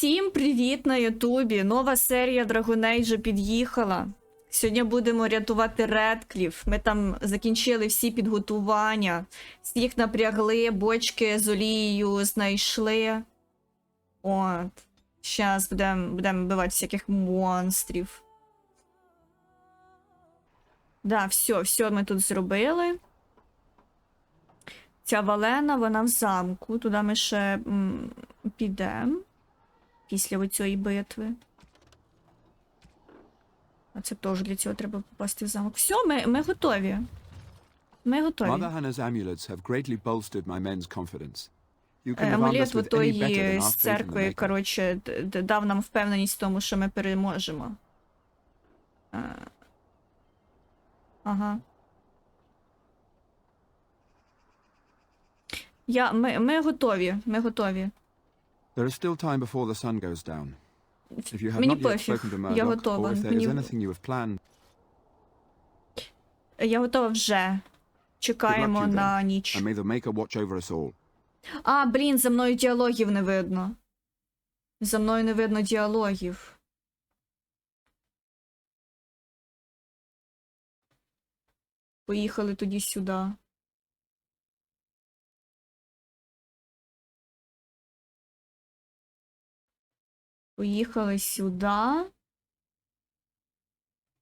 Всім привіт на Ютубі! Нова серія Dragon Age під'їхала. Сьогодні будемо рятувати Редкліф. Ми там закінчили всі підготування. Всіх напрягли, бочки з олією знайшли. От. Зараз будемо вбивати всяких монстрів. Да, все ми тут зробили. Ця Валена, вона в замку. Туди ми ще підемо. Після оцієї битви. А це теж для цього треба попасти в замок. Все, ми готові. Ми готові. Амулет отої з церкви, коротше, дав нам впевненість в тому, що ми переможемо. Ага. Ми готові, ми готові. There is still time before the sun goes down. If you have Мені not yet пофіг, spoken to я Murdoch, готова. or if there is anything you have planned, Я готова вже. Чекаємо Good luck to you, на then. ніч. and may the Maker watch over us all. А, блін, за мною діалогів не видно. За мною не видно діалогів. Поїхали тоді сюди. Поїхали сюди.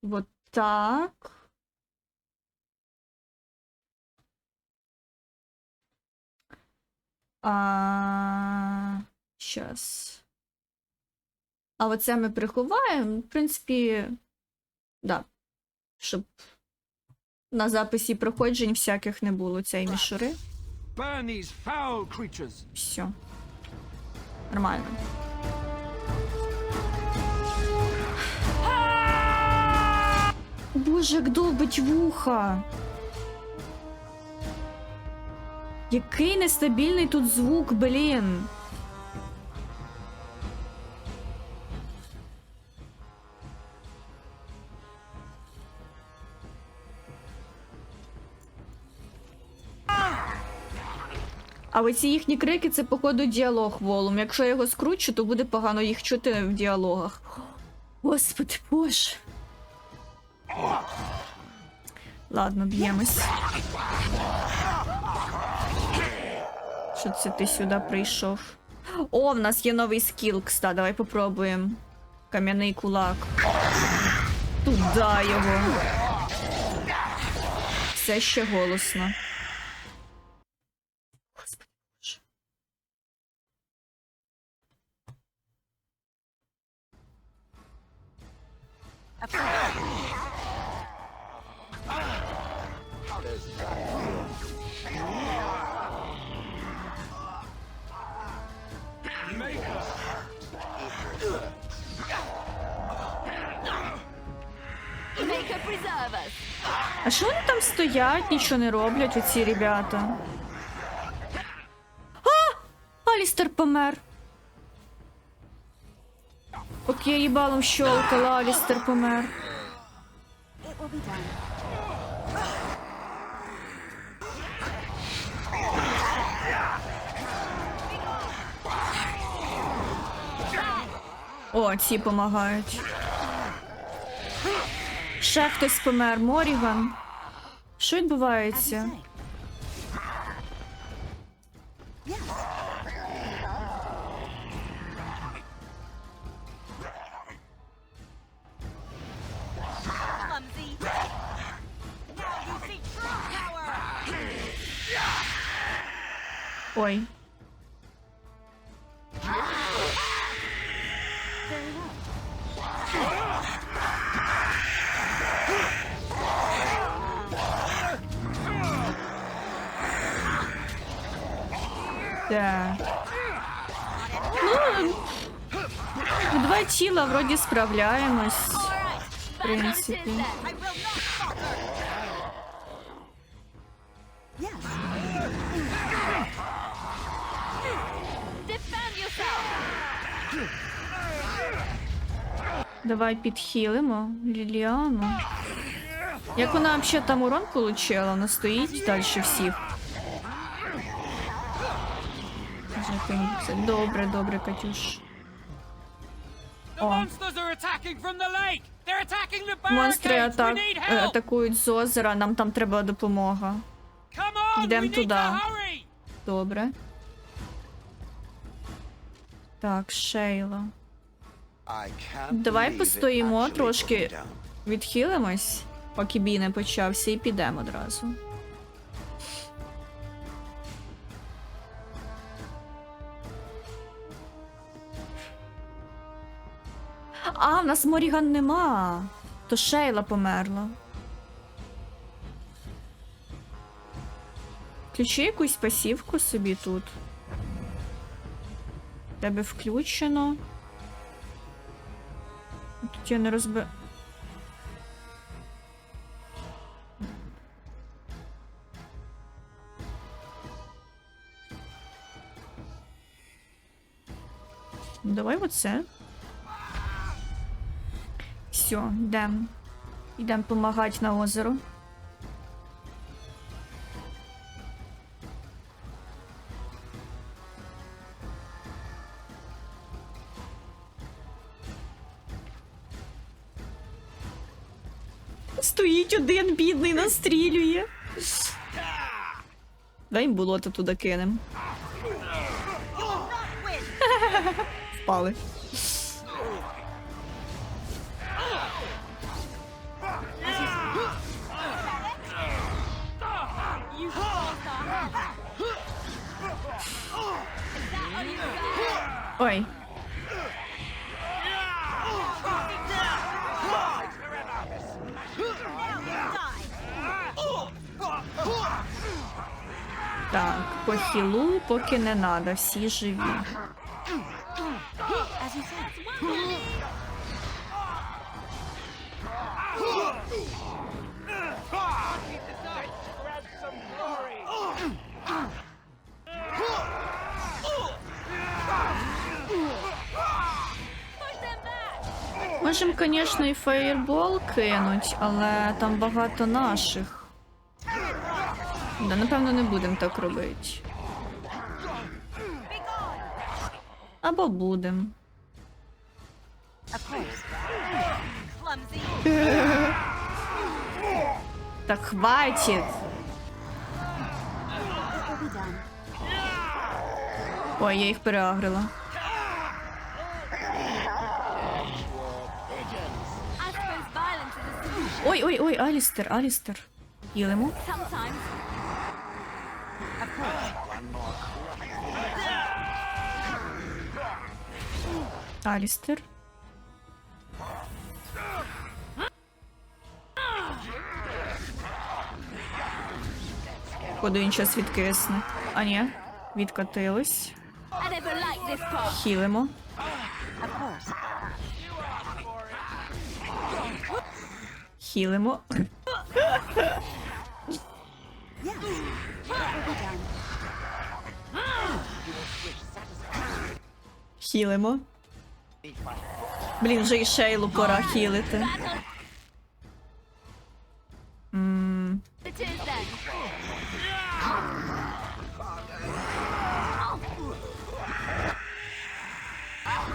Вот так. Щас. А оце ми приховаємо. В принципі, да. Щоб на записі проходжень всяких не було цієї мішури. Все. Нормально. Боже, як довбить вуха. Який нестабільний тут звук, блін. А оці їхні крики — це, походу, діалог волум. Якщо я його скручу, то буде погано їх чути в діалогах. Господи, боже. Ладно, б'ємось. Що це ти сюди прийшов? О, в нас є новий скіл, кстати, давай попробуємо. Кам'яний кулак. Туда його. Все ще голосно. Господи, боже. А що вони там стоять, нічого не роблять, оці ребята? А! Алістер помер. Поки я їбалом щолкала, Алістер помер. О, ці помагають. Ще хтось помер. Моріган. Що відбувається? Ой. Да. Ну, два тіла вроді справляємось, в принципі. Давай підхилимо Ліліану. Як вона взагалі там урон получила? Вона стоїть далі всіх. Добре, добре, Катюш. monsters are attacking from the lake. They're attacking the Монстри barricades. We need help. атакують з озера, нам там треба допомога. Come on, we Йдем need туди. to hurry. Добре. Так, Шейло. Давай постоїмо трошки, відхилимось, поки бій не почався, і підемо одразу. А, в нас Моріган нема. То Шейла померла. Включи якусь пасівку собі тут. Тебе включено. Тут я не розбив. Давай оце. Все, йдемо. Йдемо допомагати на озеро. Стоїть один бідний, настрілює. Дай їм болото туди кинем. Впали. Ой. Так, по хілу поки не надо, всі живі. Можем, конечно, і фаєрбол кинуть, але там багато наших. Да, напевно, не будемо так робити. Або будемо. Так хватит. Ой, я їх переагрила. Ой, Алістер, Алістер. Їлимо. Алістер. Походу він час відкисне. А ні, відкатилось. Хілимо. Хілимо. Хілимо. Блін, вже і Шейлу пора хілити.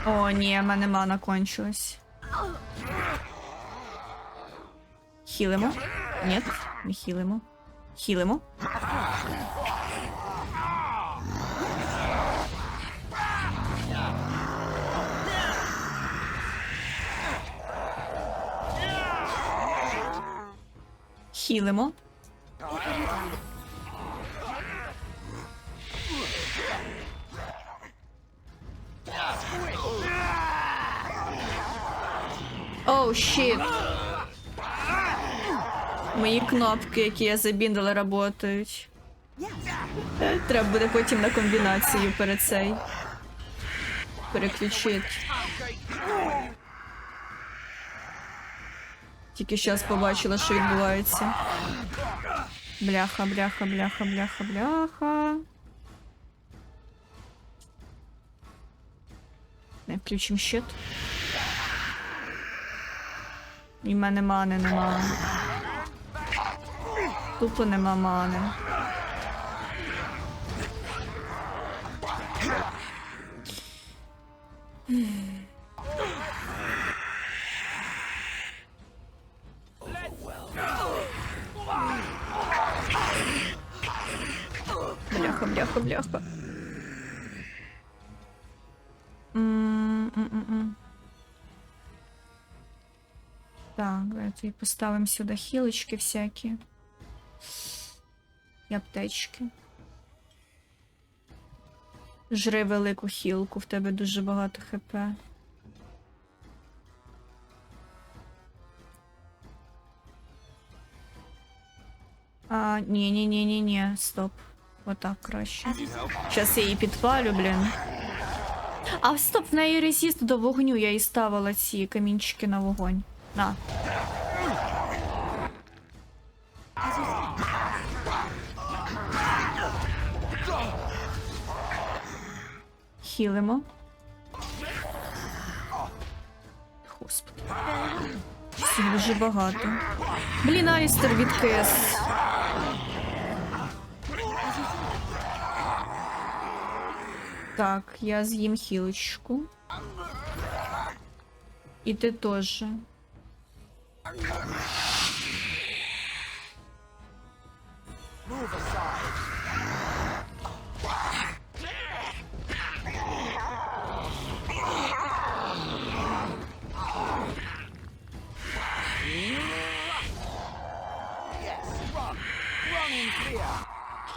О, ні, в мене мана кончилась. Хілимо? Ні, не хілимо. Хілимо. Хілимо. Оу, щит. Мої кнопки, які я забіндила, работають. Треба буде потім на комбінацію перед цей. Переключити. Тільки зараз побачила, що відбувається. Бляха, бляха, бляха, бляха, бляха. Не включимо щит. І в мене мани нема. Тупо нема мани. Бляха, бляха, бляха. Так, давайте поставимо сюди хілочки всякі. І аптечки. Жри велику хілку, в тебе дуже багато хп. Ні, стоп. Отак краще. Щас я її підпалю, блін. А, стоп, в неї резист до вогню, я їй ставила ці камінчики на вогонь. На. Хілимо. Господи. Всіх дуже багато. Блін, Алістер відкис. Так, я з'їм хілочку. І ти теж.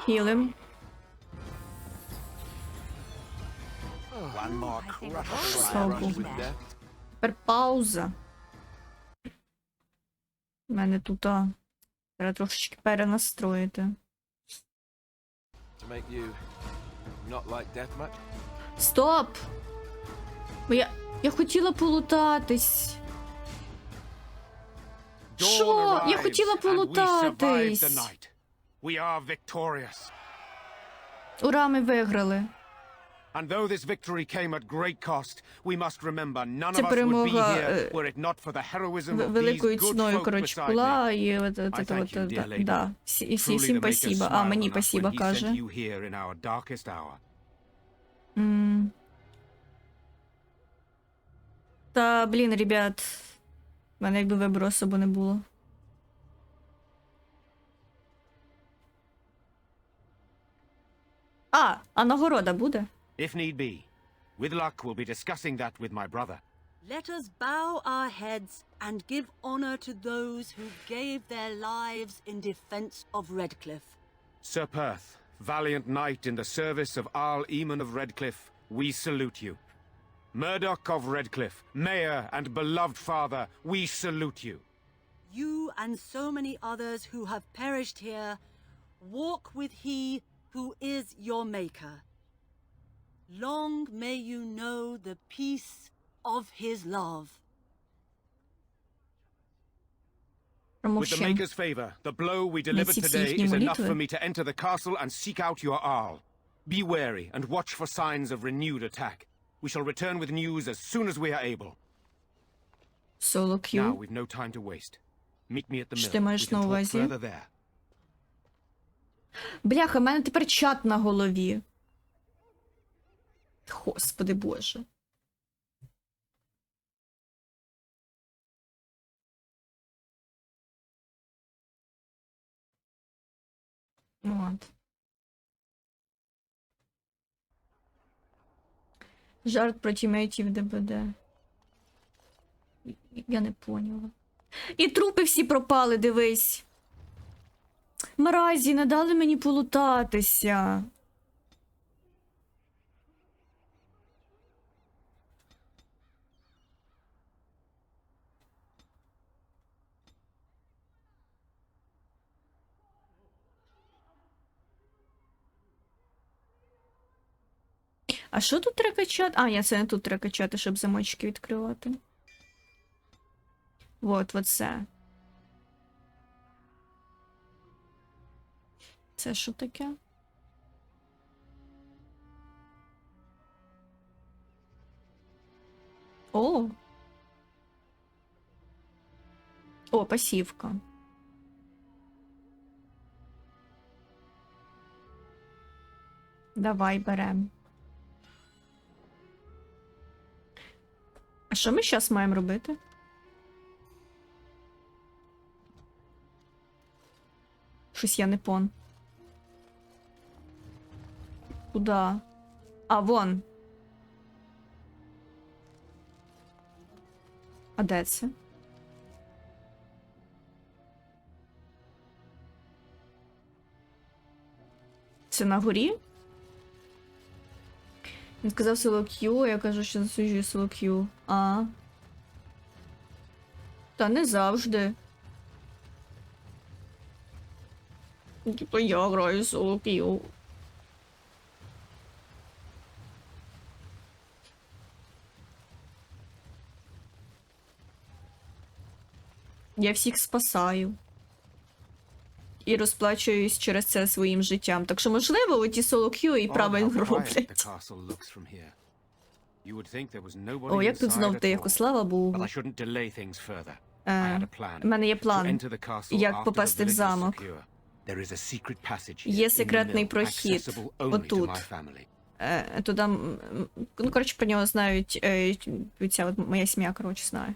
Хілим. Слава Богу. Тепер пауза. У мене тут треба трошечки перенастроїти. Стоп! Бо я хотіла полутатись. Що? Я хотіла полутатись. Ура, ми виграли. And though this victory came at great cost, we must remember none of us would be here were it not for the heroism of these Великою good ціною, folk коротше, beside була, me. і I thank you, dear lady. да. Truly Всім the Maker спасибо. smiled Мені on us спасибо, when he каже. sent you here in our darkest hour. Та, блін, ребят, в мене якби вибору особо не було. А нагорода буде? If need be. With luck, we'll be discussing that with my brother. Let us bow our heads and give honor to those who gave their lives in defense of Redcliffe. Sir Perth, valiant knight in the service of Arl Eamon of Redcliffe, we salute you. Murdoch of Redcliffe, mayor and beloved father, we salute you. You and so many others who have perished here, walk with he who is your maker. Long may you know the peace of his love. With the Maker's favor, the blow we delivered today is enough for me to enter the castle and seek out your Arl. Be wary and watch for signs of renewed attack. We shall return with news as soon as we are able. Solo Now queue. we've no time to waste. Meet me at the Що mill. ти We маєш can на talk увазі? further there. Бляха, в мене тепер чат на голові. Господи Боже. От. Жарт про тімейтів ДБД. Я не поняла. І трупи всі пропали, дивись. Мразі, не дали мені полутатися. А що тут треба качати? А, ні, це не тут треба качати, щоб замочки відкривати. Вот, оце. Це що таке? О! О, пасівка. Давай берем. А що ми зараз маємо робити? Щось я не пон. Куда? А, вон. А де це? Це на горі? Він сказав село Q, а я кажу, що засуджую село Q. А. Та не завжди. Типа я граю село Q. Я всіх спасаю. І розплачуюсь через це своїм життям. Так що, можливо, оті соло Q і правильно роблять. О, як тут знов тихо, слава Богу. У мене є план, як попасти в замок. Є секретний прохід. Отут. Туди, ну, коротше, про нього знають, ця от моя сім'я, коротше, знає.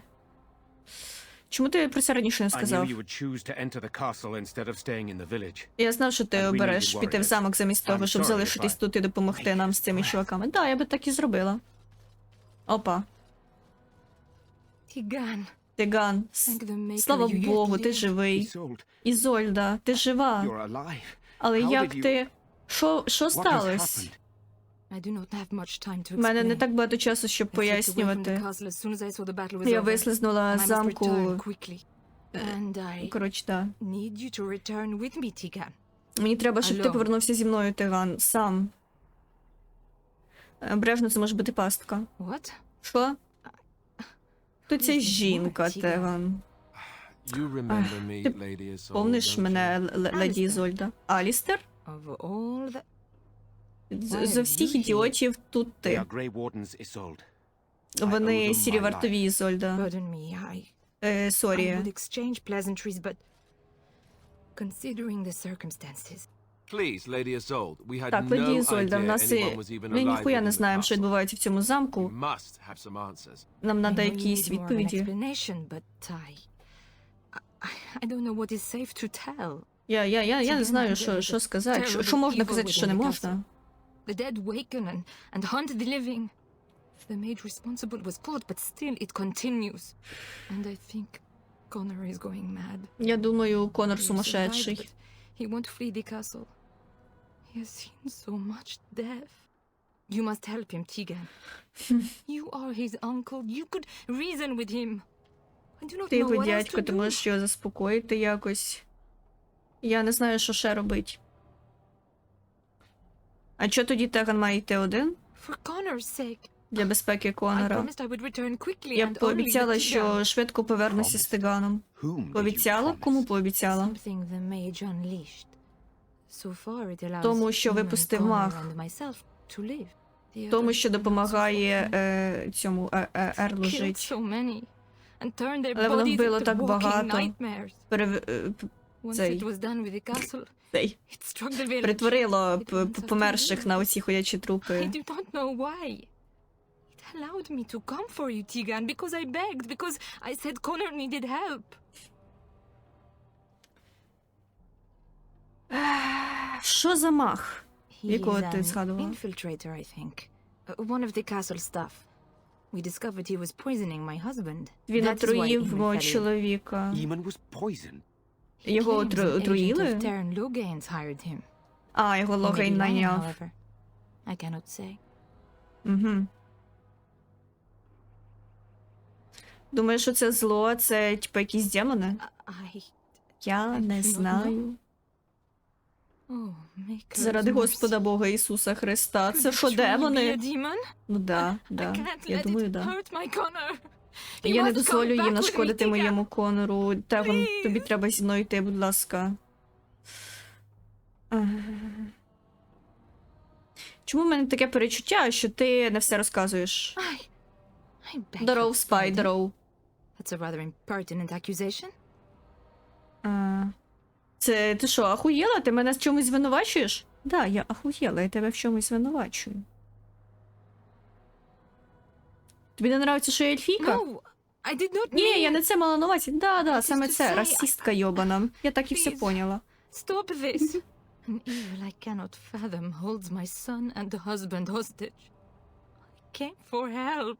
Чому ти про це раніше не сказав? Я знав, що ти обереш піти в замок замість того, щоб залишитись тут і допомогти нам з цими чуваками. Да, я би так і зробила. Опа. Тиган. Слава Богу, ти живий. Ізольда, ти жива. Але як ти... Що сталося? У мене не так багато часу, щоб пояснювати. Я вислизнула з замку. Коротше, так. Мені треба, щоб ти повернувся зі мною, Тиган. Сам. Обережно, це може бути пастка. Що? То ця жінка, Тиган. Ти помниш мене, леді Ізольда? Алістер? Зо всіх ідіотів тут ти. Вони сірі вартові, Ізольда. Сорі. Так, леді Ізольда, в нас ми ніхуя не знаємо, що відбувається в цьому замку. Нам треба якісь відповіді. Я не знаю, що сказати. Що можна казати, що не можна. The dead waken and hunt the living. The maid responsible was caught, but still it continues. And I think Connor is going mad. Я думаю, Конор сумасшедший. He won't flee the castle. He has seen so much death. You must help him, Tegan. You are his uncle. You could reason with him. I do not Ти know його what else дядько, to ти do. можеш його заспокоїти якось. Я не знаю, що ще робити. А чого тоді Теган має йти один? For Connor's sake. Для безпеки I Конора. promised I would return quickly Я and only пообіцяла, with що Tegan. швидко повернуся з Теганом. Пообіцяла? Кому пообіцяла? Something the mage unleashed. So far it allows Тому, що him and випустив Connor маг. and myself to live. The Тому, others що do not допомагає suffer. цьому Ерлу Killed жити. so many and turned their Але воно bodies вбило into так walking багато. nightmares. Once Цей. it was done with the castle, Цей. it struck the village. Перетворило It went after померших me. на оці ходячі I трупи. do not know why. It allowed me to come for you, Tegan, because I begged, because I said Connor needed help. Що за мах? He Якого is ти an згадувала? infiltrator, I think. One of the castle staff. We discovered he was poisoning my husband. Він That is why отруїв Eamon мого fell ill. чоловіка. Eamon was poisoned. He Його claims an agent отруїли? of Terran Logains hired him. А, його He may be Логейн lying, найняв. however. I cannot say. Угу. Думаєш, що це зло, це типу якісь демони? I... Я I не do not знаю. Oh, make Заради mercy. Господа Бога Ісуса Христа. Could Це it що, truly be a демони? demon? Ну да, I да. can't Я let думаю, it да. hurt my Connor. He Я не must дозволю come back їм with me, нашкодити Tegan. моєму Конору. Тегон, Please. тобі треба зі мною йти, будь ласка. Чому в мене таке перечуття, що ти не все розказуєш? I beg Здоров, you, спай, Tegan. здоров. That's a rather impertinent accusation. Це ти що, ахуєла? Ти мене в чомусь звинувачуєш? Да, я ахуєла, я тебе в чомусь звинувачую. Тобі не нравиться, що я ельфійка? No, I did not Ні, mean... я не це мала на увазі. Да, What is саме to це, say? расистка йобана. Я так і все Please. поняла. Stop this. An evil I cannot fathom holds my son and the husband hostage. I came for help.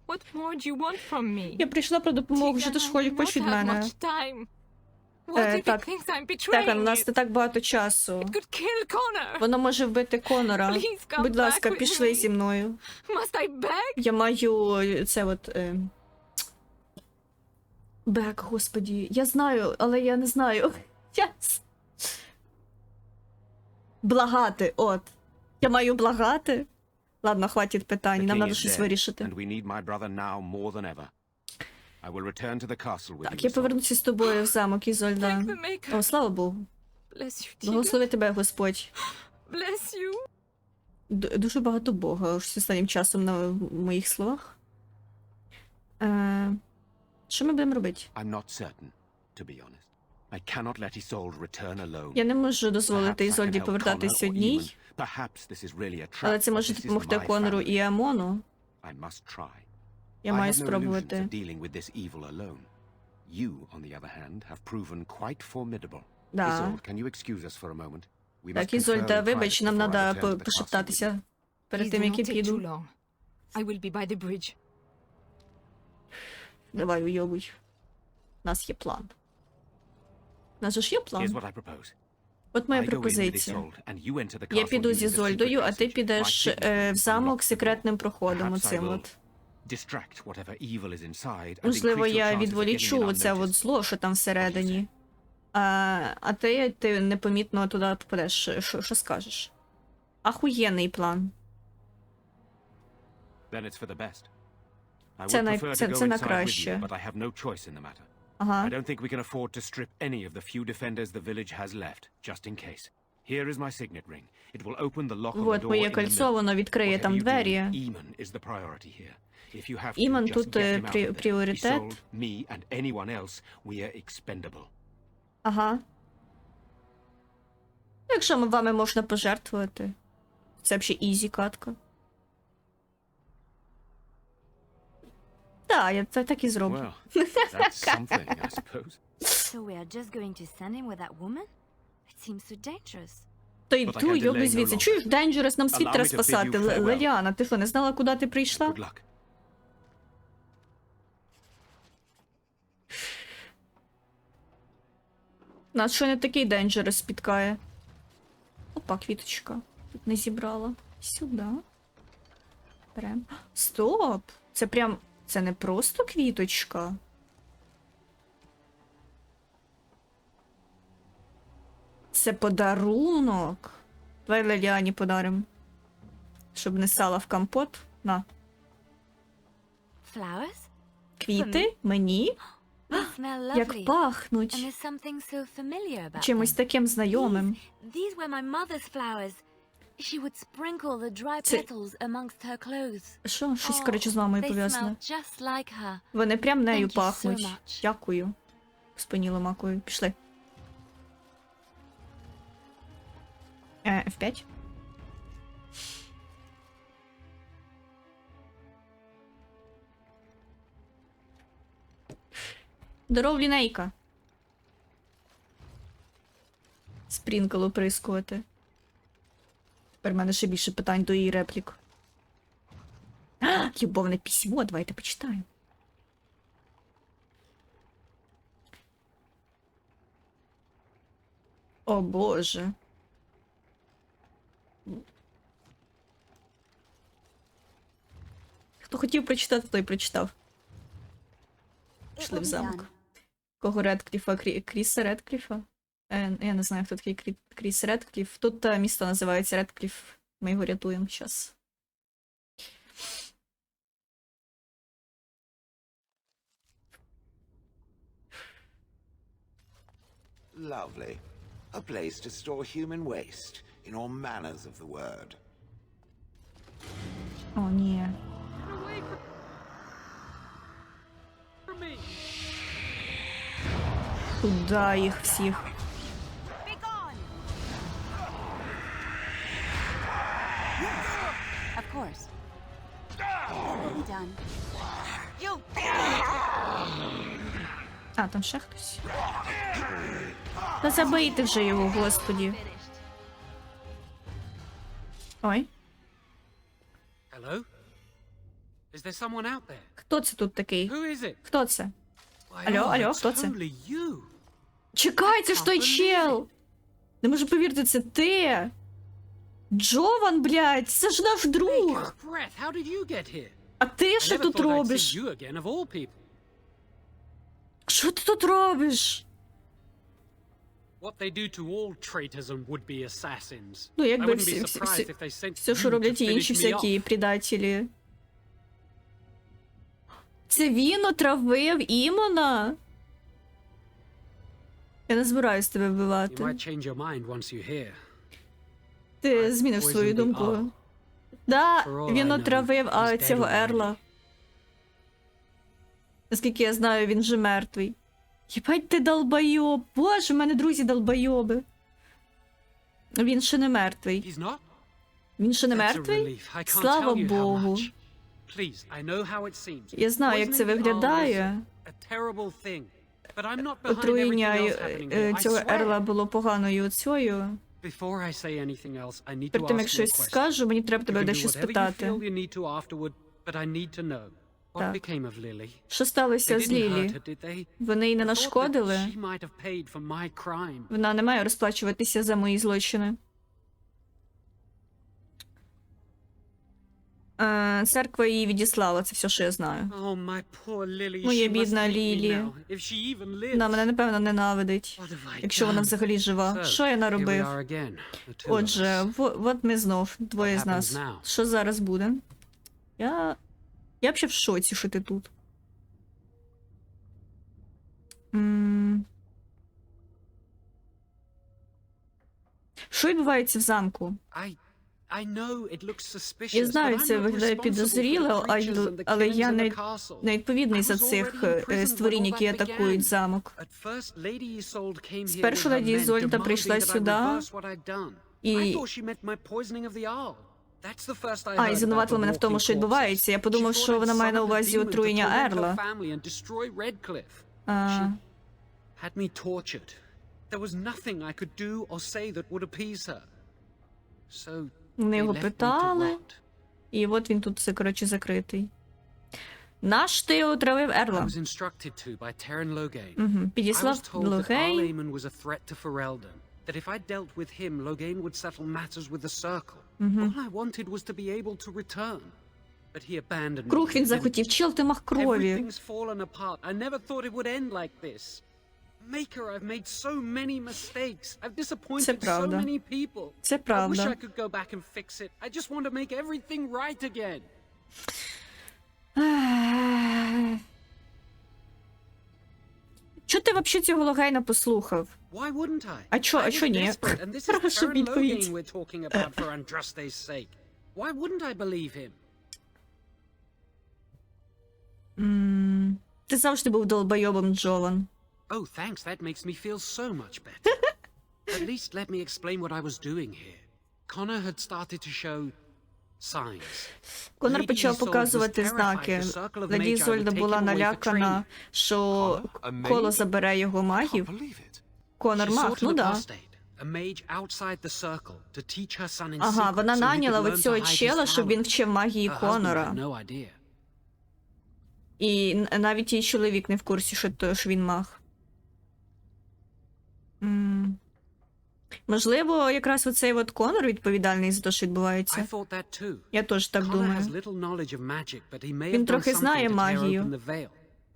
What more do you want from me? Я прийшла про допомогу, вже ти ж хочеш від мене. Так, так, у нас не так багато часу. Воно може вбити Конора. Будь ласка, пішли зі мною. Я маю це от... Бек, господі. Я знаю, але я не знаю. Благати, от. Я маю благати? Ладно, хватить питань, нам треба щось вирішити. Так, я повернуся з тобою в замок Ізольда. О, слава Богу. Благослови тебе, Господь. Дуже багато Бога останнім часом на моїх словах. Що ми будемо робити? Я не можу дозволити Ізольді повертатись одній, але це може допомогти Конору і Амону. Я маю спробувати. Да. Так, Ізольда, вибач, нам треба пошептатися перед тим, як я піду. Давай, уйобуй. У нас є план. У нас же ж є план. От моя пропозиція. Я піду зі Ізольдою, а ти підеш в замок секретним проходом оцим от. Можливо, я відволічу оце от зло, що там всередині. А ти непомітно туди попадеш. Що скажеш? Ахуєнний план. Це на краще. Ага. Вот моє кольцо, воно відкриє там двері. Іман тут пріоритет. Ага. Якщо вами можна пожертвувати. Це взагалі ізі катка. Так, я це так і зроблю. То йду, йоби звідси. Чуєш, Денджерес, нам світ треба спасати. Леліана, ти що, не знала, куди ти прийшла? Нас що не такий Денджерес спіткає. Опа, квіточка. Тут не зібрала. Сюди. Берем. Стоп! Це прям... Це не просто квіточка. Це подарунок. Давай Леліані подаримо. Щоб не сала в компот. На. Квіти? Мені? Як пахнуть. Чимось таким знайомим. Що? Щось, коротше, з мамою пов'язане. Вони прям нею пахнуть. Дякую. Спиніло макою. Пішли. F5. Здоров, лінейка. Спрінкл оприскувати. Тепер в мене ще більше питань до її реплік. Любовне письмо, давайте почитаємо. О, Боже. Хто хотів прочитати, той прочитав. Пішли в замок. Кого Редкліфа? Кріса Редкліфа? Я не знаю, хто такий Кріс Редкліф. Тут місто називається Редкліф. Ми його рятуємо зараз. Lovely. A place to store human waste in all manners of the word. О, ні. Куда їх всіх? Of course. It will be done. You! А, там ще хтось. Та забийте вже його, господі. Ой. Hello? Is there someone out there? Хто це тут такий? Who is it? Хто це? Why, Алло, алло, it's хто це? totally you. Чекай, це ж той чел! Не можу повірити, це ти! Джован, блядь, це ж наш друг! Baker's breath, how did you get here? А ти I що never тут thought I'd see робиш? you again of all people. Що ти тут робиш? What they do to all traitors and would-be assassins. Ну, I якби wouldn't всі, be всі, surprised всі, if they sent все, що you to роблять і інші finish me всякі off. предателі. Це він отравив Імона? Я не збираюсь тебе You вбивати. might change your mind once you hear. Ти змінив свою думку. Да, він отравив цього Ерла. Наскільки я знаю, він вже мертвий. Єбать ти долбойоб. Боже, в мене друзі долбойоби. Він ще не мертвий. He's not? Він ще не That's a мертвий? relief. I can't Слава tell you how Богу. much. Please, I know how it seems. Я знаю, як це Poisoning the виглядає. owl is a terrible thing. But I'm not behind Отруєння everything else happening here. I цього swear. Ерла було поганою оцею. Before I say anything else, I need to Перед тим, ask як you a щось question. скажу, мені треба You тебе can do дещо whatever you спитати. feel you need to afterward, but I need to know. What Так. became of Lily? Що сталося They з didn't hurt Лілі? her, did they? Вони їй не I thought that нашкодили? she might have paid for my crime. Вона не має розплачуватися за мої злочини. Церква її відіслала, це все, що я знаю. Oh, my poor Lily. Моя She must бідна hate me Лілі. now, if she even lives. Вона мене, напевно, ненавидить. What have I Якщо вона done? взагалі жива. So, Що я here we наробив? are again, the two of Отже, us. от ми знов, двоє What з нас. happens now? Що зараз буде? Я взагалі в шоці, що ти тут. Що відбувається в замку? I know it looks suspicious, Я знаю, but I'm це not виглядає responsible for підозріло, the creatures and the але killings я in не the castle. відповідний за I was цих already in prison створінь, when all які that атакують began. замок. At first, Lady Isolde came here Спершу with her леді men, Ізольда demanding прийшла that I сюди, reverse what I'd done. і- I thought she meant my poisoning of the owl. That's the first I А, heard і about звинуватила the мене в тому, walking що відбувається. Я corpses. подумав, She що thought вона I'd має на summoned a увазі demon to отруєння torment her Ерла. family and destroy Redcliffe. А, She had me tortured. There was nothing I could do or say that would appease her. So Вони they його left me to питали, rot. і от він тут, коротше, закритий. Наш ти отравив I Ерла. was instructed to by Terran Loghain. Угу. I Підіслав was told that Логейн. Arlayman was a threat to Ferelden. That if I dealt with him, Loghain would settle matters with the Circle. All I wanted was to be able to return. But he abandoned me. Круг він didn't захотів. Чел, ти мах крові. Everything's fallen apart. I never thought it would end like this. Maker, I've made so many mistakes. I've disappointed so правда. many people. Це I wish правда. I could go back and fix it. I just want to make everything right again. Чого ти взагалі цього Логейна послухав? Why wouldn't I? А чо I was ні? desperate, and this is Прошу Terran відповідь. Loghain we're talking about for Andraste's sake. Why wouldn't I believe him? Ти завжди був долбойобом, Джован. Oh, thanks. That makes me feel so much better. At least let me explain what I was doing here. Connor had started to show signs. Конор Lady почав Isolde was показувати terrified знаки. the circle of Леді mage I would Ізольда take була him away for налякана, training. що Connor, a коло mage? забере його Can't магів. believe it. Конор She маг, sought ну an да. apostate, a mage outside the circle, to teach her son in Ага, secret вона so he could наняла learn to оцього hide his чела, щоб він talent. вчив магії Her husband Конора. had no idea. І навіть її чоловік не в курсі, що він маг. Можливо, якраз оцей от Конор відповідальний за те, що I відбувається. thought that too. Я теж так Connor has думаю. little knowledge of magic, but he may Він have done трохи знає something to tear магію. open the veil.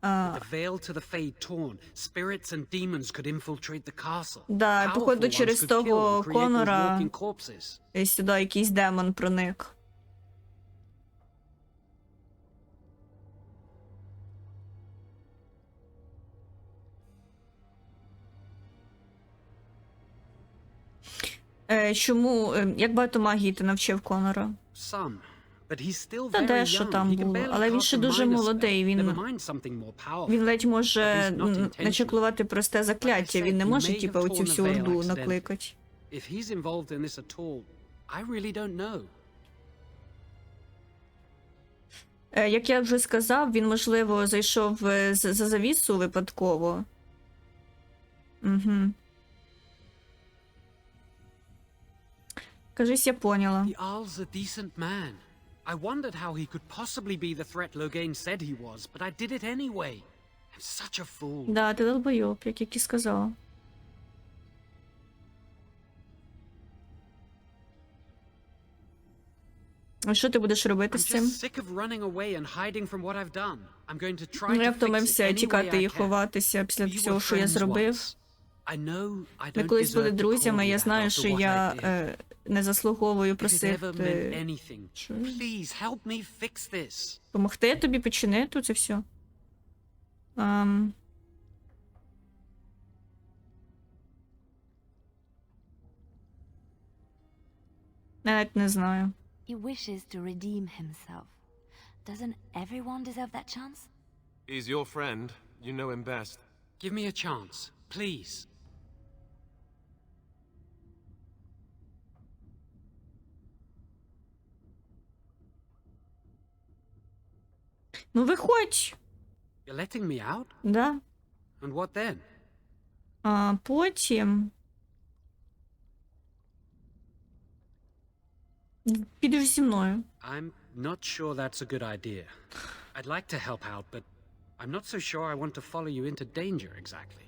With the veil to the Fade torn, spirits and demons could infiltrate the castle. Да, Powerful походу, ones через could того kill and create those Конора walking corpses. сюди якийсь демон проник. Чому, як багато магії ти навчив Конора? Some, but he's still Та very дещо young. там He can було, barely але він cast ще a дуже minor молодий, spell, він- never mind something more powerful. Він ледь може At least not intentional. начеклувати просте закляття, він не може, He may типу, have оцю torn всю the veil орду accidentally. накликати. If he's involved in this at all, I really don't know. Як я вже сказав, він, можливо, зайшов за завісу випадково. Угу. Кажись, я поняла. The Arl's a decent man. I wondered how he could possibly be the threat Loghain said he was, but I did it anyway. I'm such a fool. Да, ти долбойоб, як і сказала. А що ти будеш робити з I'm цим? just sick of running away and hiding from what I've done. I'm going to try Ну, я to fix it втомився any way тікати і I can. ховатися після We всього, were що я friends зробив. once. I know I Ми don't колись були deserve to друзями, call я you знаю, that що after what я I did. не заслуговую If it ever просити meant anything, Що? please help me fix this. допомогти тобі починити це все. Я навіть не знаю. He wishes to redeem himself. Doesn't everyone deserve that chance? He's your friend. You know him best. Give me a chance, please. Ну, виходь. You're letting me out? Да. And what then? А потім... Підеш зі мною. I'm not sure that's a good idea. I'd like to help out, but I'm not so sure I want to follow you into danger exactly.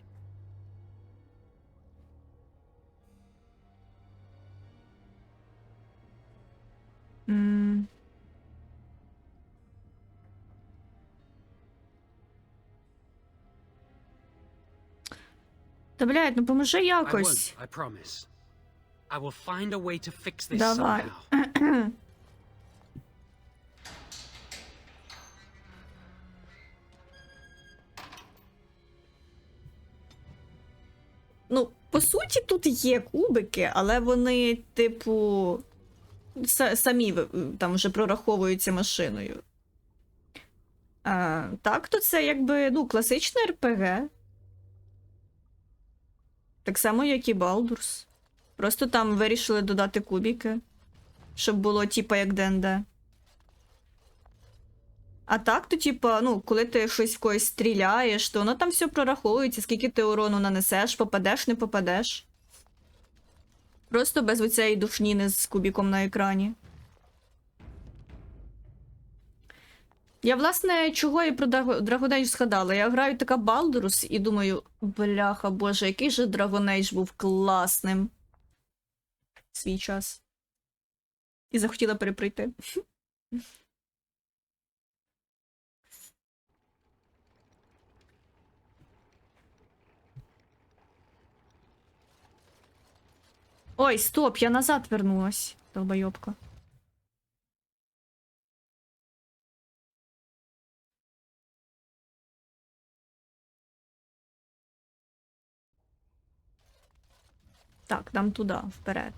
Та, блядь, ну поможи I якось. won't, I promise. I will find a way to fix this Давай. somehow. Ну, по суті, тут є кубики, але вони, типу, самі там вже прораховуються машиною. Так, то це якби, ну, класичне РПГ. Так само, як і Baldur's. Просто там вирішили додати кубики, щоб було, типа, як ДНД. А так, то, типа, ну, коли ти щось в когось стріляєш, то воно там все прораховується, скільки ти урону нанесеш, попадеш, не попадеш. Просто без оцеї душніни з кубіком на екрані. Я, власне, чого і про Dragon Age згадала. Я граю така Baldur's і думаю, бляха, боже, який же Dragon Age був класним. В свій час. І захотіла переприйти. Ой, стоп, я назад вернулась, долбойобка. Так, нам туди, вперед.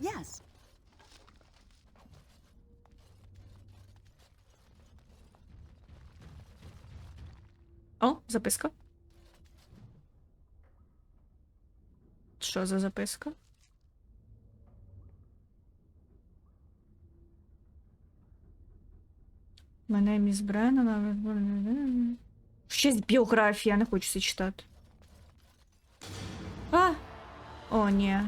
Yes. О, записка. Що за записка? Мене міс Бреннана. Щось біографія, не хочу це читати. А! О, ні.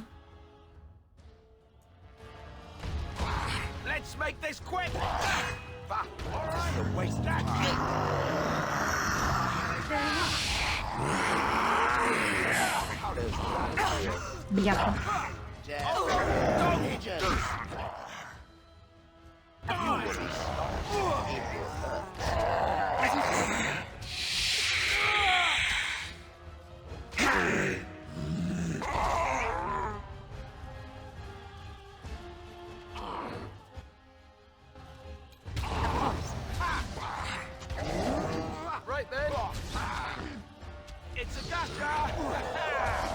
Let's make this quick! All right, waste that. Бляха. Right then. It's a gotcha!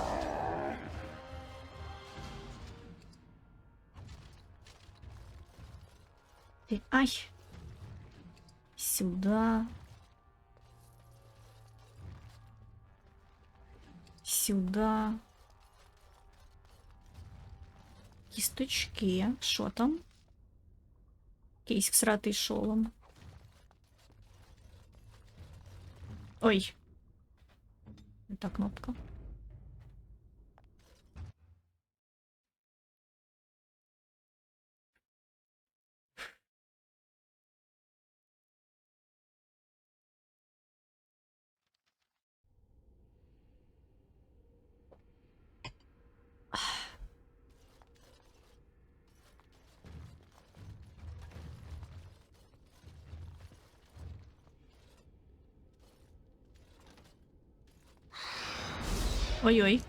Ай. Сюда. Сюда. Кісточки. Що там? Якийсь всратий шолом. Ой. Не та кнопка. Ой-ой.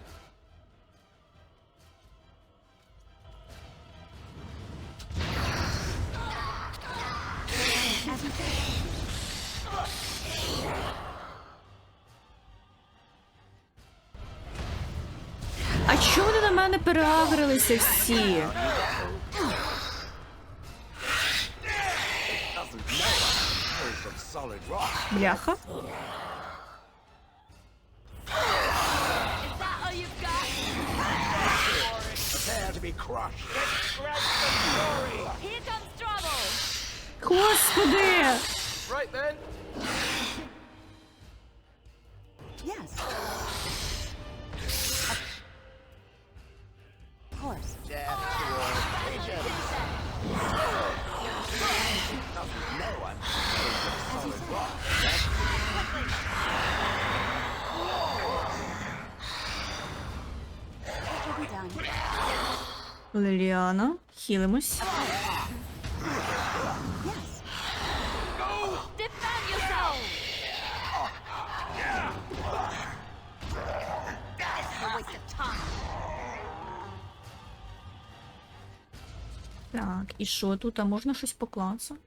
А чого вони на мене переагрилися всі? Бляха. Господи! Right then. Yes. Of course. It'll be done. Ліліана, хілимось. Yes. Defend yourself! It's a waste of time. Так, і що тут? А можна щось поклацати?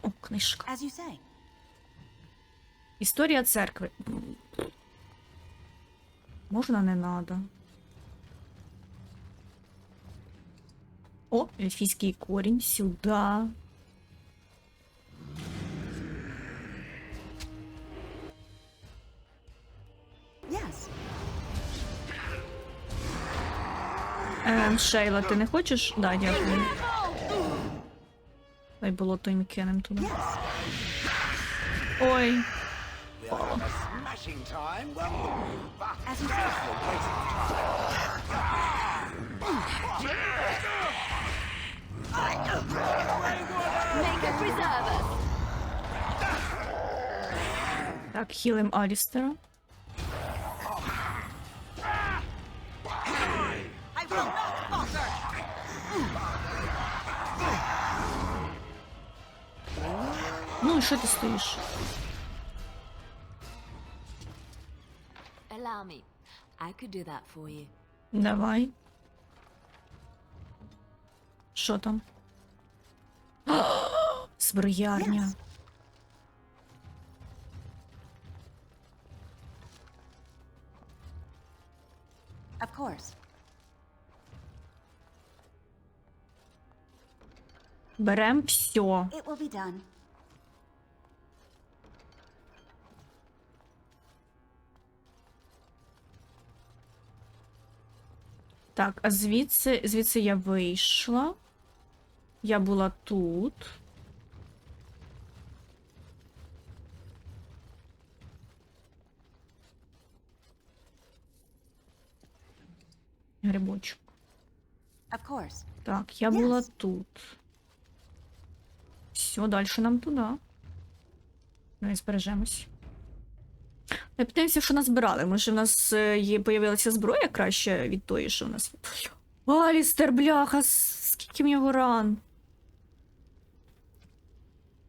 О, книжка. As you say. Історія церкви. Можна, не надо. О, ельфійський корінь. Сюда. Yes. Шейла, ти не хочеш? Да, дякую. Дай болото їм кинем туди. Ой. Smashing time. Well, As you say. Make it preserve us! Так, хілим Алістера. I will not falter. Ну і що ти стоїш? Allow me. I could do that for you. Давай. Що там? Зброярня. Of course. Берем все. It will be done. Так, а звідси я вийшла. Я була тут. Грибочок. Of course. Так, я була Yes. тут. Все, далі нам туди. Ну і збережемось. Я питаюся, що назбирали. Може, в нас появилася зброя краще від тої, що в нас. Алістер, бляха, скільки в нього ран.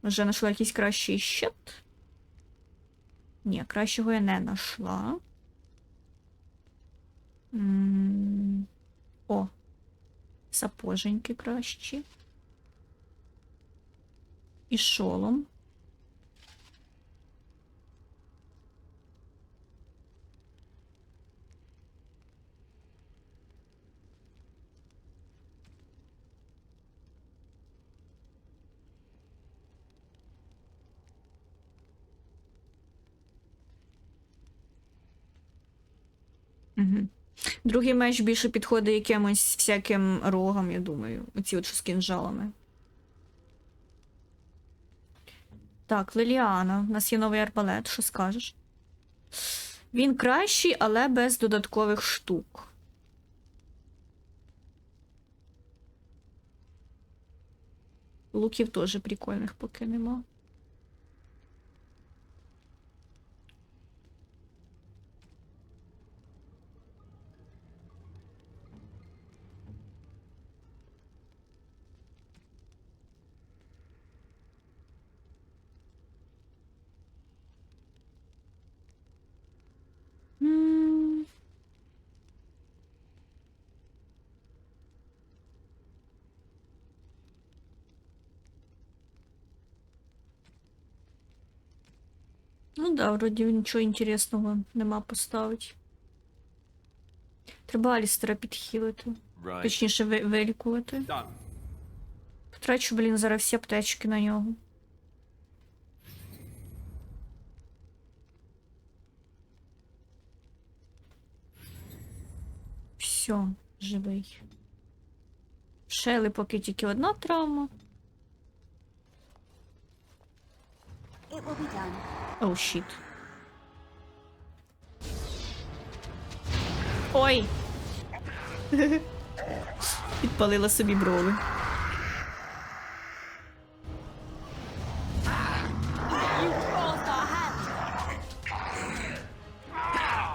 Вже знайшла якийсь кращий щит. Ні, кращого я не знайшла. О, сапоженьки кращі. І шолом. Угу. Другий меч більше підходить якимось всяким рогам, я думаю. Оці от що з кінжалами. Так, Ліліана. У нас є новий арбалет, що скажеш? Він кращий, але без додаткових штук. Луків теж прикольних поки нема. Ну да, вроді нічого інтересного нема поставити. Треба Алістера підхилити. Точніше, вилікувати. Потрачу, блін, зараз всі аптечки на нього. Все, живий. Шели поки тільки одна травма. Оу, щіт. Ой! Підпалила собі брови.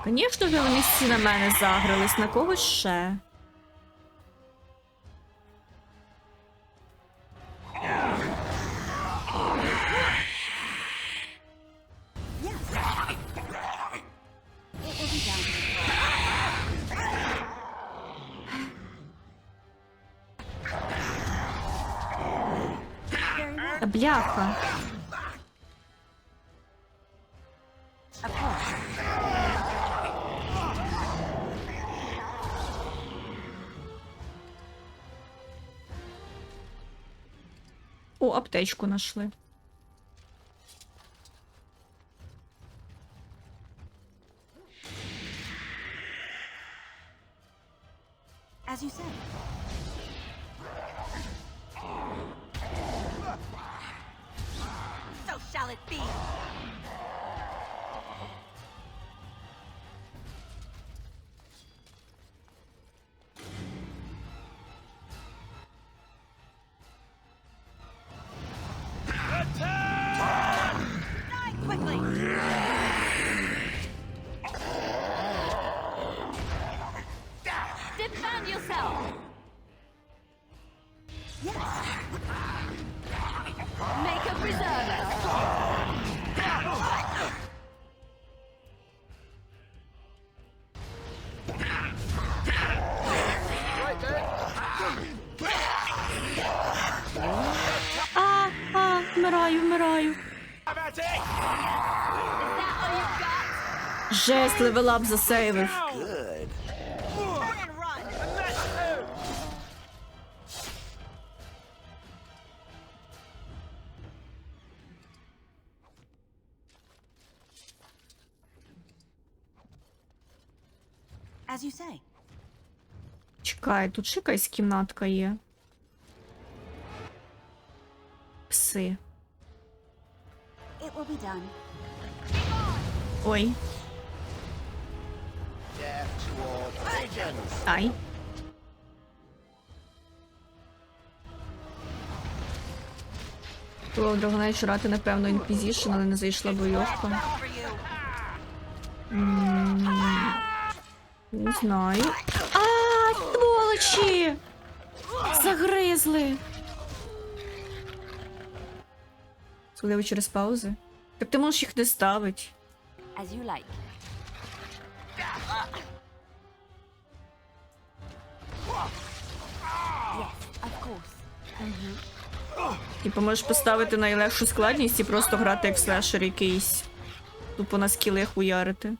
Звісно ж, вони всі на мене загрались. На когось ще. Та бляха. О, аптечку нашли. As you say. So shall it be. Die quickly. Defend yourself! Make a preserver! Вмираю. Жесть, левелап засейвив. Good. As you say. Чекай, тут ще якась кімнатка є. Пси. It will be done. Ой. Death to all pigeons. Ай. Було в Драгонайт жрати, напевно, інквізішн, але не зайшла бойовка. Не знаю. А, сволочі! Загризли! Особливо через паузи. Так ти можеш їх не ставити. As you like. Yes, of course. Типу можеш поставити найлегшу складність і просто грати як слешер якийсь. Тупо на скіли хуярити.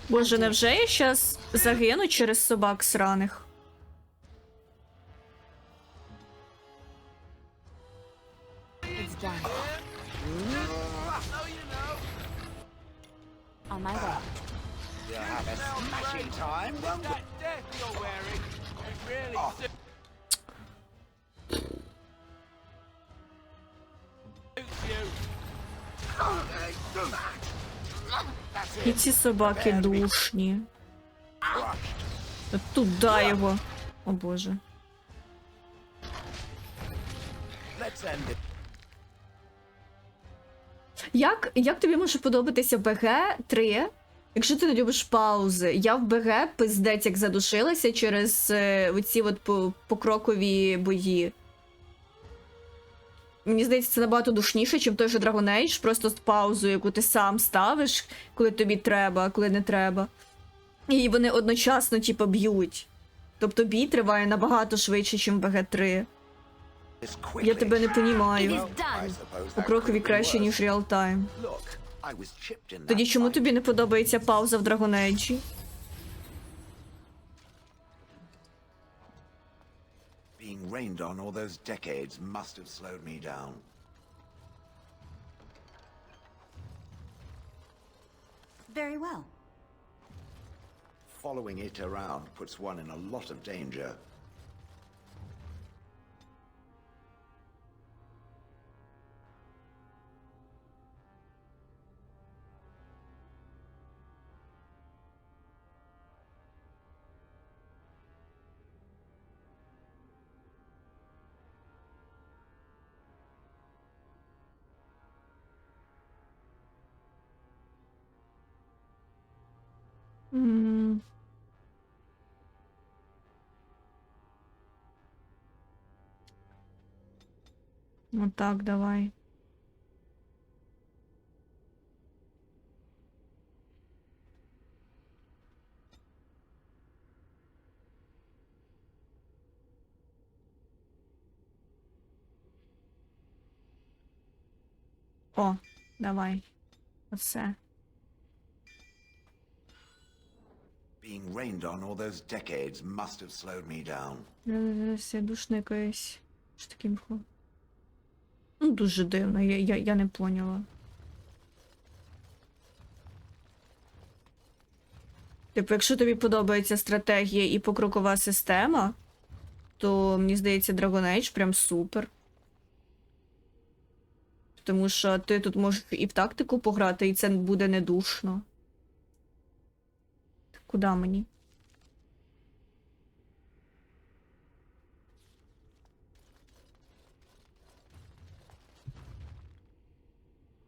Боже, невже я щас загину через собак сраних? done. On my way. We'll have a smashing time, won't we? І ці собаки душні. Туда його. О боже. Let's end it. Як тобі може подобатися БГ-3, якщо ти не любиш паузи? Я в БГ пиздець як задушилася через оці от покрокові бої. Мені здається, це набагато душніше, ніж той же Dragon Age, просто з паузою, яку ти сам ставиш, коли тобі треба, а коли не треба. І вони одночасно, типу, б'ють. Тобто бій триває набагато швидше, ніж в БГ-3. Я тебе не понімаю. Покрокові краще, ніж реалтайм. Тоді чому тобі не подобається пауза в Dragon Age? Being rained on all those decades must have slowed me down. Very well. Following it around puts one in a lot of danger. Ну так, давай. О, давай. Оце. Being rained on all those decades must have slowed me down. Це душно якесь. Що таке мхо? Ну, дуже дивно, я не поняла. Типу, якщо тобі подобається стратегія і покрокова система, то, мені здається, Dragon Age прям супер. Тому що ти тут можеш і в тактику пограти, і це буде не душно. Куди мені?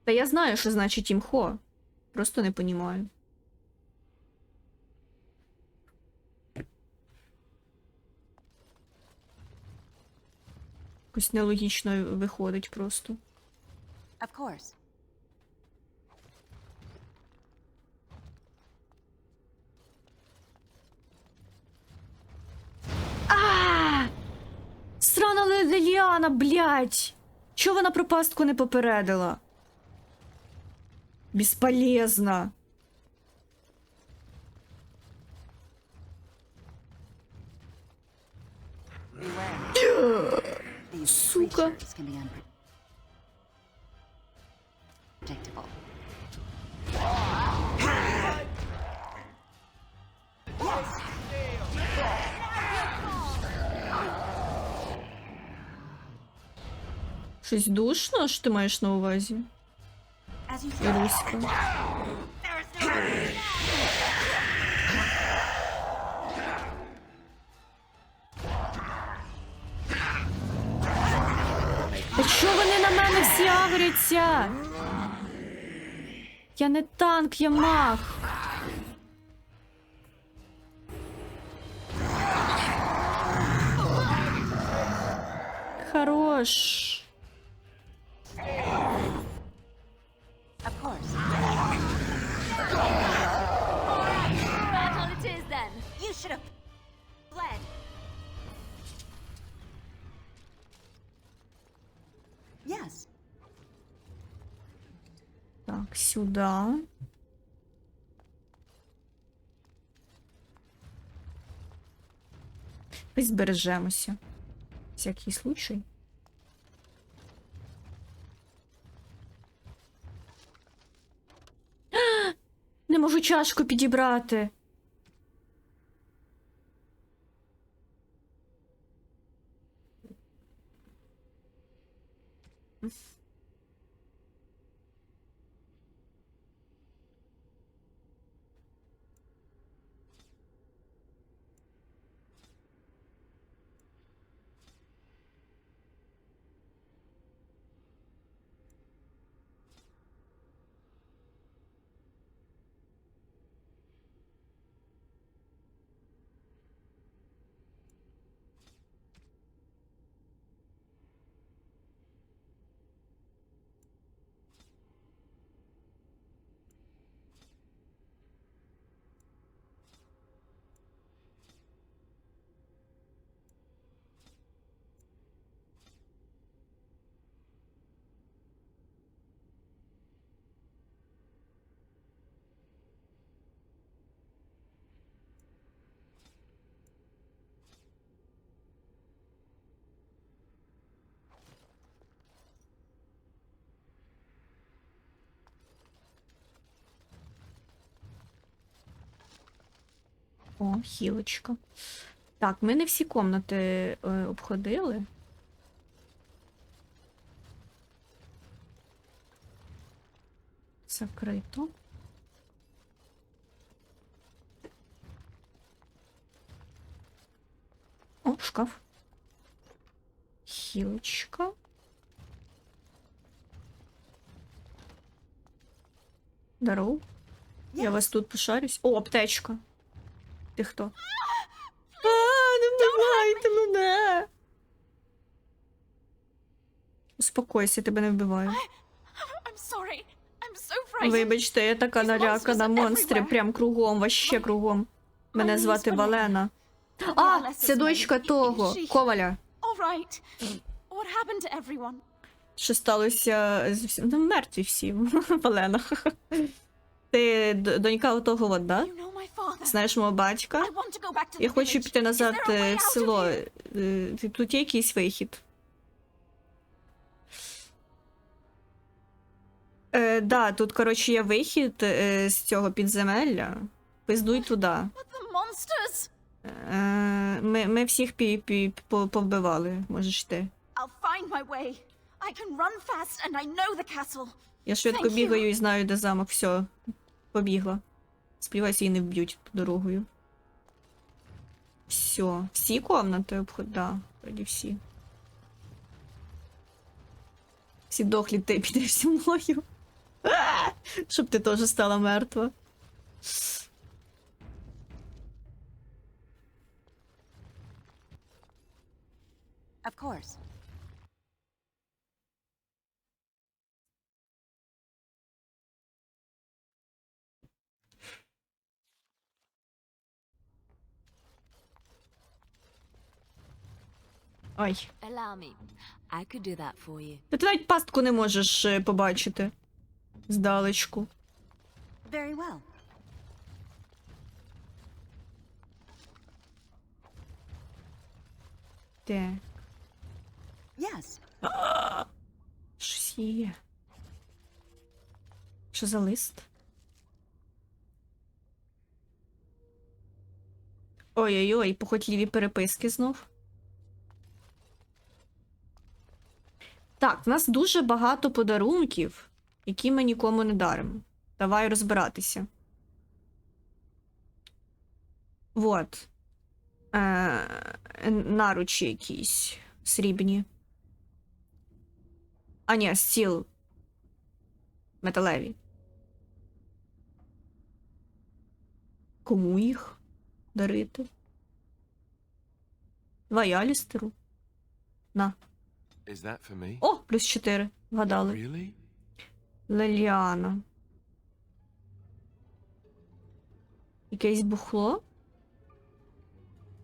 Та я знаю, що значить імхо. Просто не понімаю. Якось нелогічно виходить просто. Of course. Срана Ліліана, блядь! Чого вона про пастку не попередила? Бесполезно. Сука. Щось душно, що ти маєш на увазі? Іруська. Та чого вони на мене всі агряться? Я не танк, я маг. Хорош. Of course. That's all it is then. You should have fled. Yes. Так, сюда. Ми збережемося. Всякий случай. можу чашку підібрати. О, хілочка. Так, ми не всі комнати обходили. Закрито. О, шкаф. Хілочка. Здорово. Я вас тут пошарюсь. О, аптечка. Ти хто? Не вбивайте мене! Успокойся, тебе не вбиваю. Вибачте, я така налякана. Монстри прям кругом, вообще кругом. Мене звати Валена. А, це дочка того, Коваля. Що сталося з всім? Ну, мертві всі, Валена. Ти донька отого от, да? Знаєш мого батька? Я хочу піти назад в село. Тут є якийсь вихід? Да, тут, коротше, є вихід з цього підземелля. Пиздуй туди. Ми всіх повбивали, можеш ти. Я швидко бігаю і знаю, де замок. Все, побігла. Сподіваюся, її не вб'ють дорогою. Все, всі комнати обход, да, вроді всі. Всі дохлі, ти підеш зі мною. Щоб ти теж стала мертва. Of course. Ой. Allow me. I could do that for you. Ти навіть пастку не можеш побачити. Здалечку. Very well. Так. Yes. Щось є. Що за лист? Ой-ой-ой, похотливі переписки знов. Так, в нас дуже багато подарунків, які ми нікому не даримо. Давай розбиратися. Вот. Наручі якісь срібні. А ні, стіл. Металеві. Кому їх дарити? Давай Алістеру. На. Is that for me? О, плюс 4. Вгадали. Really? Леліана. Якесь бухло?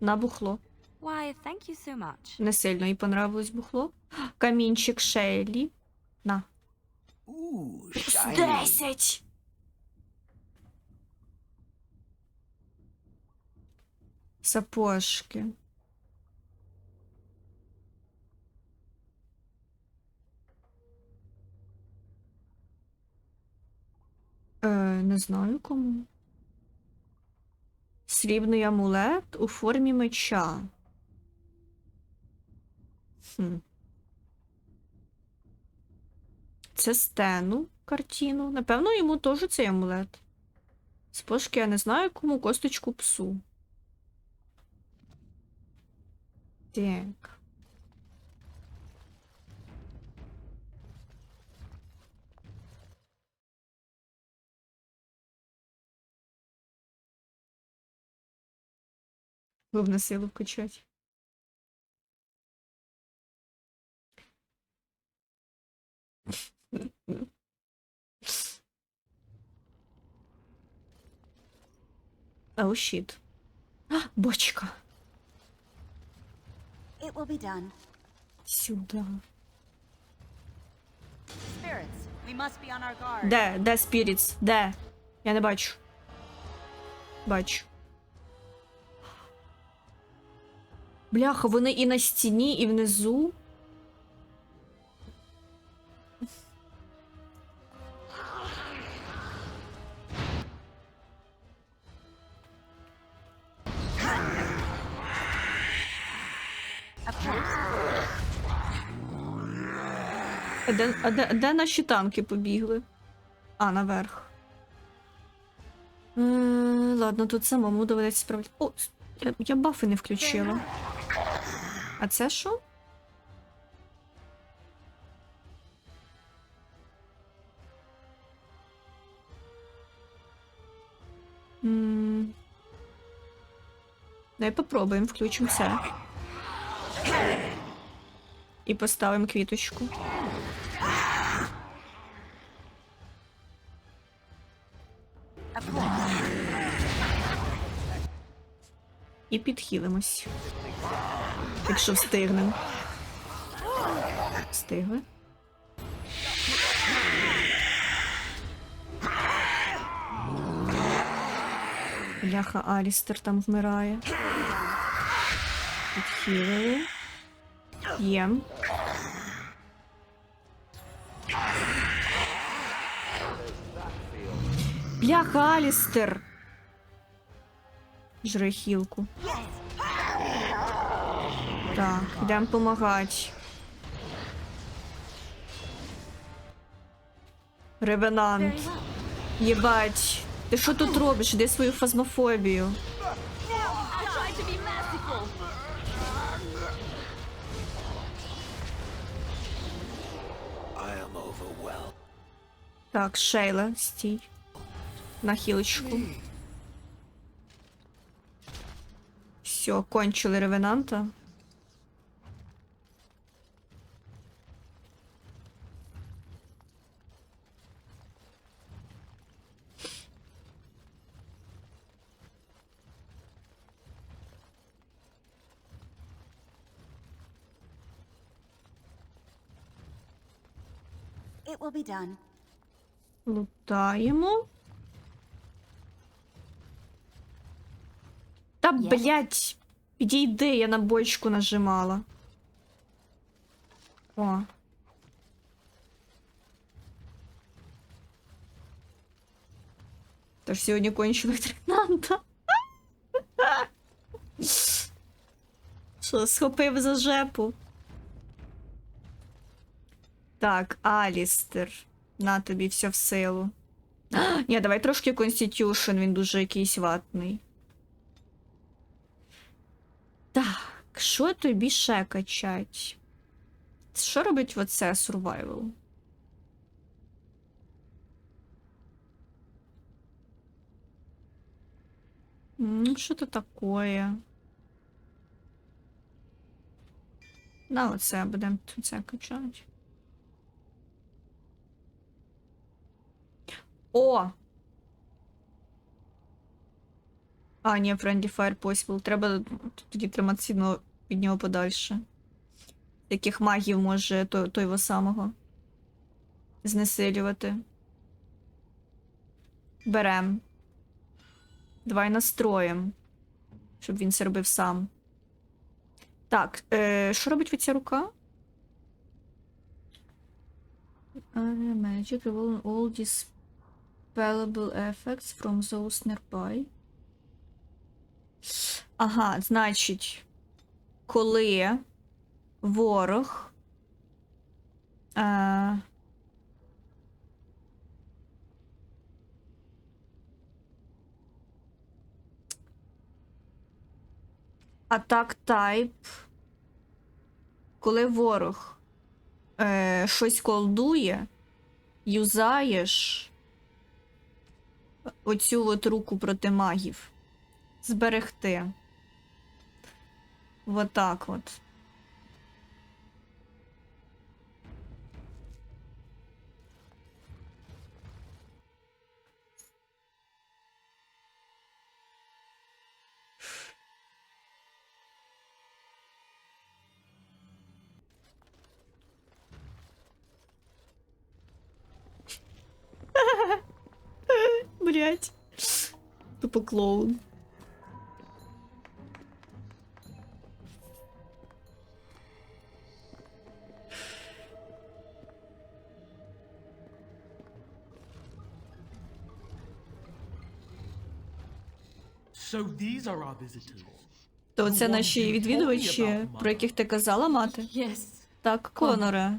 На бухло. Why, thank you so much. Не сильно їй понравилось бухло. Камінчик Шейлі. На. Ooh, Плюс shiny. 10! Сапожки. Не знаю кому. Срібний амулет у формі меча. Це Стену картину. Напевно, йому теж цей амулет. Спошки я не знаю кому, косточку псу. Так. Головне силу вкачать. Оу, щит. Бочка. It will be done. Сюда. Spirits, we must be on our guard. Де Спіріц? Де? Я не бачу. Бачу. Бляха, вони і на стіні, і внизу. Де наші танки побігли? А, наверх. Ладно, тут самому доведеться справляти. О, я бафи не включила. А це що? Давай попробуємо, включимо це. І поставимо квіточку. І підхилимось. Якщо встигнемо. Встигли. Бляха, Алістер там вмирає. Підхилили. Єм. Бляха, Алістер! Жри хілку. Так, йдемо помагати. Ревенант. Єбать. Ти що тут робиш? Де свою фазмофобію? Так, Шейла, стій. На хілочку. Все, кончили ревенанта. It will be done. Лутаємо. Та, блядь, підійди, я на бочку нажимала. О. Тож сьогодні кончили тренанта. Що, схопив за жепу? Так, Алістер. На тобі все в силу. Ні, давай трошки Constitution, він дуже якийсь ватний. Так, що тобі ще качать? Що робить оце survival? Що це таке? На оце будемо це качати. О! А, ні, Friendly Fire Possible. Треба тоді триматися від нього подальше. Яких магів може той його самого знесилювати. Берем. Давай настроїм. Щоб він це робив сам. Так, що робить ця рука? Magic all repellable effects from those nearby. Ага, значить, коли ворог Attack type. Коли ворог щось колдує, юзаєш оцю от руку проти магів. Зберегти. Вот так от. Блять. Тупо клоун. So these are our visitors. То це наші відвідувачі, про яких ти казала, мати? Yes. Так, Коноре.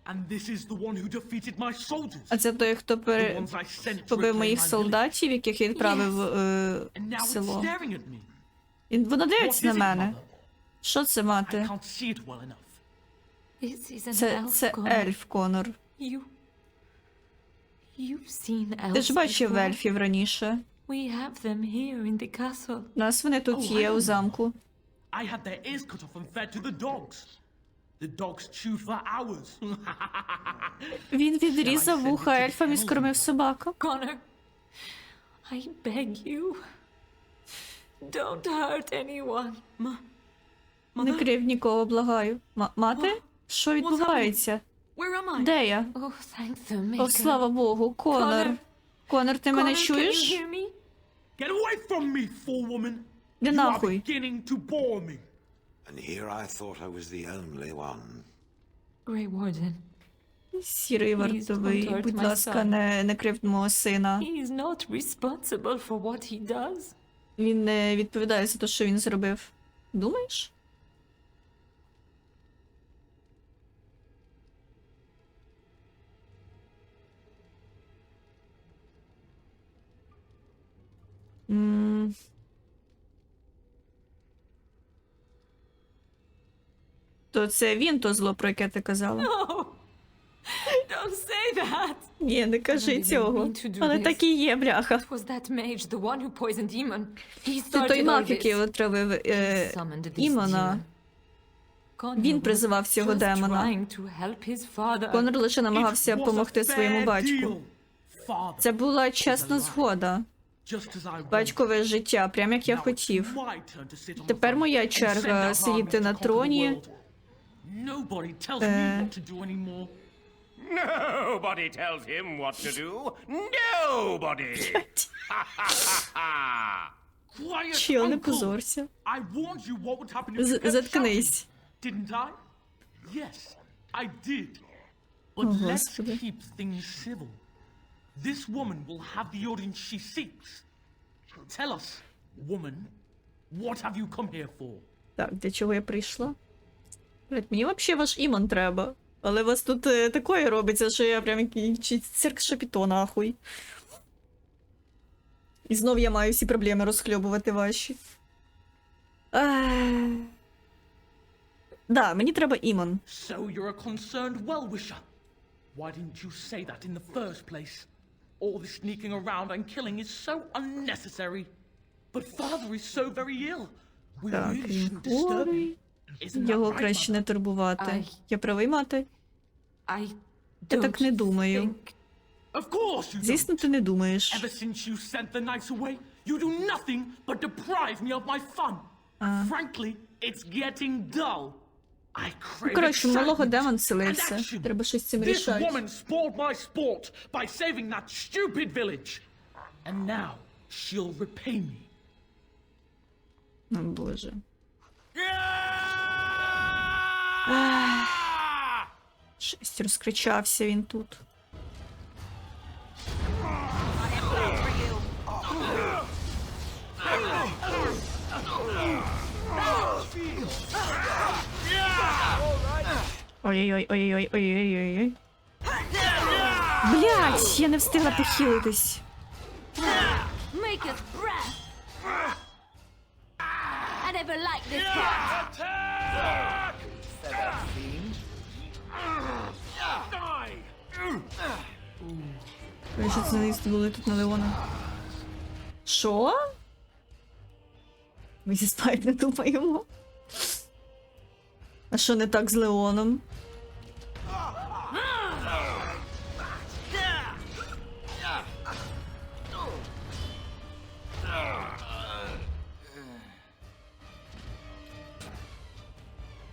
And this is the one who defeated my soldiers. А це той, хто побив моїх солдатів, яких я відправив в село. І вона дивиться на мене. Що це, мати? Це ельф, Конор. Ти ж бачив ельфів раніше. У нас вони тут є, у замку. Він відрізав вуха ельфам і скормив собакам. Connor, I beg you, don't hurt anyone. Не крив нікого, благаю. Мати? Що відбувається? Where am I? Де я? Oh, thank the maker. О, слава Богу, Конор. Конор, ти мене Connor, чуєш? can you hear me? Get away from me, fool woman. Де You are нахуй? beginning to bore me. And here I thought I was the only one. Grey Warden, Сірий вартовий, don't hurt будь my ласка, son. не кривд мого сина. he is not responsible for what he does. Він не відповідає за те, що він зробив. Думаєш? То це він то зло, про яке ти казала? No, don't say that. Ні, не кажи didn't цього. mean to do Але this. так і є, бляха. It was that mage, the one who poisoned Eamon. He Це той started all маг, який this. отравив He summoned this Імона. demon. Connor Він was призивав цього just демона. trying to help his father. Конор лише намагався It was a допомогти своєму fair батьку. deal, father. Це була чесна згода. Just as I wanted. Батькове життя, прям як я Now it's хотів. my turn to sit on the Тепер throne моя and черга send out сидіти armies на to conquer the троні. world. Nobody tells me what to do anymore. Nobody tells him what to do. Nobody. Quiet, Чел, не uncle. позорся. I warned you what would happen if you kept Заткнись. shouting, didn't I? Yes, I did. But let's Господи. keep things civil. This woman will have the audience she seeks. Tell us, woman, what have you come here for? Так, для чого я прийшла? Блядь, мені взагалі ваш Імон треба. Але у вас тут такое робиться, що я прям який цирк Шапіто, нахуй. І знов я маю всі проблеми розхльобувати ваші. Да, мені треба Імон. So you're a concerned well-wisher. Why didn't you say that in the first place? All this sneaking around and killing is so unnecessary. But father is so very ill. We Так, really він shouldn't disturb him. хворий. Isn't that Його right, краще mother? не турбувати. Ай. Я правий, мати? I Я так не думаю. think... Of course you don't. Звісно, ти не думаєш. Ever since you sent the knights away, you do nothing but deprive me of my fun. Frankly, it's getting dull. I crave Коротше, у малого excitement демон and селився. action. Треба щось з цим This рішати. woman spoiled my sport by saving that stupid village. And now she'll repay me. О, Боже. Щось розкричався він тут. Ой-ой-ой, ой-ой-ой, ой-ой-ой. Блять, я не встигла похилитись. Maker's breath. I never liked this part. Ви що це наїсти були тут на Леона? Що? Ми зі Спайк не думаємо. А що не так з Леоном?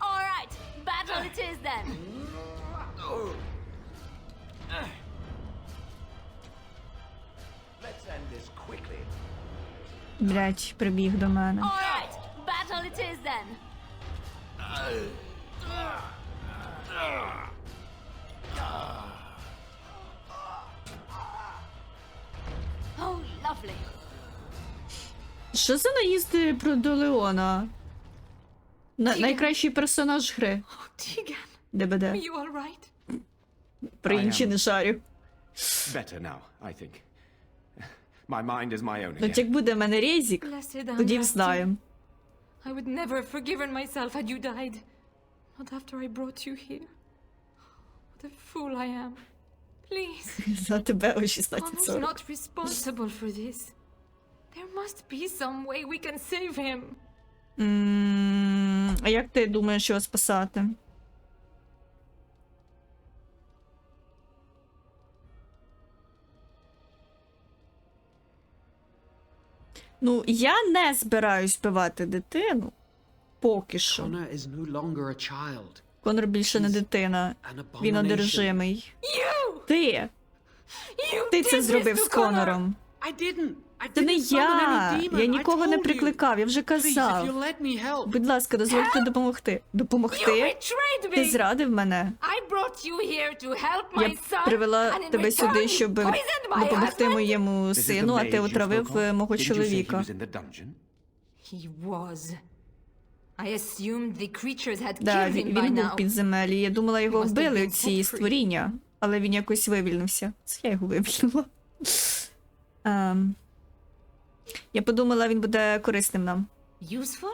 All right, battle it is then. Let's end this quickly. Блять, прибіг до мене. All right, battle it is then. Oh, lovely. Що за наїзди про до Леона? Найкращий персонаж гри. Oh, Tegan, ДБД. are you all right? Про інші не шарю. Better now, I think. My mind is my own От again. як буде в мене резик, Blessed тоді unhappy. взнаєм. I would never have forgiven myself had you died. Not after I brought you here. What a fool I am. Please, За тебе о Connor's 16:40. not responsible for this. There must be some way we can save him. А як ти думаєш його спасати? Ну, я не збираюсь вбивати дитину. Поки що. Connor is no longer a child. Конор більше не дитина. An Він abomination. одержимий. You! Ти! You Ти це did зробив this з to Connor! Конором. I didn't. I Це не didn't summon я. any demon. Я I нікого не told you. прикликав, я вже Please, if you казав. let me help. Будь ласка, дозвольте допомогти. You Допомогти? betrayed Ти me! зрадив мене. I brought you here to help Я my son, привела and in тебе сюди, return, щоб you poisoned my допомогти husband. моєму This is the сину, а mage ти you отравив spoke of? мого Didn't you say he чоловіка. was in the dungeon? He was. I assumed the creatures had Да, killed він him by був в now. підземелі. Я думала, його He must have вбили been ці set free. створіння, але він якось вивільнився. Це я його вивільнила. Я подумала, він буде корисним нам. Useful?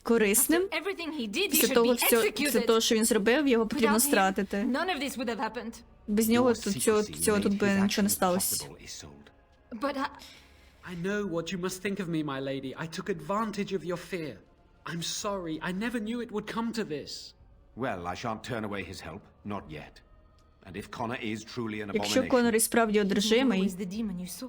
Корисним? After everything he did, he Після should того, be після того, executed. що він зробив, його потрібно Without him, стратити. none of this would have happened. Без нього Your тут цього secrecy тут made би his нічого не action сталося. impossible, Isolde. But I know what you must think of me, my lady. I took advantage of your fear. I'm sorry. I never knew it would come to this. Well, I shan't turn away his help, not yet. And if Connor is truly an Якщо Конор abomination, і справді he одержимий, was the demon you saw.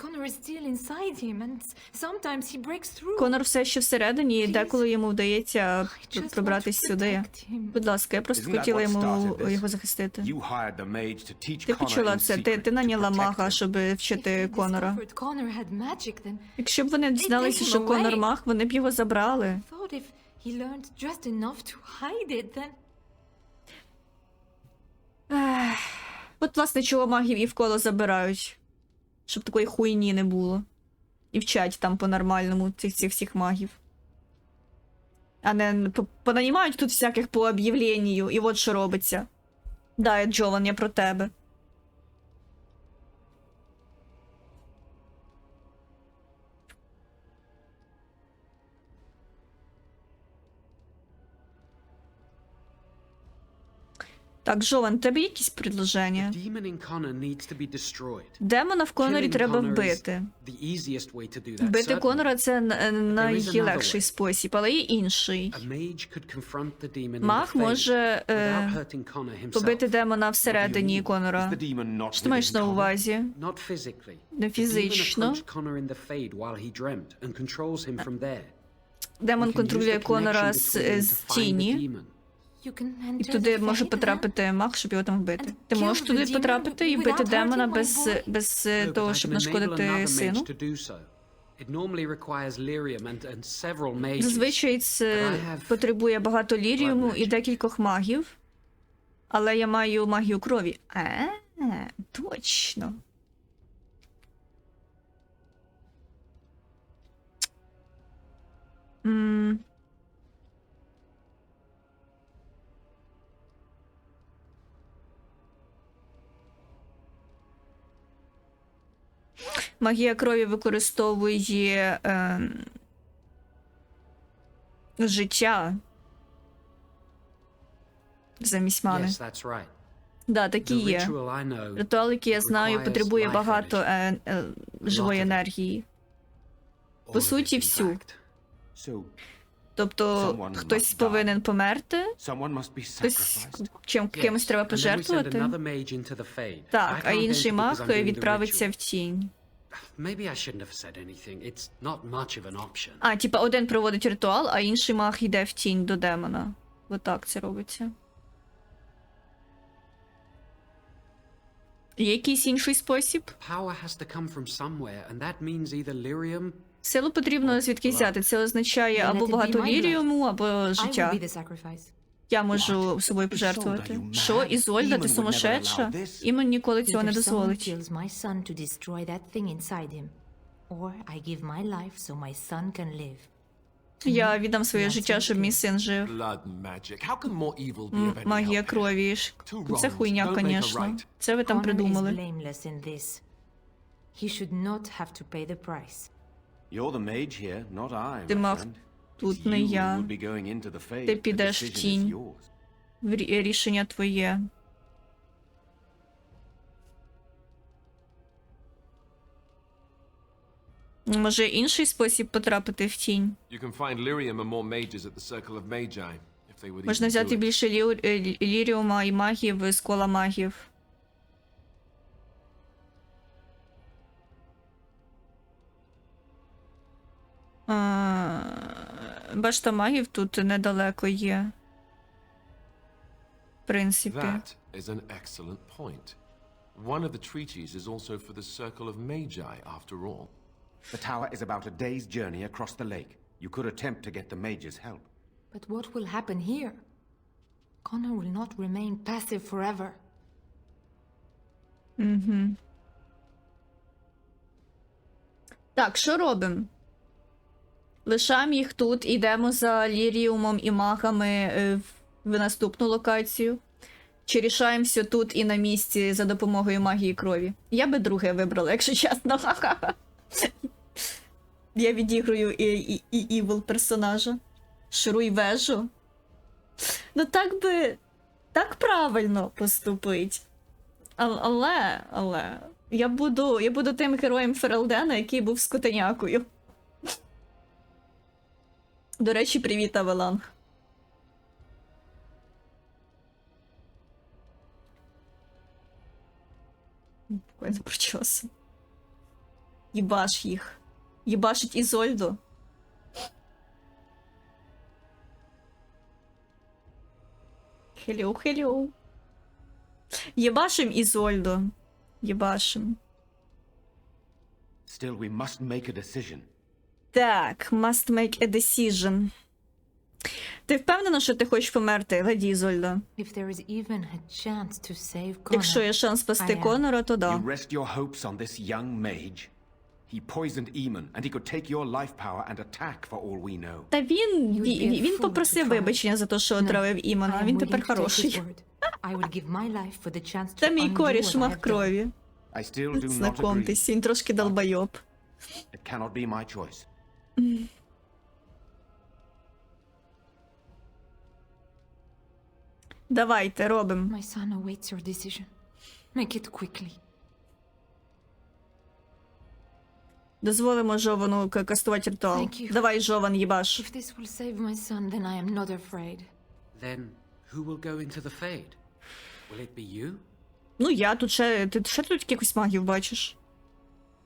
Connor is still inside him, and sometimes he breaks through. Конор все ще всередині, і деколи йому вдається I just пробратись want to сюди. protect him. Будь ласка, я просто Isn't that хотіла what йому started this? його захистити. you hired the mage to teach Ти Connor почула in це, secret ти to наняла protect мага, him. щоб If вчити they Конора. discovered Connor had magic, then Якщо б вони дізналися, take him що away. Конор маг, вони б його забрали. thought if he learned just enough to hide it, then От, власне, чого магів і вколо забирають. Щоб такої хуйні не було. І вчать там по-нормальному цих всіх магів. А не понанімають тут всяких по об'явленню, і от що робиться. Да, Джован, я про тебе. Так, Жован, тебе є якісь предложення? Demon in Connor needs to be destroyed. Демона в Конорі Killing треба Connor is вбити. the easiest way to do that. Вбити certainly. Конора – це найлегший way. спосіб, але є інший. A mage could confront the demon in Маг the може fade without hurting Connor himself. побити демона всередині Конора. Is the demon not Що ти маєш within на Connor? увазі? Not physically. Не The demon фізично. approached Connor in the fade while he dreamt and controls him from there. Демон We can use контролює the Конора connection з between them to find the тіні, demon. you can і enter туди the може fade, huh? потрапити маг, щоб його там вбити. And Ти kill можеш the туди demon потрапити і without вбити hurting демона my без No, but того, I щоб can enable нашкодити another сину. mage to do so. It normally requires lyrium and several mages. Зазвичай це But I have потребує багато ліріуму blood і magic. декількох магів, але я маю магію крові. Точно. Магія крові використовує життя замість мани. Yes, that's right. Да, такі The є. ritual I know Ритуал, який я знаю, requires потребує life багато energy. живої Lot of it. енергії. All По of суті, it, in всю. fact. So, Тобто, Someone хтось must die. повинен померти, someone must be хтось sacrificed. кимось Yes, треба and then we send пожертвувати. another mage into the Fade. I Так, а can't інший enter because маг I'm doing the відправиться ritual. в тінь. Maybe I shouldn't have said anything. It's not much of an option. А, типа, один проводить ритуал, а інший маг йде в тінь до демона. Отак це робиться. Є якийсь інший спосіб? Power has to come from somewhere, and that means either lyrium. Силу потрібно звідки взяти. Це означає Then або let it be багато my ліріуму, або I will життя. be the sacrifice. Я можу собою пожертвувати. Ізольда, you Що, mad? Ізольда, ти Імон would never сумасшедша? allow this. Імон ніколи цього не Either someone дозволить. kills my son to destroy that thing inside him, or I give my life so my son can live. Я віддам своє життя, щоб мій син жив. Blood magic. How can more evil be of any Магія help? крові. Це хуйня, звісно. Це ви там Connor is придумали. blameless in this. He should not have to pay the price. You're the mage here, not I, Ти my маг, friend. тут It's не you who я. would be going into the Fade. Ти The підеш в decision is тінь. yours. Рішення твоє. Може, інший спосіб потрапити в тінь? You can find lyrium and more mages at the Circle of Magi, if they would Можна even взяти do it. більше ліріума і магів з кола магів. Башта магів тут недалеко є. В принципі. That is an excellent point. One of the treaties is also for the Circle of Magi, after all. The tower is about a day's journey across the lake. You could attempt to get the mage's help. But what will happen here? Connor will not remain passive forever. Так, що робимо? Лишаємо їх тут, йдемо за ліріумом і магами в наступну локацію. Чи рішаємо все тут і на місці за допомогою магії крові? Я би друге вибрала, якщо чесно. Я відіграю і evil персонажа. Шуруй вежу. Ну так би... Так правильно поступить. Але... Я буду тим героєм Ферелдена, який був скотинякою. До речі, привіт, Авеланг. Буквально прочоси. Єбаш їх. Єбашить Ізольду. Хеллоу. Єбашим Ізольду. Єбашим. Still, we must make a decision. Так, must make a decision. Ти впевнена, що ти хочеш померти, леді Ізольда? If there is even a chance to save Якщо є Connor, шанс спасти I am. Конора, то да. You rest your hopes on this young mage. He poisoned Eamon, and he could take your life power and attack for all we know. Та він fool попросив to try. вибачення за те, що отравив I Імона. am Він willing тепер to take his хороший. word. I will give my life for the chance to Та мій undo коріш what I мах have done. крові. I still do not agree. Знакомтесь, він трошки долбойоб. It cannot be my choice. Давайте, робимо. My son awaits your decision. Make it quickly. Дозволимо Жовану кастувати ритуал. Thank you. Давай, Жован, їбаш. If this will save my son, then I am not afraid. Then who will go into the Fade? Will it be you? Ну я, ти ще тут якихось магів бачиш?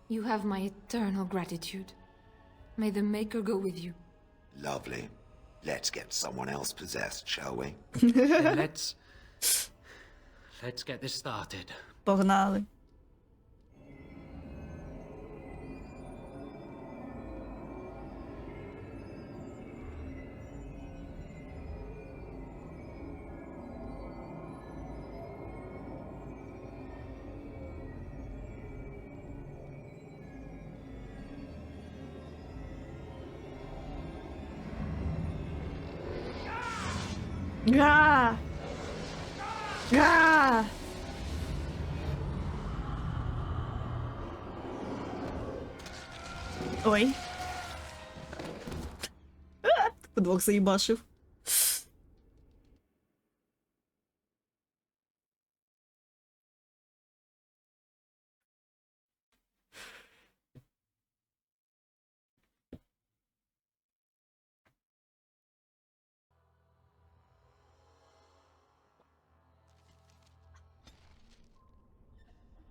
You have my eternal gratitude. May the Maker go with you. Lovely. Let's get someone else possessed, shall we? Then let's get this started. Погнали. Га! Га! Ой. Подвох заїбашив.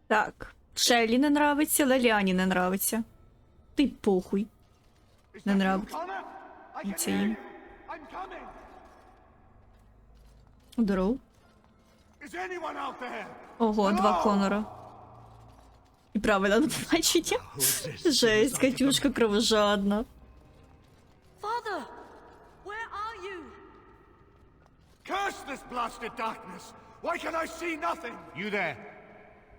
Так. Шеллі не нравиться, Леліані не нравиться. Ти похуй. Не нравиться. І це їм. Здоров. Ого, 2 Конора. І правильно не бачить. Жесть, Катюшка кровожадна. Father, where are you? Curse this blasted darkness! Why can I see nothing? You there?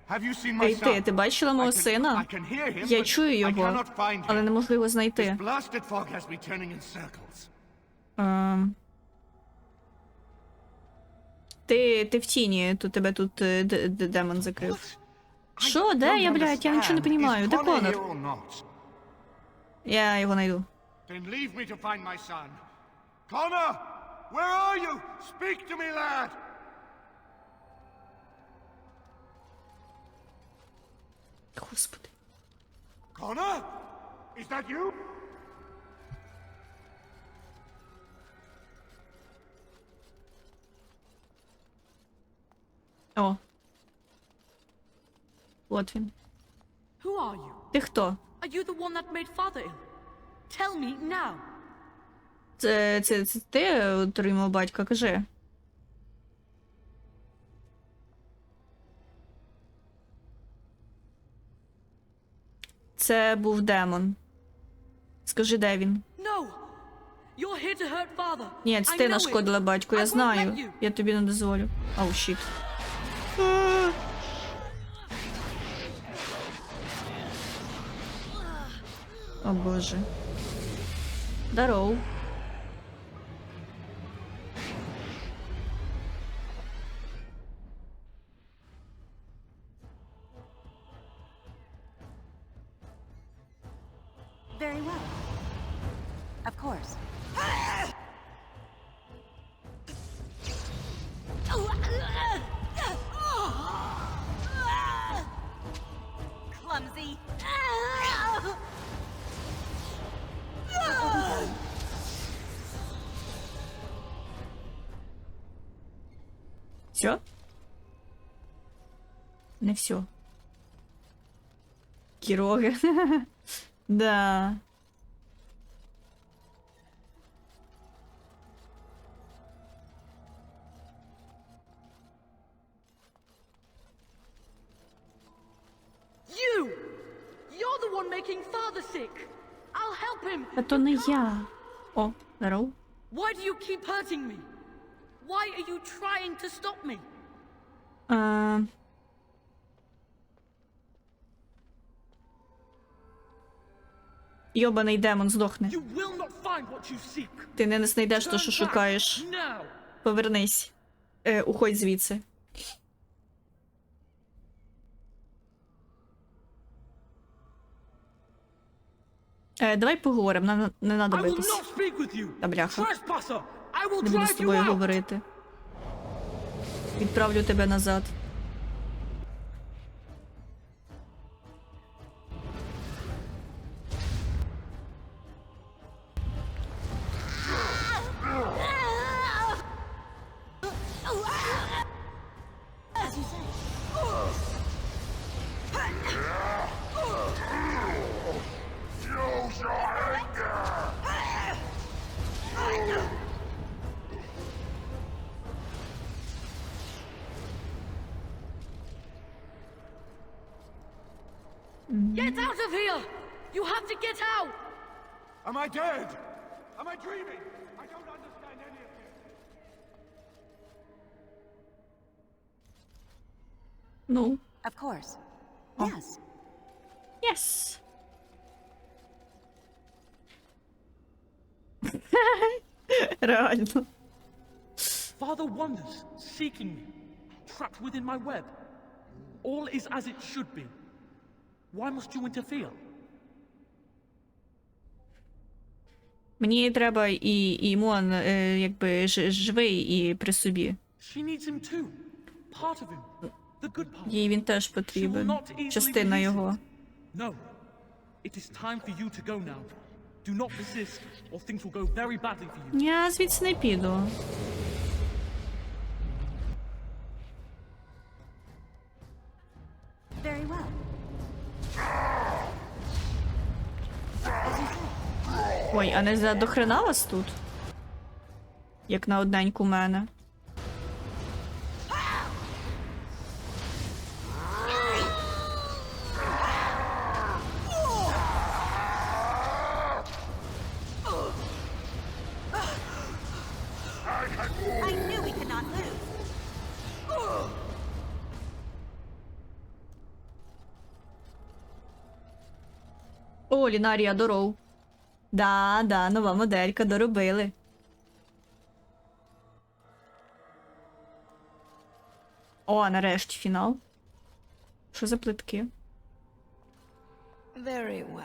Have you seen my Ей son? ти бачила мого сина? I can hear him, Я but чую I його, cannot find але him. не можу його This знайти. blasted fog has me turning in circles. Ти в тіні, то тебе тут демон закрив. Що? Де я, блядь? Я нічого не розумію. Де Конор? Я його знайду. Then leave me to find my son. Connor! Where are you? Speak to me, lad! Господи. Connor? Is that you? О. От він. Who are you? Ти хто? Are you the one that made father ill? Tell me now. Це ти отримав батька, кажи. Це був демон. Скажи, де він? No. You're here to hurt father. Ні, це I ти know нашкодила it. батьку, I я won't let знаю. you. Я тобі не дозволю. Ау, щіт. О боже. Здоров. Very well. Of course. Clumsy. Все? Не все. Кіроги. Да. You! You're the one making father sick. I'll help him. Та то не я. О, здоров. Why do you keep hurting me? Why are you trying to stop me? Йобаний демон, здохни. You will not find what you seek. Ти не знайдеш то, що Turn back шукаєш. now. Повернись. Уходь звідси. Давай поговоримо, не надо I will битись. not speak with you. Та бляха. Trespasser. I will Не буду з drive you тобою out. говорити. Відправлю тебе назад. As you say. Use your anger! Get out of here! You have to get out! Am I dead? Am I dreaming? I don't understand any of this. Ну. Of course. Oh. Yes. Yes. Реально. Father wanders, seeking me, trapped within my web. All is as it should be. Why must you interfere? Мені треба і Імон, якби, живий і при собі. She needs him too. Part of him. The good part. Їй він теж потрібен. Частина його. No. It is time for you to go now. Do not resist, or things will go very badly for you. Я звідси не піду. Very well. As you say. Ой, а не за дохрена вас тут? Як на одненьку мене. I knew we could not lose. О, Лінарія, здоров. Да, нова моделька, доробили. О, нарешті фінал. Що за плитки? Very well.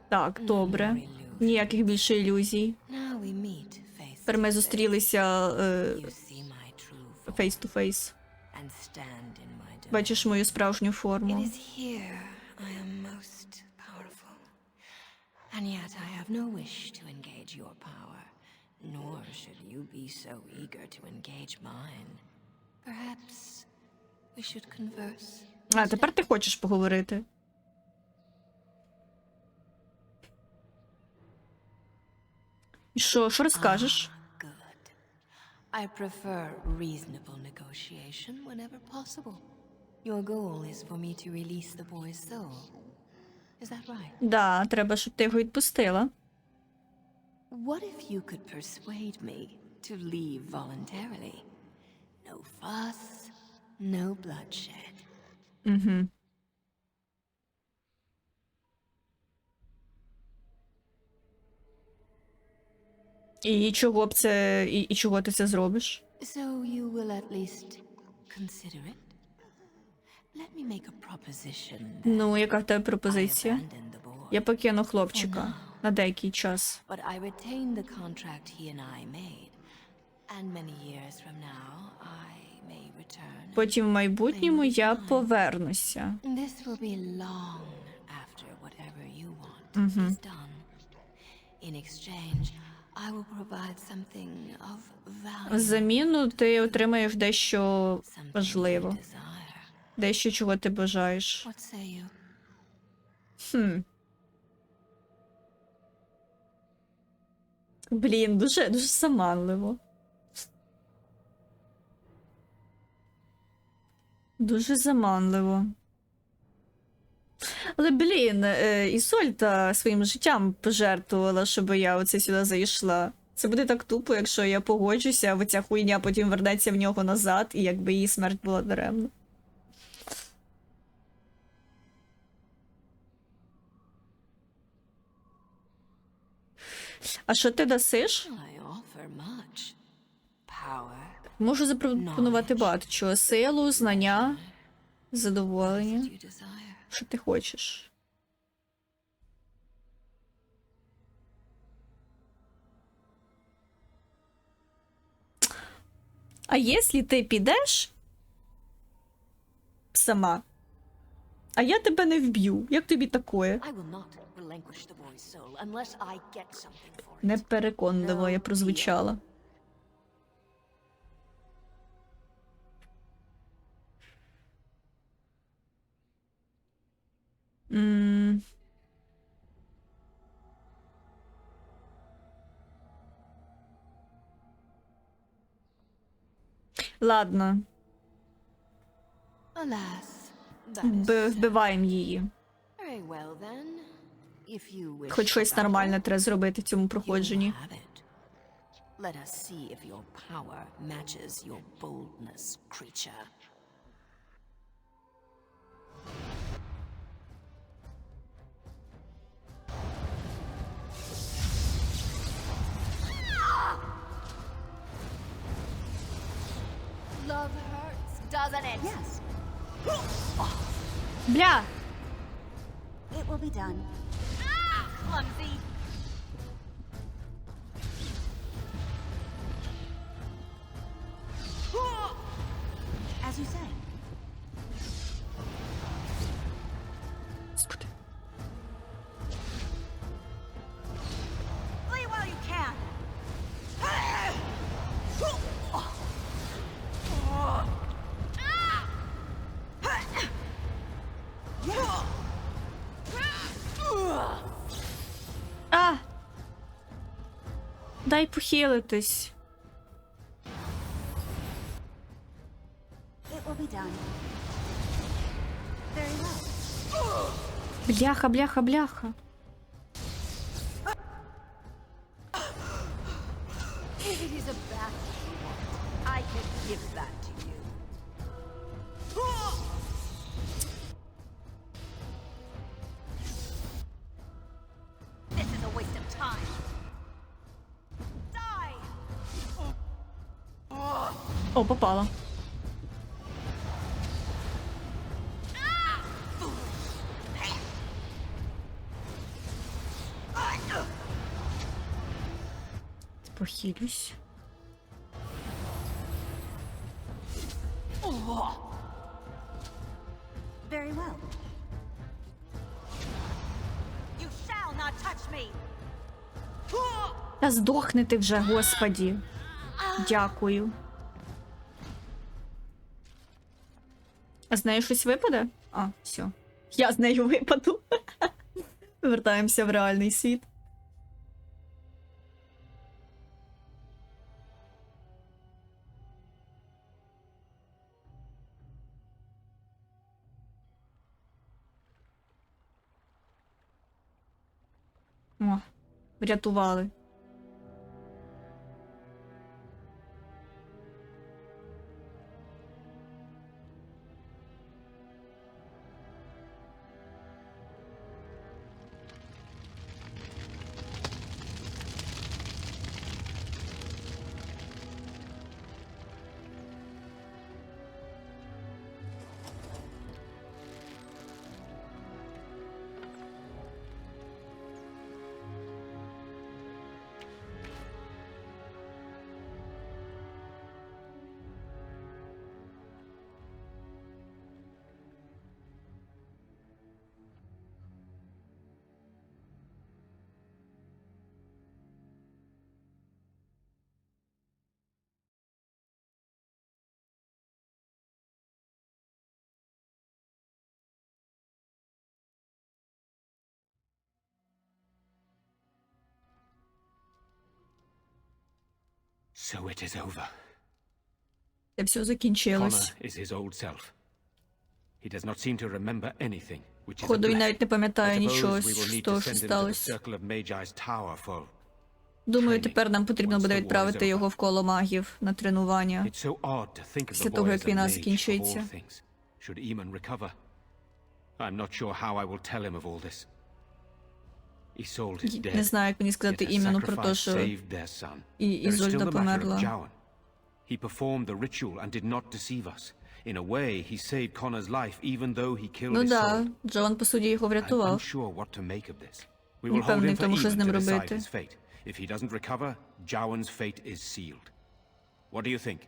Так, добре. Ніяких більше ілюзій. Now we meet face Тепер ми зустрілися You see my true form фейс-ту-фейс. and stand in my domain. Бачиш мою справжню It форму. is here I am most powerful. And yet I have no wish to engage your power, nor should you be so eager to engage mine. Perhaps we should converse. А, тепер ти хочеш поговорити. І що розкажеш? Good. I prefer reasonable negotiation whenever possible. Your goal is for me to release the boy's soul. Is that right? Да, треба, щоб ти його відпустила. What if you could persuade me to leave voluntarily? No fuss, no bloodshed. Угу. І чого б це, і чого ти це зробиш? So you will at least consider it? Let me make a proposition then. Ну, яка в тебе I пропозиція? abandon the boy. Я покину хлопчика на деякий час. But I retain the contract he and I made. And many years from now, I may return. Потім в майбутньому я повернуся. This will be long after whatever you want is done. In exchange, I will provide something of value. Взаміну ти отримаєш дещо Something важливо. you desire. Дещо, чого ти бажаєш. What say you? Блін, дуже заманливо. Дуже заманливо. Але, блін, Ісольта своїм життям пожертвувала, щоб я оце сюди зайшла. Це буде так тупо, якщо я погоджуся, а оця хуйня потім вернеться в нього назад, і якби її смерть була даремна. А що ти дасиш? I offer much. Power. Можу запропонувати багато чого. Силу, знання, задоволення. You desire. Що ти хочеш? А якщо ти підеш сама, а я тебе не вб'ю, як тобі такое? I will not relinquish the boy's soul unless I get something for it. Непереконливо я прозвучала. Ладно, Alas, that is вбиваємо її. very well then. If you wish Хоч щось for battle, нормальне треба зробити в цьому you проходженні. will have it. Let us see if your power matches your boldness, creature. Love hurts, doesn't it? Yes. Бля! It will be done. Clumsy. Дай похилитись. It will be done. Very well. Бляха, бляха, бляха. If it is a battle you want, I can give that to you. This is a waste of time. Die! О, попала. Похилюсь. Very well. You shall not touch me. Та здохни ти вже, господі. Дякую. А з нею щось випаде? А, все. Я з нею випаду. Вертаємося в реальний світ. О, врятували. So it is over. Це все закінчилось. Connor is his old self. He does not seem to remember anything, which is a Ходу й blessing. навіть не пам'ятає I suppose нічого we will з need to того, що send him to the сталося. circle of Magi's tower for Думаю, training тепер нам потрібно once буде the war is відправити over. його в коло магів на тренування. It's so odd to think of Після the того, boy як as a війна mage of закінчиться. all things. Should Eamon recover, I'm not sure how I will tell him of all this. Isolde is dead. Не знаю, як мені сказати Yet her іменно про те, sacrifice що saved their son. І There is still Ізольда the matter of померла. Jowan. He performed the ritual and did not deceive us. In a way, he saved Connor's life, even though he killed Ну his да, soul. Джоан, по суті, його I'm врятував. unsure what to make of this. We Не will hold впевнений him в for тому, що з Eamon ним to decide робити. his fate. If he doesn't recover, Jowan's fate is sealed. What do you think?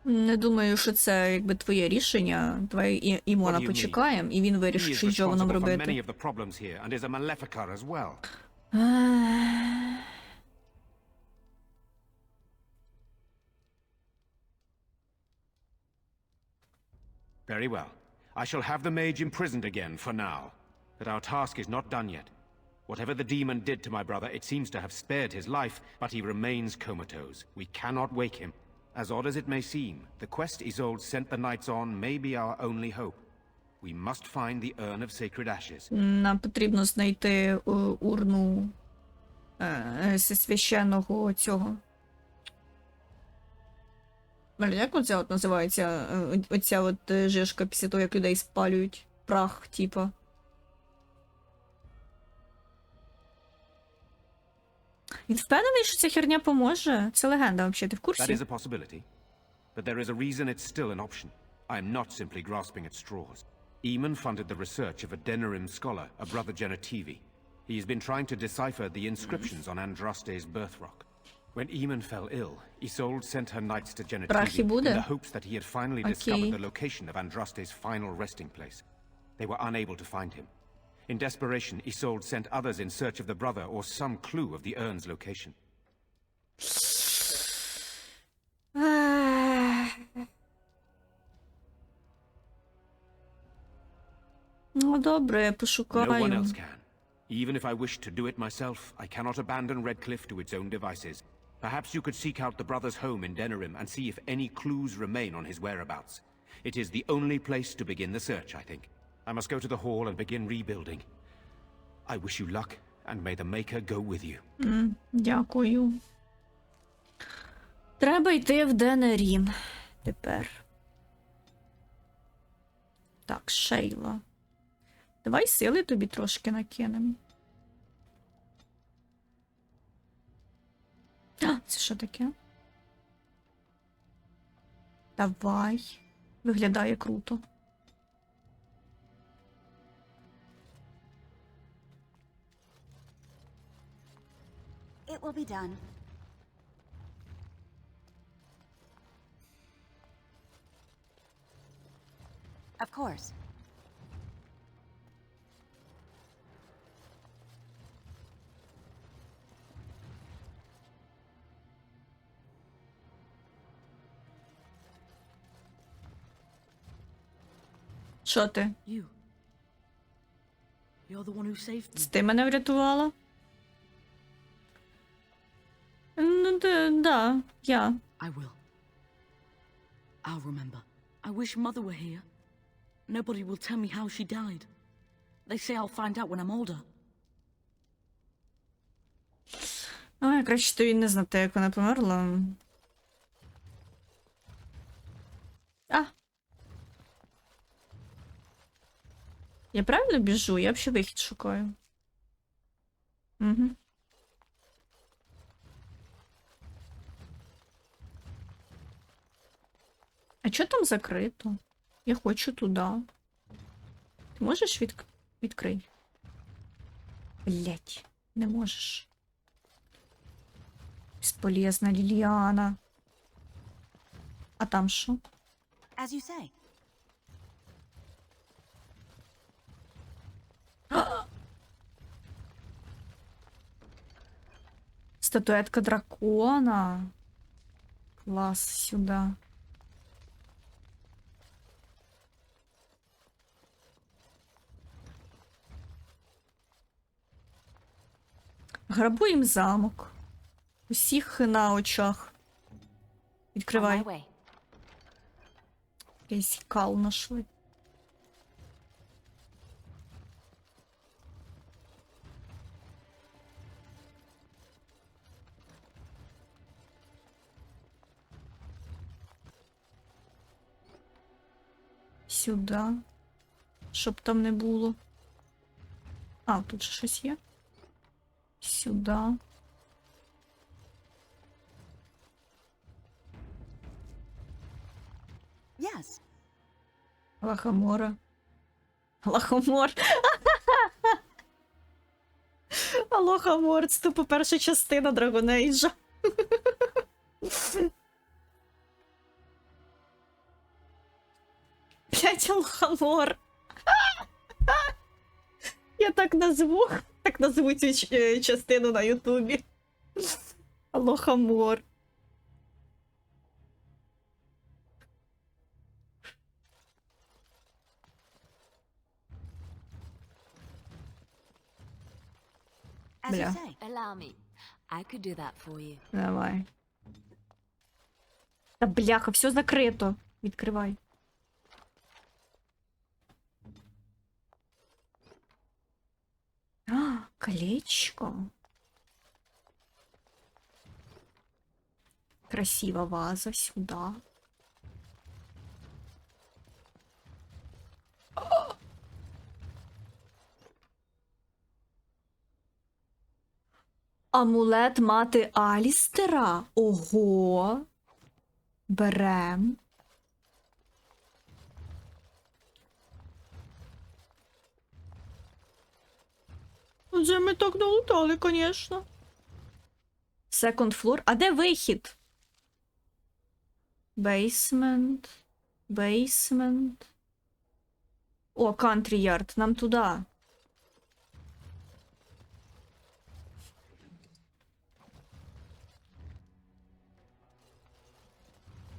Не думаю, що це якби твоє рішення. Давай Імона What do you mean? почекаємо, і він He вирішить, is що з Джованом responsible for many робити. of the problems here and is a maleficar as well. Very well. I shall have the mage imprisoned again for now. But our task is not done yet. Whatever the demon did to my brother, it seems to have spared his life, but he remains comatose. We cannot wake him. As odd as it may seem, the quest Isolde sent the knights on may be our only hope. We must find the urn of sacred ashes. Нам потрібно знайти урну зі священного цього. Як оця от називається? Оця от жишка після того, як людей спалюють. Прах, типа. Він впевнений, що ця херня поможе? Це легенда, взагалі, ти в That курсі? is a possibility. But there is a reason it's still an option. I am not simply grasping at straws. Eamon funded the research of a Denerim scholar, a brother Genetivi. He has been trying to decipher the inscriptions on Andraste's birth rock. When Eamon fell ill, Isolde sent her knights to Прахи Genetivi in буде? the hopes that he had finally discovered the location of Andraste's final resting place. They were unable to find him. In desperation, Isolde sent others in search of the brother or some clue of the urn's location. Ну, добре, я No one пошукаю. else can. Even if I wished to do it myself, I cannot abandon Redcliffe to its own devices. Perhaps you could seek out the brother's home in Denerim and see if any clues remain on his whereabouts. It is the only place to begin the search, I think. I must go to the hall and begin rebuilding. I wish you luck, and may the Maker go with you. Дякую. Треба йти в Денерім тепер. Так, Шейла. Давай сили тобі трошки накинемо. А, це що таке? Давай. Виглядає круто. It will be done. Of course. Що ти? You. You're the one who saved me. Це ти мене врятувала? Ну, да, я. I will. I'll remember. I wish Mother were here. Nobody will tell me how she died. They say I'll find out when I'm older. Ой, краще тобі не знати, як вона померла. А! Я правильно біжу? Я взагалі вихід шукаю. Угу. А чого там закрито? Я хочу туди. Ти можеш відкрити? Блять, не можеш. Безполезна Ліліана. А там що? As you say. Статуэтка дракона. Класс, сюда. Грабуємо замок. Усіх на очах. Відкривай. On my way. Якийсь кал нашли. Сюди. Щоб там не було. А, тут же щось є. Сюди. Yes. Лахомора. Лахомор. Лохомор, це тупо перша частина Dragon Age. Блять, Лохомор. Я так назву цю частину на Ютубі. Лохомор. As you Бля. say. Allow me. I could do that for you. Давай. Та бляха, все закрито. Відкривай. А, колечко. Красива ваза сюда. Амулет мати Алістера? Ого. Берем. Вже ми так долутали, звісно. Second floor. А де вихід? Basement. Basement. О, Country Yard. Нам туди.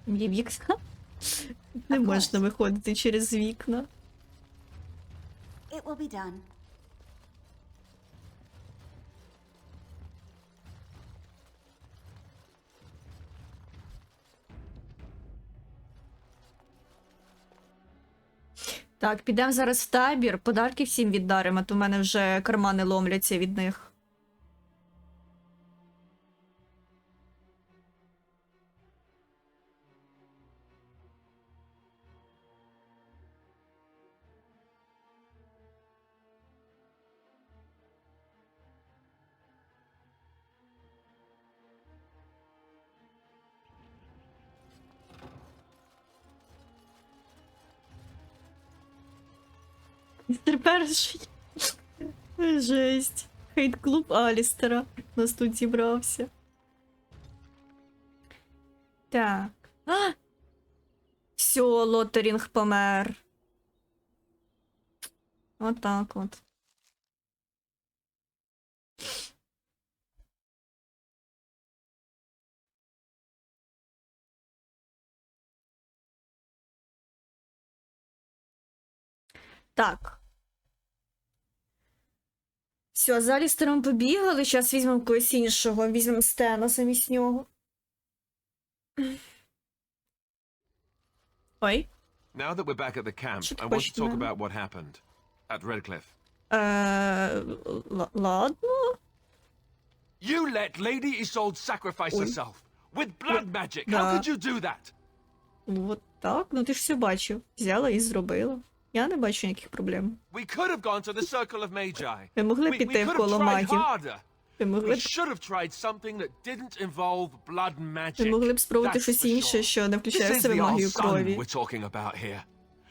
Є вікна? Не можна виходити через вікна. It will be done. Так, підемо зараз в табір, подарки всім віддаримо, а то в мене вже кармани ломляться від них. Містер перший. Жесть. Хейт-клуб Алістера нас тут зібрався. Так. А! Все, Лоттерінг помер. Отак от. Так. Все, за Алістером побігали. Зараз візьмемо когось іншого. Візьмемо Стена замість нього. Ой. Now that we're back at the camp, I want to talk about what happened at Redcliffe. Ладно. You let Lady Isolde sacrifice herself with blood magic. How could you do that? Вот так. Ну ти ж все бачив. Взяла і зробила. Я не бачу ніяких проблем. We could have gone to the Circle of Magi. Ми могли піти в коло магів. Ми могли б спробувати щось інше, що не включає в себе магію крові.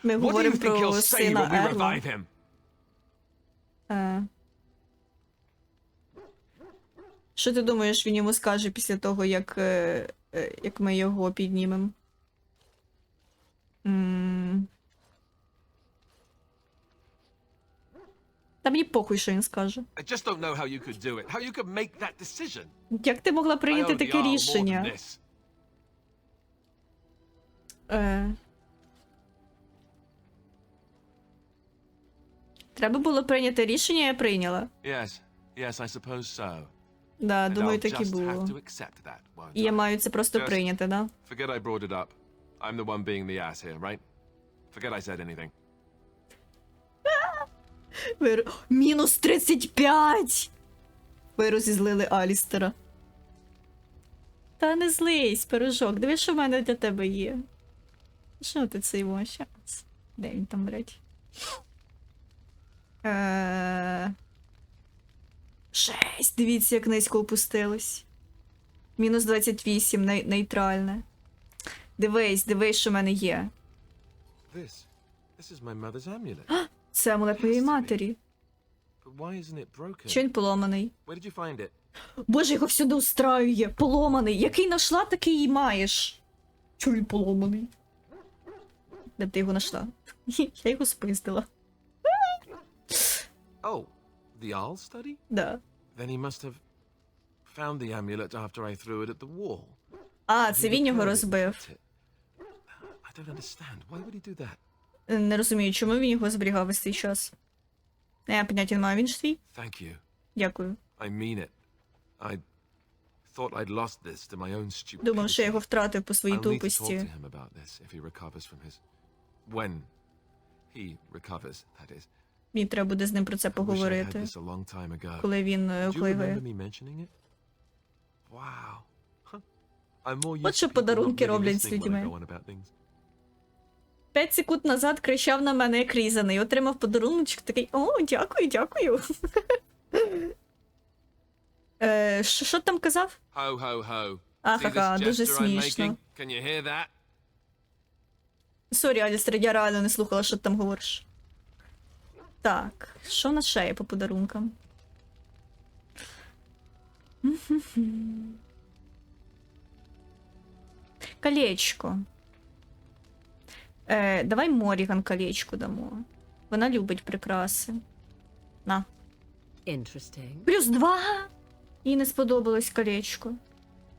Ми говоримо про сина Ерла. Що ти думаєш, він йому скаже після того, як ми його піднімемо? Та мені похуй, що він скаже. Як ти могла прийняти таке рішення? Треба було прийняти рішення, я прийняла. Да, думаю, так і було. І я маю це просто прийняти, да? Мінус 35! Ви розізлили Алістера. Та не злись, пирожок. Дивись, що в мене для тебе є. Що ти цей щас? Де він там, блядь? 6! Дивіться, як низько опустилось. Мінус 28, нейтральне. Дивись, що в мене є. Це амулет моєї матері. Чого він поломаний? Боже, його всюди устраює. Поломаний. Який нашла, такий і маєш. Чого він поломаний? Де б ти його нашла? Я його спиздила. Да. А, це він його розбив. Не розумію, чому він його зберігав весь цей час. Я поняття не маю, він ж твій? Дякую. Думав, що я його втратив по своїй тупості. Мені треба буде з ним про це поговорити. Коли він клигає. От що подарунки роблять з людьми. 5 секунд назад кричав на мене як різаний. Отримав подаруночок, такий: о, дякую, дякую. Що там казав? Ахаха, дуже смішно. Сорі, Алістер, я реально не слухала, що ти там говориш. Так, що в нас ще є по подарункам? Колечко. Давай Моріган колечко дамо. Вона любить прикраси. На. Плюс 2! Їй не сподобалось колечко.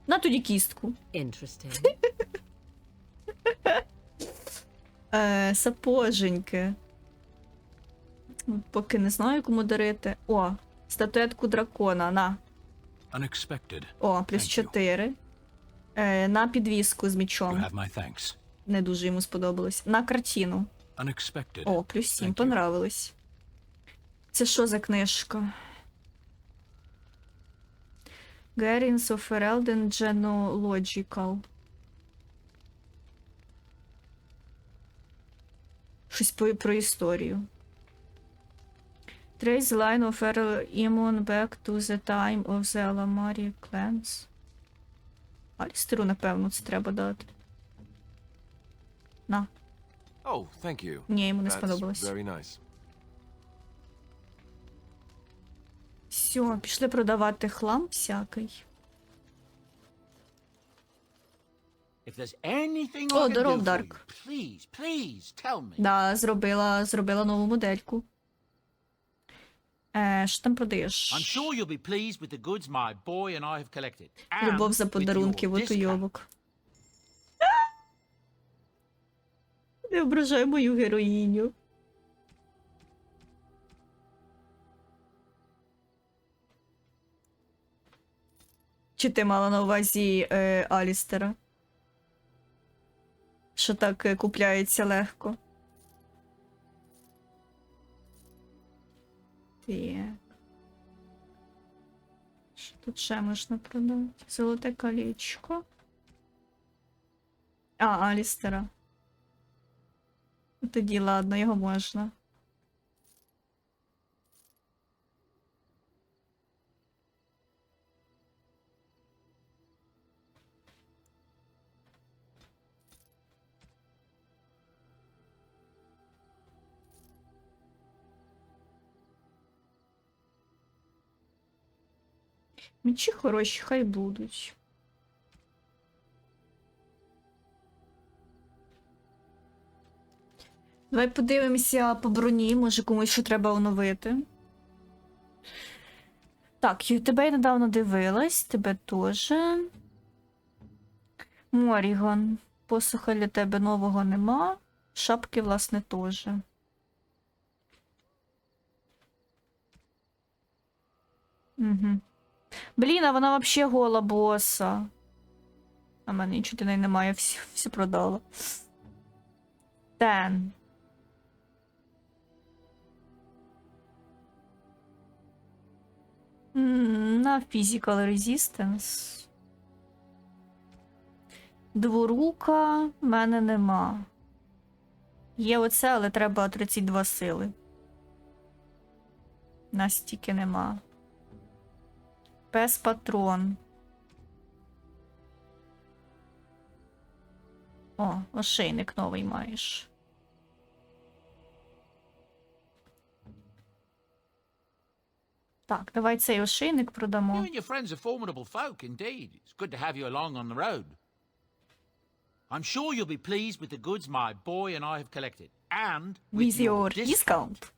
На тоді кістку. Сапоженьки. Ну, поки не знаю, кому дарити. О, статуетку дракона, на. О, плюс 4. На підвіску з мечом. Не дуже йому сподобалось. На картину. О, плюс 7, понравилось. Це що за книжка? Guardians of Elden Genealogical. Щось про історію. Trace the line of Immon back to the time of the Alamari clans. Алістеру, напевно, це треба дати. На. Oh, thank you. Ні, йому не That's сподобалось. very nice. Все, пішли продавати хлам всякий. О, здоров, Дарк. Да, зробила нову модельку. Що там продаєш? Любов за подарунки, от уйобок. Не ображай мою героїню. Чи ти мала на увазі Алістера? Що так купляється легко? Так. Що тут ще можна продати? Золоте колечко. А, Алістера. Тоді ладно, його можна. Мечі хороші, хай будуть. Давай подивимося по броні, може комусь що треба оновити. Так, тебе я недавно дивилась, тебе теж. Моріган. Посуха для тебе нового нема. Шапки, власне, теж. Угу. Блін, а вона взагалі гола боса. А в мене нічого до неї немає, все продала. Тен. На Physical Resistance. Дворука в мене нема. Є оце, але треба 32 сили. Настільки нема. Пес-патрон. О, ошейник новий маєш. Так, давай цей ошейник продамо. You and your friends are formidable folk indeed. It's good to have you along on the road. I'm sure you'll be pleased with the goods my boy and I have collected. And with your discount.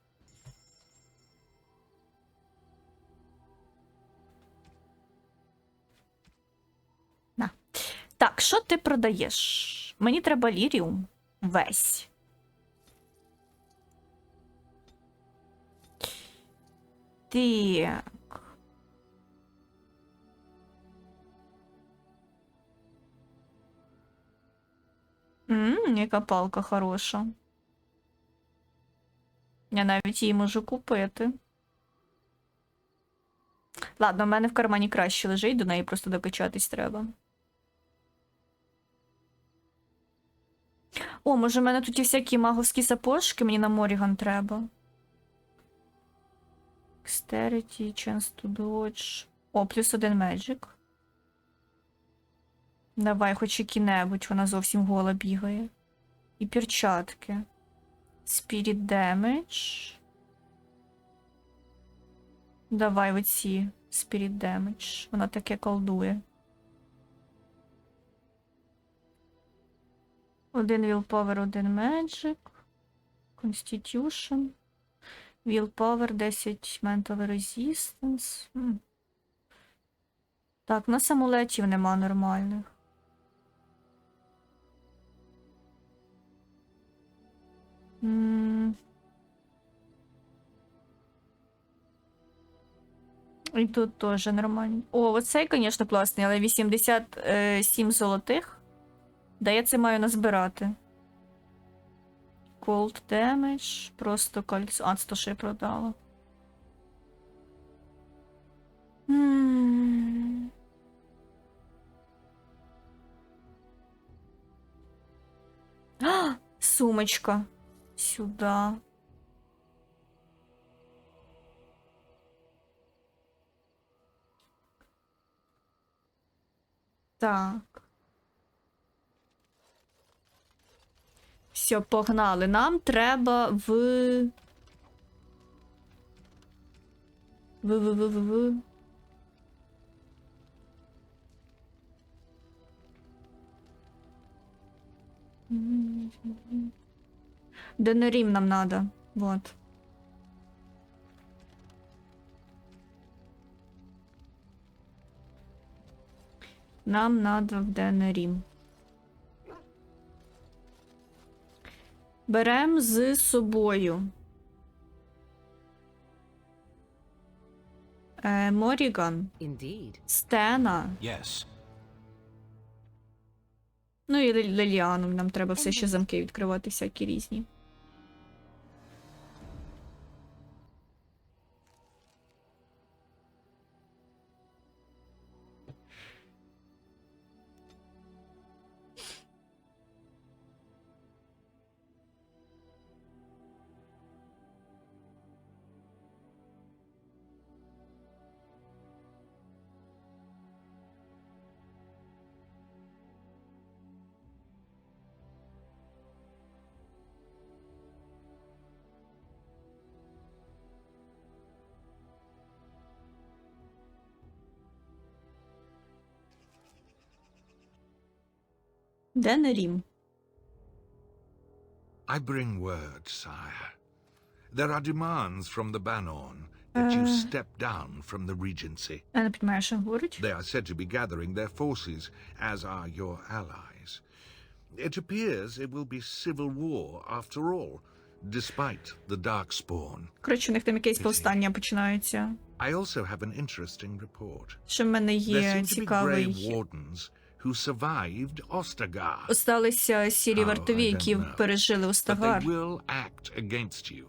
На. Так, що ти продаєш? Мені треба ліріум. Весь. Так. Яка палка хороша. Я навіть її можу купити. Ладно, в мене в кармані краще лежить, до неї просто докачатись треба. О, може в мене тут і всякі маговські сапожки, мені на Моріган треба. Dexterity, chance to dodge. О, плюс 1 Magic. Давай, хоч які-небудь, вона зовсім гола бігає. І перчатки. Spirit Damage. Давай оці Spirit Damage. Вона таке колдує. 1 Willpower, 1 Magic. Constitution. Willpower, 10 Mental Resistance. Так, на амулетів нема нормальних. І тут теж нормально. О, оцей, звісно, класний, але 87 золотих. Де я це маю назбирати? Cold damage, просто кольцо. А, це то, що я продала. А, сумочка. Сюда. Так. Все, погнали. Нам треба в... Денерім нам надо. Вот. Нам надо в Денерім. Берем з собою. Моріган. Стена. Yes. Ну і Ліліану. Нам треба все ще замки відкривати, всякі різні. Денерім. I bring word, sire. There are demands from the Banorn that you step down from the Regency. Я не розумію, що говорить. They are said to be gathering their forces, as are your allies. It appears it will be civil war after all, despite the Darkspawn. Коротше, у них там якесь повстання починаються. I also have an interesting report. Що в мене There є seem to be Grey цікавий... Wardens who survived Ostagar. Осталися сірі вартові, які пережили But they Остагар. will act against you.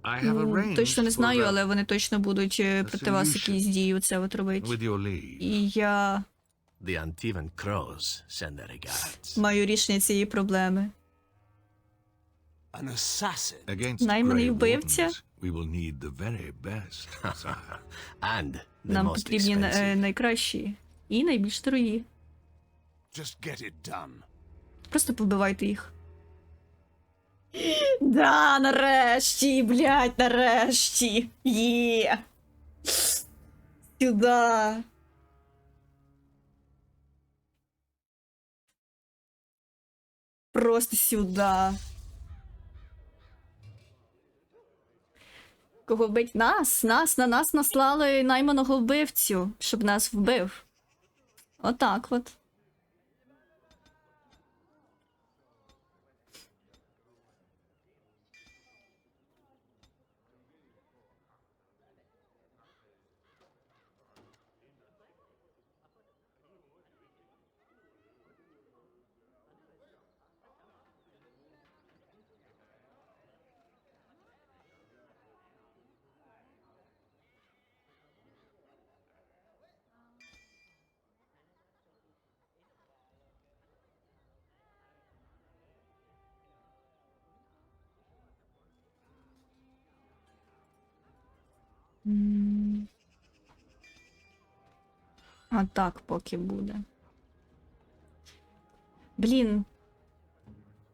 I have arranged Точно не знаю, for, але вони точно будуть проти вас якісь дії це от робити. with your leave. І я The Antivan Crows send their regards. маю рішення цієї проблеми. An assassin. Against Найманий Grey вбивця. Wardens, we will need the very best, sire. And the Нам most потрібні expensive. найкращі і найбільш дорогі. Just get it done. Просто побивайте їх. Да, нарешті, блядь, нарешті. Є. Сюда. Просто сюда. Кого вбить? Нас на нас наслали найманого вбивцю, щоб нас вбив. Отак от. А так поки буде. Блін.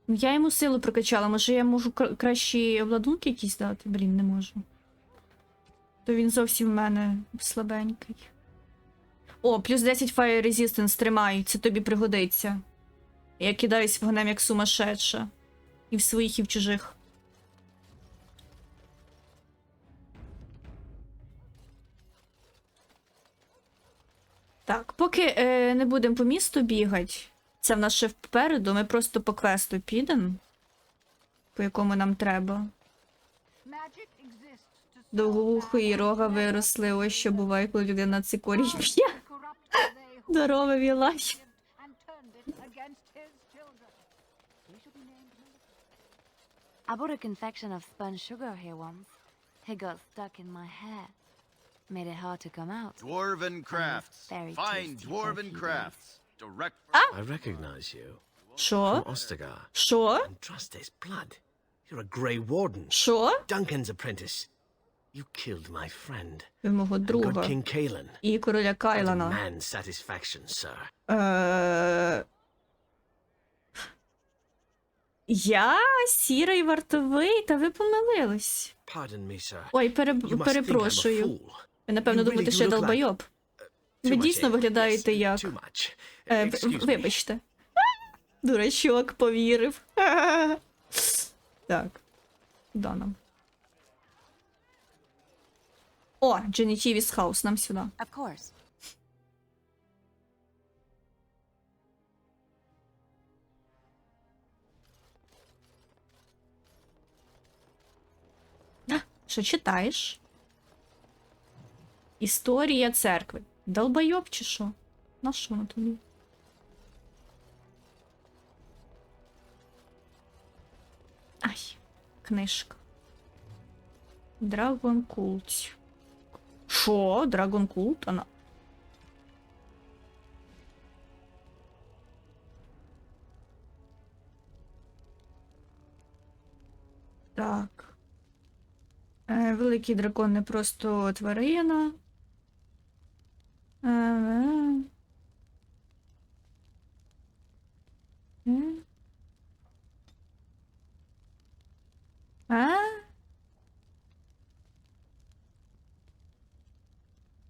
Я йому силу прокачала. Може я можу кращі обладунки якісь дати? Блін, не можу. То він зовсім в мене слабенький. О, плюс 10 Fire Resistance тримаю. Це тобі пригодиться. Я кидаюсь вогнем як сумасшедша. І в своїх, і в чужих. Так, поки не будемо по місту бігати, це в нас ще впереду, ми просто по квесту підемо, по якому нам треба. Magic exists to Довгоухий і рога виросли. Ось що буває, коли людина цикорій п'є. Здорове вілай. I bought a confection of spun sugar here once. It got stuck in my hair. Made it hard to come out. Dwarven crafts. Very Fine tasty dwarven for a few crafts. Direct. I recognize you. Що? From Ostagar. Що? And trust his blood. You're a Grey Warden. Що? Duncan's apprentice. You killed my friend. Ви мого And good друга. King Kaelan. І короля To Кайлана. man's satisfaction, sir. Я сірий вартовий, та ви помилились. Pardon me, sir. Ой, You must think I'm a перепрошую. fool. Ви, напевно, You really думаєте, do що я look like- долбойоб. Ви Too much дійсно age. виглядаєте Yes, як... too much. Excuse me. Вибачте. Дурачок повірив. Так. Куда нам? О, Дженітівіс Хаус, нам сюди. Of course. Що читаєш? Історія церкви. Долбойоб чи що? На що воно тобі? Ай, книжка. Драгон Культ. Що? Драгон Культ? Вона... Так. Великий дракон не просто тварина.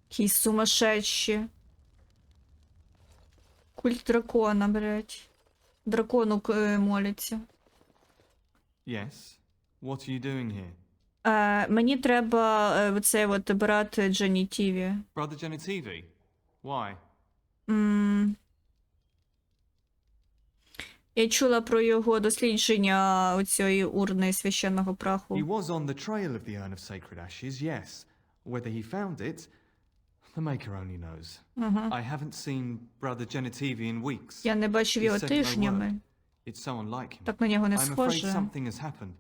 Якісь сумасшедші. Культ дракона, блядь. Дракону моляться. Yes. What are you doing here? Мені треба оцей от брат Дженітіві. Brother Genitivi? Why? Я чула про його дослідження оцієї урни священного праху. He was on the trail of the urn of sacred ashes, yes. Whether he found it, the Maker only knows. I haven't seen Brother Genitivi in weeks. Я не бачив He його said no тижнями. word. It's so unlike him. Так на нього не I'm afraid схоже. something has happened.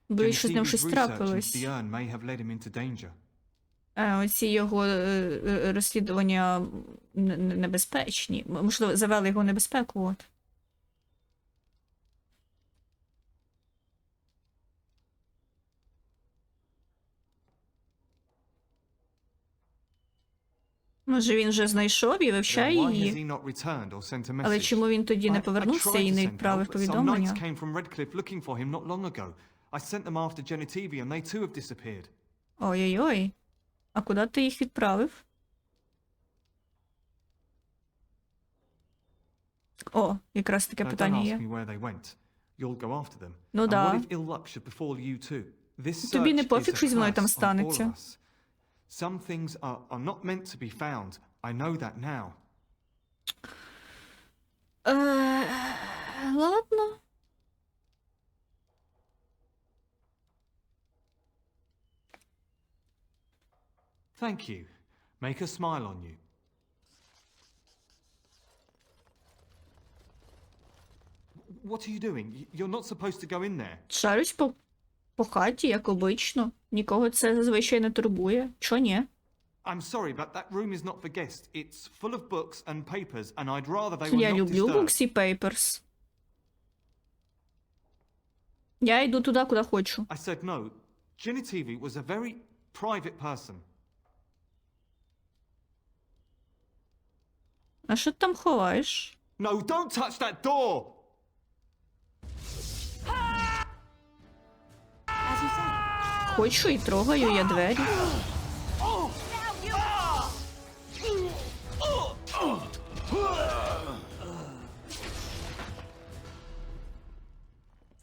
Боюсь, що з ним Genitivi's щось research into трапилось. the urn may have led him into danger. Оці його розслідування небезпечні. Можливо, завели його в небезпеку, от. Може, він вже знайшов і вивчає Then why has її? he not returned or sent a Але message? чому він тоді не I повернувся tried і to не send відправив help, but some knights повідомлення? came from Redcliffe looking for him not long ago. I sent them after Genitivi and they too have disappeared. Ой-ой-ой. А куди ти їх відправив? О, якраз таке Now, don't питання ask є. me where they went. You'll go after them. Ну And да. what if ill luck should befall you too? This Тобі не search пофіг, is що a зі мною там curse on all станеться. of us. Some things are not meant to be found. I know that now. Ладно. Thank you. Make a smile on you. What are you doing? You're not supposed to go in there. Шарюсь по хаті, як обично. Нікого це зазвичай не турбує. Чо ні? I'm sorry, but that room is not for guests. It's full of books and papers, and I'd rather they were Я not люблю disturbed. books і papers. Я йду туди, куди хочу. I said no. Genitivi was a very private person. А що ти там ховаєш? No, don't touch that door! Хочу і трогаю я двері.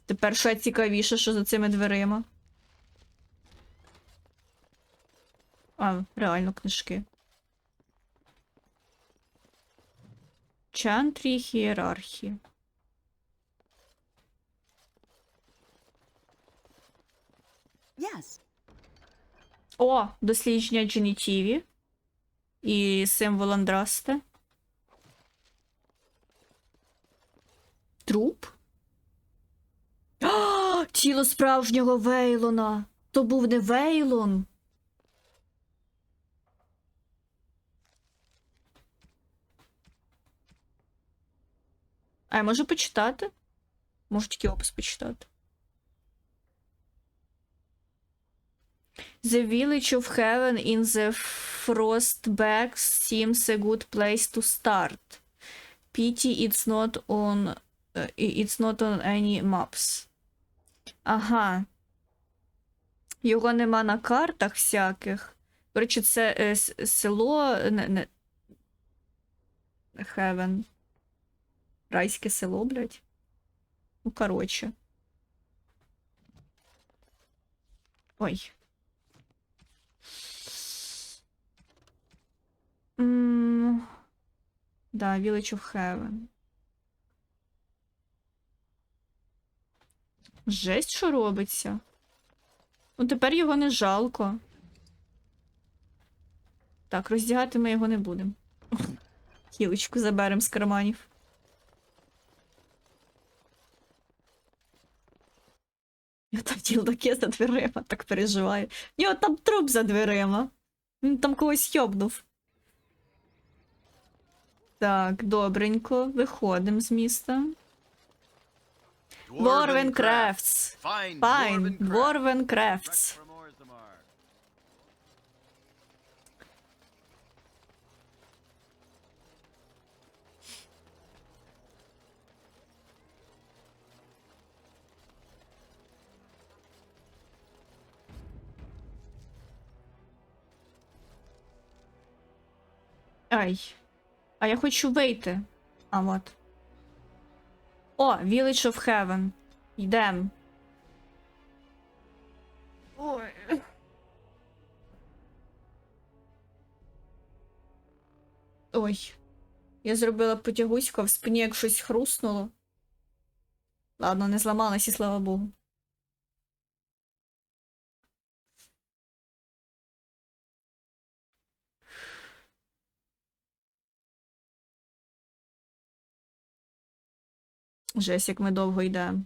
Тепер ще цікавіше, що за цими дверима. А, реально книжки. Чантрі хієрархії. Yes. О, дослідження дженітіві. І символ Андрасте. Труп? А, тіло справжнього Вейлона. То був не Вейлон. А я можу почитати? Можу тільки опис почитати. The village of heaven in the frostback seems a good place to start. Pity it's not on any maps. Ага. Його нема на картах всяких. Коротше, це село... Heaven. Райське село, блядь. Ну, коротше. Ой. Да, Village of Heaven. Жесть, що робиться. Ну, тепер його не жалко. Так, роздягати ми його не будемо. Хілочку заберемо з карманів. Я там тілдаки за дверима, так переживаю. Його там труп за дверима. Він там когось йобнув. Так, добренько. Виходимо з міста. Dwarven Crafts. Fine. Dwarven Crafts. Ай. А я хочу вийти. А, от. О, Village of Heaven. Йдем. Ой. Ой. Я зробила потягуську, а в спині як щось хруснуло. Ладно, не зламалась, і слава Богу. Жесть, як ми довго йдемо.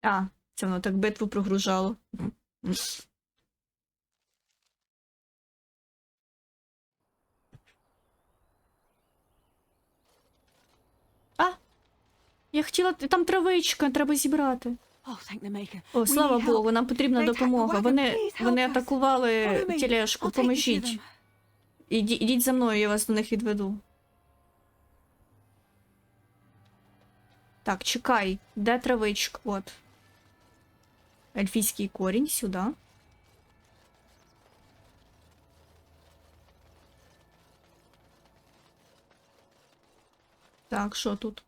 А, це воно так битву прогружало. А! Я хотіла... Там травичка, треба зібрати. О, слава Богу, нам потрібна допомога. Вони атакували тележку, поможіть. Ідіть за мною, я вас до них відведу. Так, чекай. Де травичка? От. Ельфійський корінь, сюди. Так, що тут?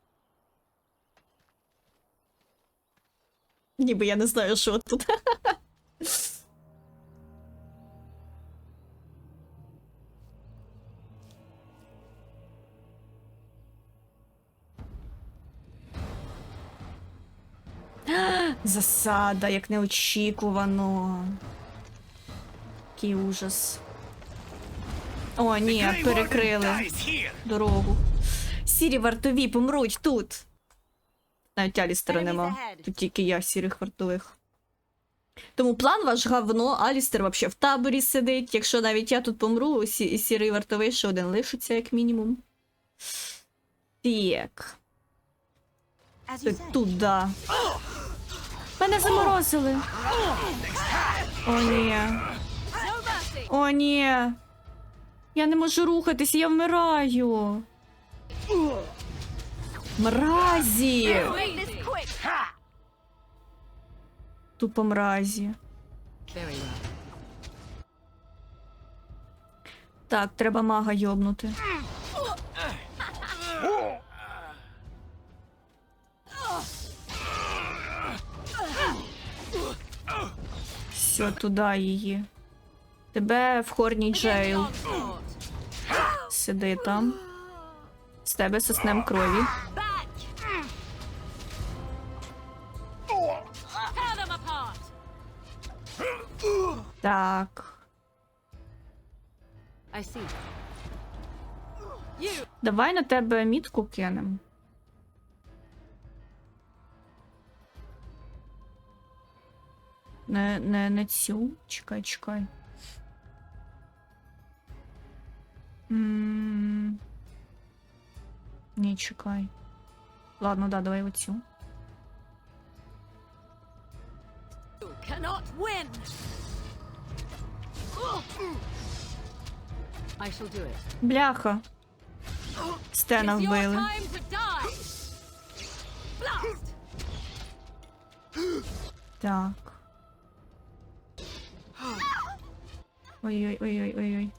Ніби я не знаю, що тут. Засада, як неочікувано. Який ужас. О, ні, перекрили дорогу. Сірі вартові помруть тут. Навіть Алістера нема. Тут тільки я, сірих вартових. Тому план ваш говно, Алістер вообще в таборі сидить. Якщо навіть я тут помру, сірий вартовий ще один лишиться, як мінімум. Так. Туди. Мене заморозили. О, ні. О, ні. Я не можу рухатися, я вмираю. Мразі! Тупо мразі. Так, треба мага йобнути. Все, туди її. Тебе в хорній джейл. Сиди там. З тебе соснем крові. Так. Давай на тебе мітку кинем. Не цю. Чекай, чекай. Ні, чекай. Ладно, да, давай оцю. Cannot win. I shall do it. Бляха. Стена It's your вбили. time to die. Blast. Так. Ой-ой-ой-ой-ой.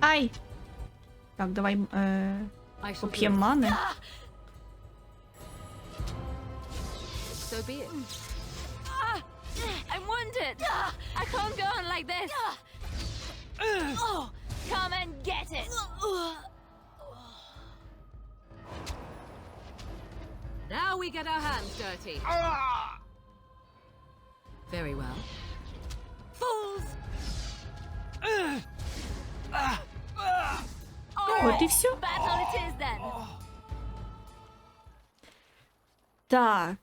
Ай! Так, давай поп'ємо мани. So be it. I'm wounded. I can't go on like this. Come and get it. Now we get our hands dirty. Very well. Fools! От і все. Battle it is then. Так.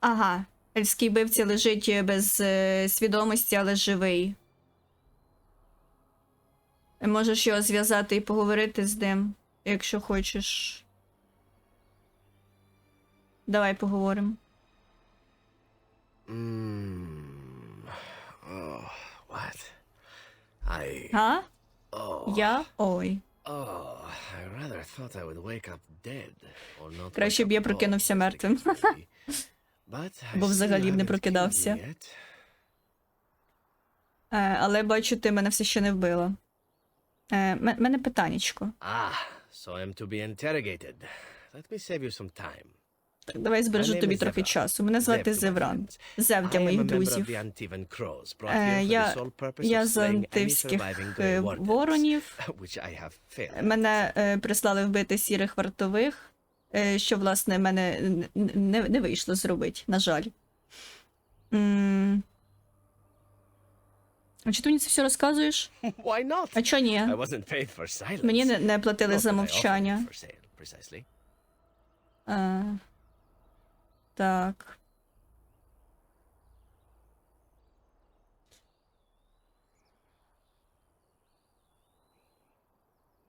Ага. Ельський вбивця лежить без свідомості, але живий. Можеш його зв'язати і поговорити з ним, якщо хочеш. Давай поговоримо. What? А? Я? Ой. I rather thought I would wake up dead, or not Краще б я прокинувся мертвим. Бо взагалі б не прокидався. Але бачу, ти мене все ще не вбила. Мене питаннячко. So I'm to be interrogated. Let me save you some time. Так, давай збережу тобі трохи часу. Мене звати Зевран. Зев для моїх друзів. Я з антивських воронів. Мене прислали вбити сірих вартових, що, власне, мене не вийшло зробити, на жаль. А чи ти мені це все розказуєш? А чого ні? Мені не платили за мовчання. Так.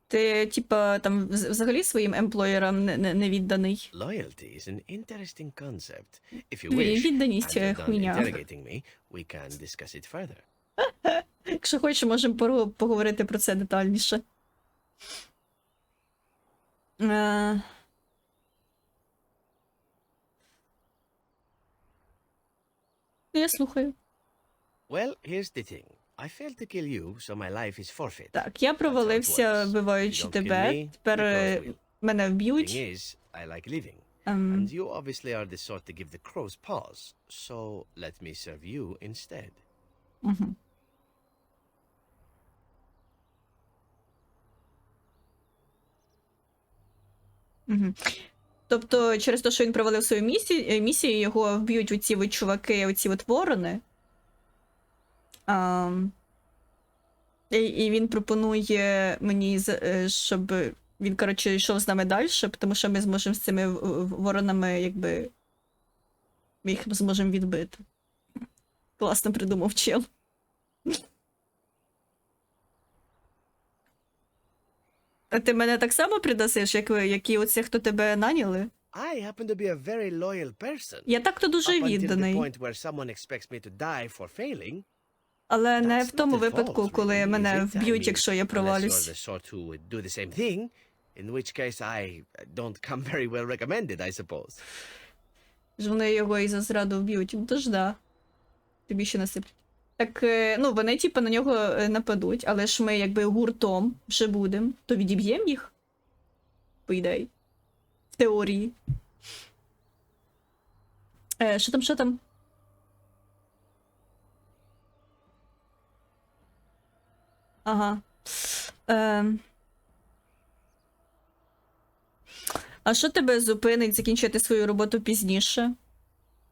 Ти, типа, там взагалі своїм емплоєрам не відданий? Відданість хуйня. Якщо хочеш, можемо поговорити про це детальніше. Я слухаю. Так, я провалився, вбиваючи тебе. Тепер мене вб'ють. And you obviously are the sort to give the crows pause, so let me serve you instead. Тобто, через те, що він провалив свою місію, його вб'ють оці от чуваки, оці от ворони. І він пропонує мені, щоб він, коротше, йшов з нами далі, тому що ми зможемо з цими воронами, якби, ми їх зможемо відбити. Класно придумав чел. А ти мене так само придасиш, як і оці, хто тебе наняли? Я так-то дуже відданий. Але не в тому випадку, коли мене вб'ють, якщо я провалюсь. Ж вони його і за зраду вб'ють. Ну то ж да. Тобі ще насиплять. Так, ну, вони, типу, на нього нападуть, але ж ми, якби, гуртом вже будемо, то відіб'ємо їх? По ідеї. В теорії. Що там, що там? Ага. А що тебе зупинить закінчити свою роботу пізніше?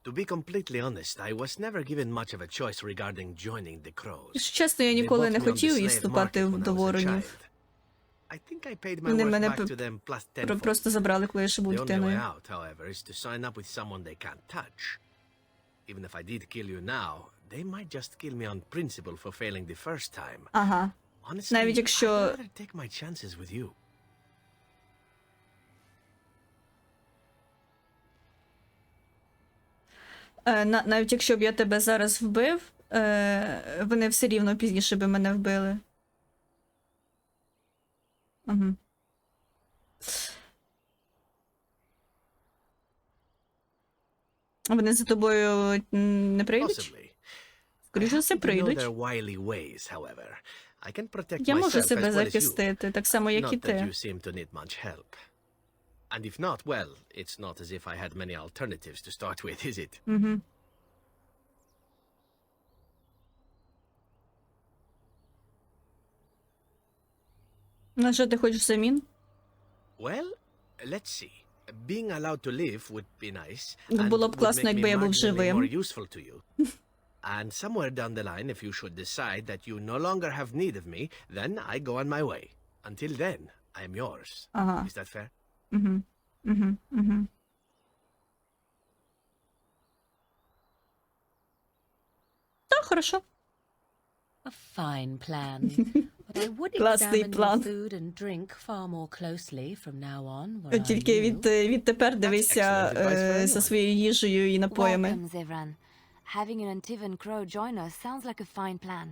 To be completely honest, I was never given much of a choice regarding joining the Crows. Чесно, я ніколи не хотів і вступати до воронів. I think I paid my Вони worth мене back to them plus tenfold. просто забрали, коли я ще був The only way дитиною. out, however, is to sign up with someone they can't touch. Even if I did kill you now, they might just kill me on principle for failing the first time. Ага. Honestly, Навіть якщо... I'd rather take my chances with you. Навіть якщо б я тебе зараз вбив, вони все рівно пізніше би мене вбили. Угу. Вони за тобою не прийдуть? Скоріше за все прийдуть. Я можу себе захистити, так само, як і ти. And if not, well, it's not as if I had many alternatives to start with, is it? Угу. На що ти хочеш взамін? Well, let's see. Being allowed to live would be nice. Було б класно, якби я був живим. And somewhere down the line, if you should decide that you no longer have need of me, then I go on my way. Until then, I am yours. Ага. Is that fair? Угу. Угу. Угу. Так, хорошо. A fine plan. But I would Класний examine your план. food and drink far more closely from now on. Were I Тільки you. відтепер дивися за своєю їжею і напоями. Welcome, Zevran. Having an Antivan Crow join us sounds like a fine plan.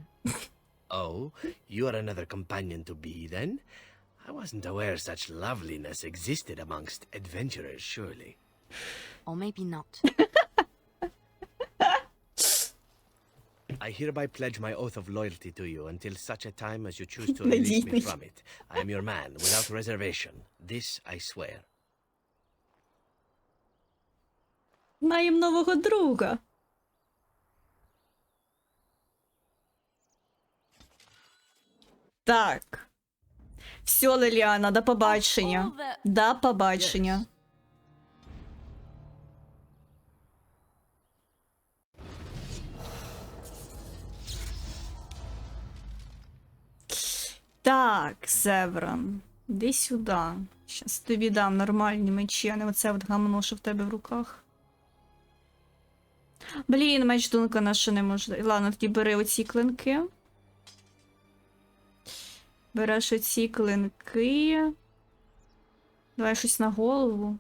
Oh, you are another companion to be, then? I wasn't aware such loveliness existed amongst adventurers, surely. Or maybe not. I hereby pledge my oath of loyalty to you until such a time as you choose to release me from it. I am your man, without reservation. This I swear. Маємо нового друга. Так. Все, Ліліана, до побачення. До побачення. Так, Зевран, іди сюди. Щас тобі дам нормальні мечі, а не оце от гамно, що в тебе в руках. Блін, меч Дункана ще не можна. Ладно, тоді бери оці клинки. Береш оці клинки. Давай щось на голову.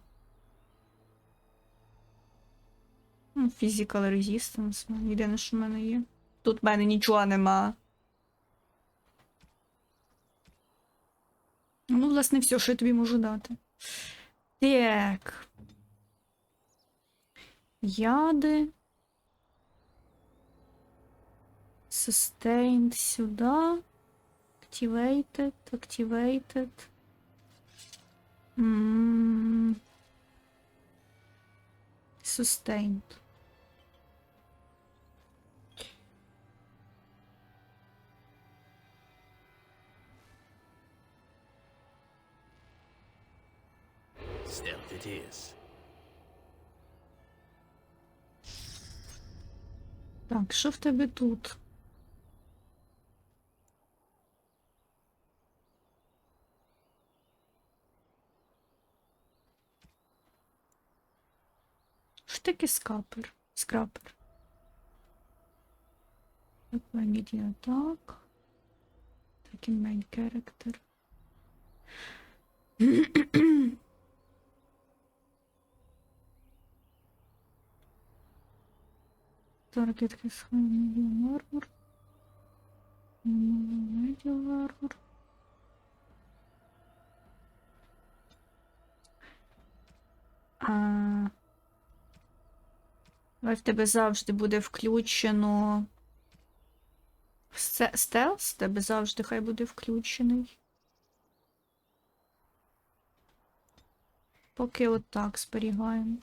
Physical resistance. Єдине, що в мене є. Тут в мене нічого нема. Ну, власне, все, що я тобі можу дати. Так. Яди. Sustained сюди. Activated, activated. Sustained. Stealth it is. Так, що в тебе тут? Що таке скапер? Скрапер. Immediate attack. Taking main character. Target has high medium armor. Medium armor. В тебе завжди буде включено Стелс тебе завжди хай буде включений. Поки отак зберігаємо.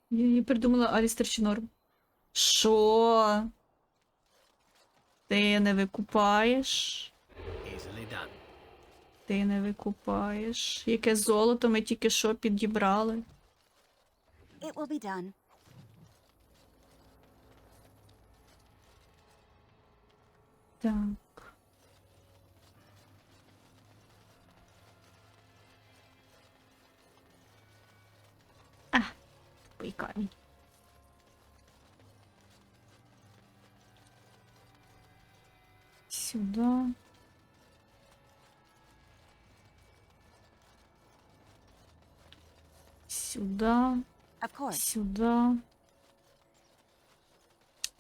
Я не придумала Алістер чи норм. Що? Ти не викупаєш? Easily done. Ти не викупаєш. Яке золото ми тільки що підібрали. It will be done. Так. А, тупий камінь. Сюда. Сюда. Сюда.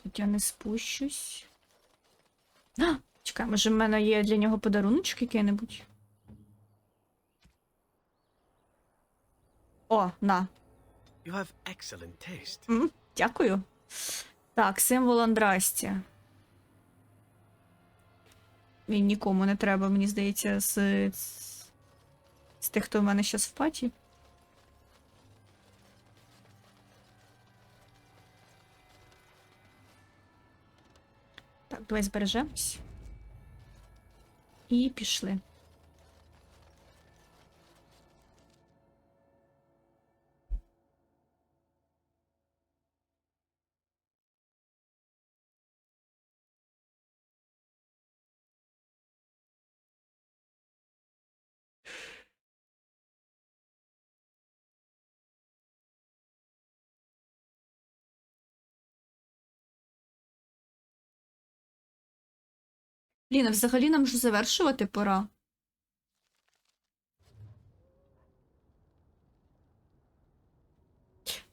Тут я не спущусь. А, чекай, може в мене є для нього подаруночок який-небудь? О, на. You have excellent taste. Дякую. Так, символ Андрасті. Він нікому не треба, мені здається, з тих, хто в мене зараз в паті. Так, давай збережемось. І пішли. Блін, а взагалі нам вже завершувати пора.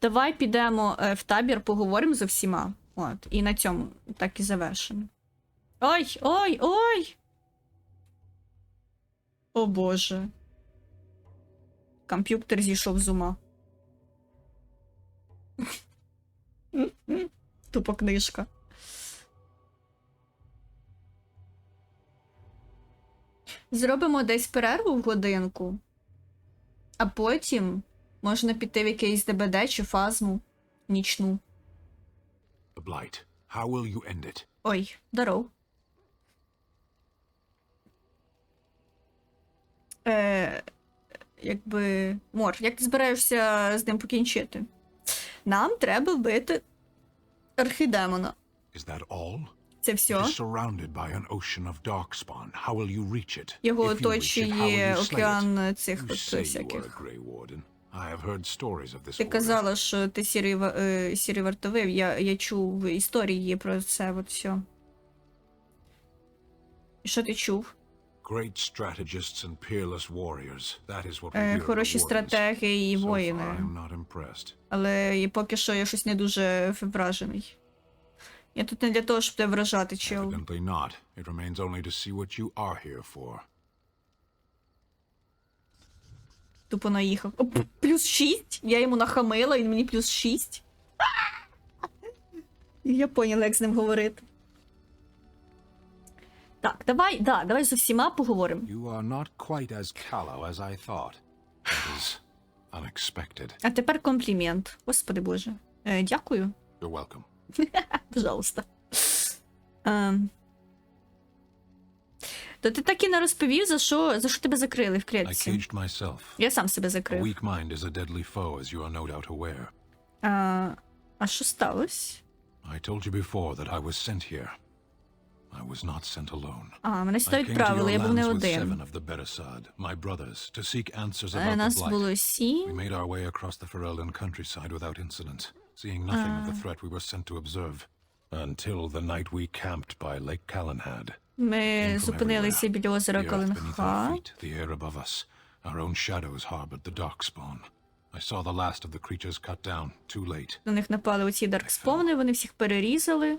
Давай підемо в табір, поговоримо зі всіма. От, і на цьому так і завершимо. Ой, ой, ой! О боже. Комп'ютер зійшов з ума. Тупо книжка. Зробимо десь перерву в годинку, а потім можна піти в якийсь ДБД чи фазму нічну. The blight. How will you end it? Ой, здоров. Якби... Мор, як ти збираєшся з ним покінчити? Нам треба вбити архідемона. Is that all? Це все? It is surrounded by an ocean of darkspawn. How will you reach it? Його If you reach it, how will оточує you slay океан it? цих You от say you are a всяких. Grey Warden. I have heard stories of this Ти order. казала, що ти сірий вартовий. Я чув історії про це от все. І що ти чув? Great strategists and peerless warriors. That is what we hear of the Хороші wardens. стратеги і So far, I воїни. am not impressed. Але і поки що я щось не дуже вражений. Я тут не для того, щоб тебе вражати, чел. Evidently not. It remains only to see what you are here for. Тупо наїхав. О, плюс 6? Я йому нахамила, він мені плюс 6. Я поняла, як з ним говорити. Так, давай з усіма поговоримо. You are not quite as callow as I thought. That is unexpected. А тепер комплімент. Господи Боже. Дякую. You're welcome. Пожалуйста. То ти так і не розповів, за що тебе закрили в I клітці? caged myself. Я сам себе A закрив. weak mind is a deadly foe, as you are no doubt aware. А що сталося? I told you before that I was sent here. I was not sent alone. Мене сюди I came to відправили, я your був не lands with один. 7 of the Beresad, my brothers, to seek answers about the Нас blight. було We 7. made our way across the Ferelden countryside without incident, seeing nothing of the threat we were sent to observe, until the night we camped by Lake Calenhad. Ми зупинилися біля озера The earth beneath our Каленха. feet, the air above us. Our own shadows harbored the darkspawn. I saw the last of the creatures cut down, too late. На них напали оці даркспомни, вони всіх перерізали.